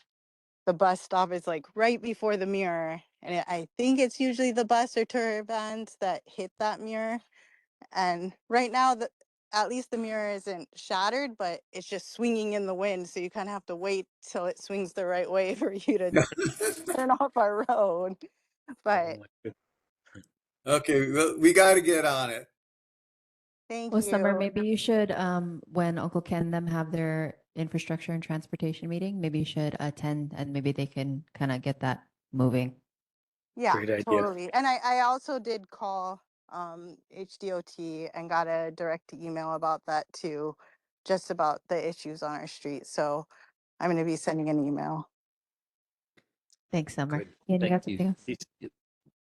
the bus stop is like right before the mirror. And I think it's usually the bus or tour vans that hit that mirror. And right now, at least the mirror isn't shattered, but it's just swinging in the wind. So you kind of have to wait till it swings the right way for you to turn off our road. But Okay, well, we got to get on it. thank Well, you. Summer, maybe you should, when Uncle Ken and them have their infrastructure and transportation meeting, maybe you should attend and maybe they can kind of get that moving. Yeah, Great idea. totally. And I also did call HDOT and got a direct email about that too, just about the issues on our street. So I'm going to be sending an email. Thanks, Summer. Good. Ian, you Thank got you. something else?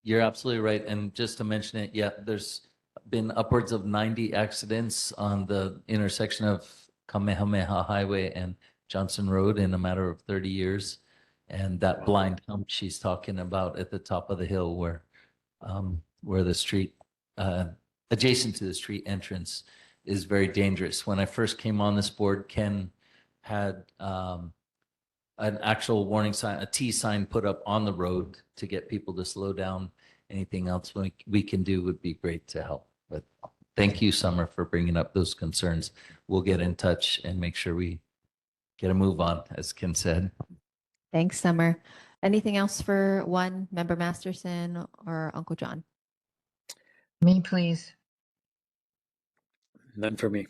You're absolutely right. And just to mention it, yeah, there's been upwards of 90 accidents on the intersection of Kamehameha Highway and Johnson Road in a matter of 30 years. And that blind hump she's talking about at the top of the hill where the street, adjacent to the street entrance is very dangerous. When I first came on this board, Ken had an actual warning sign, a T sign put up on the road to get people to slow down. Anything else we can do would be great to help. But thank you, Summer, for bringing up those concerns. We'll get in touch and make sure we get a move on, as Ken said. Thanks, Summer. Anything else for one, Member Masterson or Uncle John? Me, please. None for me.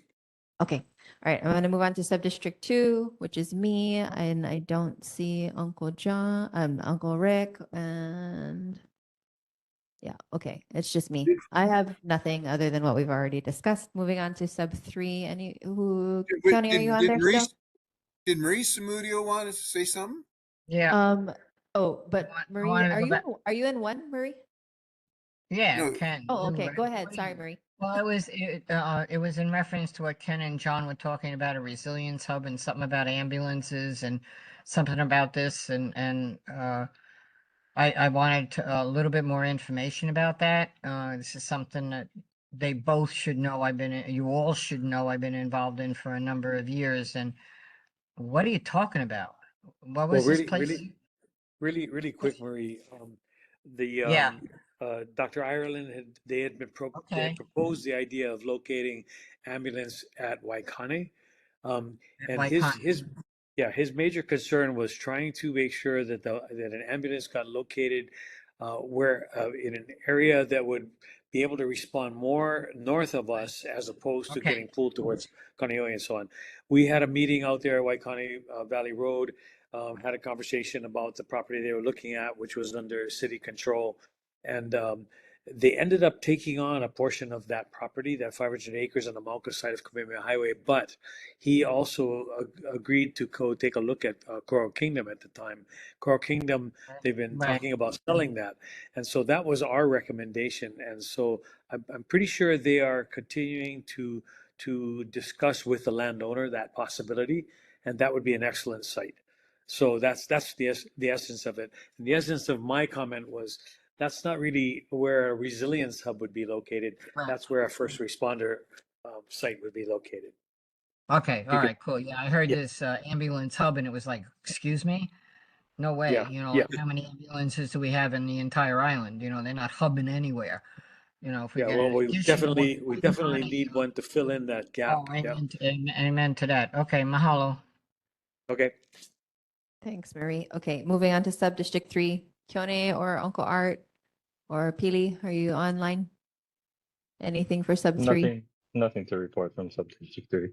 Okay. All right. I'm going to move on to Subdistrict 2, which is me. And I don't see Uncle John, Uncle Rick, and yeah, okay. It's just me. I have nothing other than what we've already discussed. Moving on to Sub 3. Tony, are you on there still? Did Maurice Samudio want to say something? Yeah. But Marie, are you in one, Marie? Yeah, No. Ken. Oh, okay. Go ahead. Sorry, Marie. Well, it was in reference to what Ken and John were talking about, a resilience hub and something about ambulances and something about this and I wanted a little bit more information about that. This is something that they both should know. You all should know I've been involved in for a number of years. And what are you talking about? What Well, was this really, place? really quick, Marie. The Yeah. Dr. Ireland they had Okay. proposed the idea of locating ambulance at Waikane, and Waikane. his major concern was trying to make sure that that an ambulance got located where in an area that would be able to respond more north of us as opposed to getting pulled towards Kaneohe and so on. We had a meeting out there at Waikane Valley Road. Had a conversation about the property they were looking at, which was under city control. And they ended up taking on a portion of that property, that 500 acres on the Mauka side of Kamehameha Highway. But he also agreed to go take a look at Coral Kingdom at the time. Coral Kingdom, they've been talking about selling that. And so that was our recommendation. And so I'm pretty sure they are continuing to discuss with the landowner that possibility. And that would be an excellent site. So that's the essence of it. And the essence of my comment was that's not really where a resilience hub would be located. Right. That's where a first responder site would be located. Okay. All right. Cool. Yeah, I heard Yeah. this ambulance hub, and it was like, excuse me, no way. Yeah, You know, yeah. how many ambulances do we have in the entire island? You know, they're not hubbing anywhere. You know, if we Yeah, get well, an we additional one, we definitely need one to fill in that gap. oh, Yeah. amen to that. Okay, mahalo. Okay. Thanks, Marie. Okay, moving on to Sub-District 3. Kione or Uncle Art or Pili, are you online? Anything for Sub 3? Nothing to report from Subdistrict 3.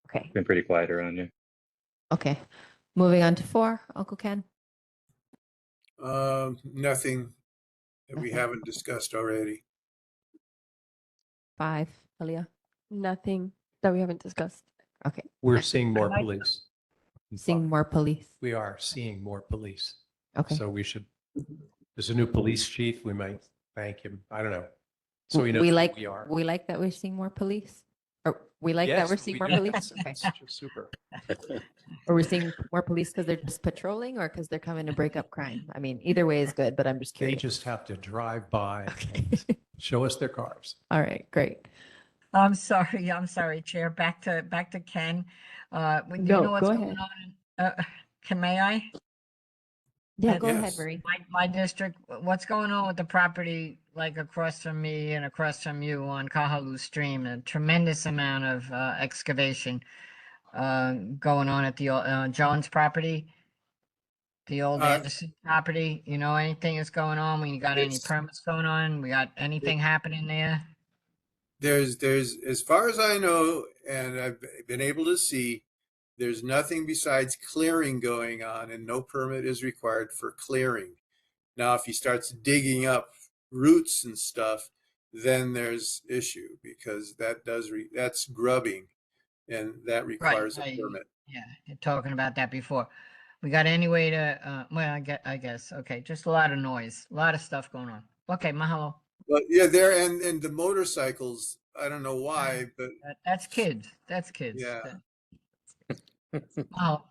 Okay. Been pretty quiet around here. Okay. Moving on to 4, Uncle Ken. Nothing that we Nothing. haven't discussed already. 5, Aaliyah. Nothing that we haven't discussed. Okay. We're seeing more police. Seeing more police. We are seeing more police. Okay. So we should, there's a new police chief. We might thank him. I don't know. So we know we who like we are. we like that we're seeing more police. Or we like that Yes, we're seeing we more do. police. Okay. It's just super. Or we're seeing more police because they're just patrolling or because they're coming to break up crime. I mean, either way is good, but I'm just They curious. just have to drive by and show us their cars. All right, great. I'm sorry, Chair. Back to Ken. Do you No, know what's go going ahead. on? May I? Yeah, At go ahead, Marie. my district, what's going on with the property like across from me and across from you on Kahaluʻu Stream? A tremendous amount of excavation going on at the Jones property, the old Anderson property. You know anything that's going on? We got any permits going on? We got anything happening there? There's as far as I know, and I've been able to see, there's nothing besides clearing going on, and no permit is required for clearing. Now, if he starts digging up roots and stuff, then there's issue, because that's grubbing, and that requires a permit. Yeah, you're talking about that before. We got any way to? Well, I guess. Okay, just a lot of noise, a lot of stuff going on. Okay, mahalo. But yeah, there and the motorcycles. I don't know why, but That's kids. That's kids. yeah. Oh,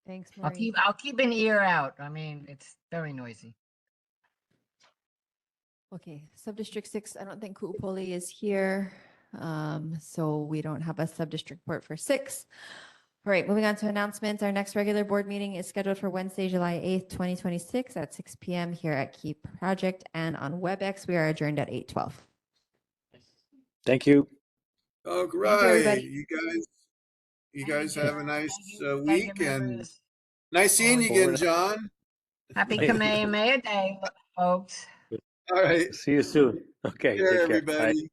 Thanks, Marie. I'll keep an ear out. I mean, it's very noisy. Okay, Sub-District 6, I don't think Ku'upoli is here. So we don't have a sub-district report for 6. All right, moving on to announcements. Our next regular board meeting is scheduled for Wednesday, July 8th, 2026 at 6 p.m. here at Key Project and on WebEx. We are adjourned at 8:12. Thank you. Oh, you, great. everybody. You guys have a nice Thank week, you, and members. nice seeing you again, John. Happy Kamehameha Day, folks. All right. See you soon. Okay. Take care, Take care. Bye. everybody.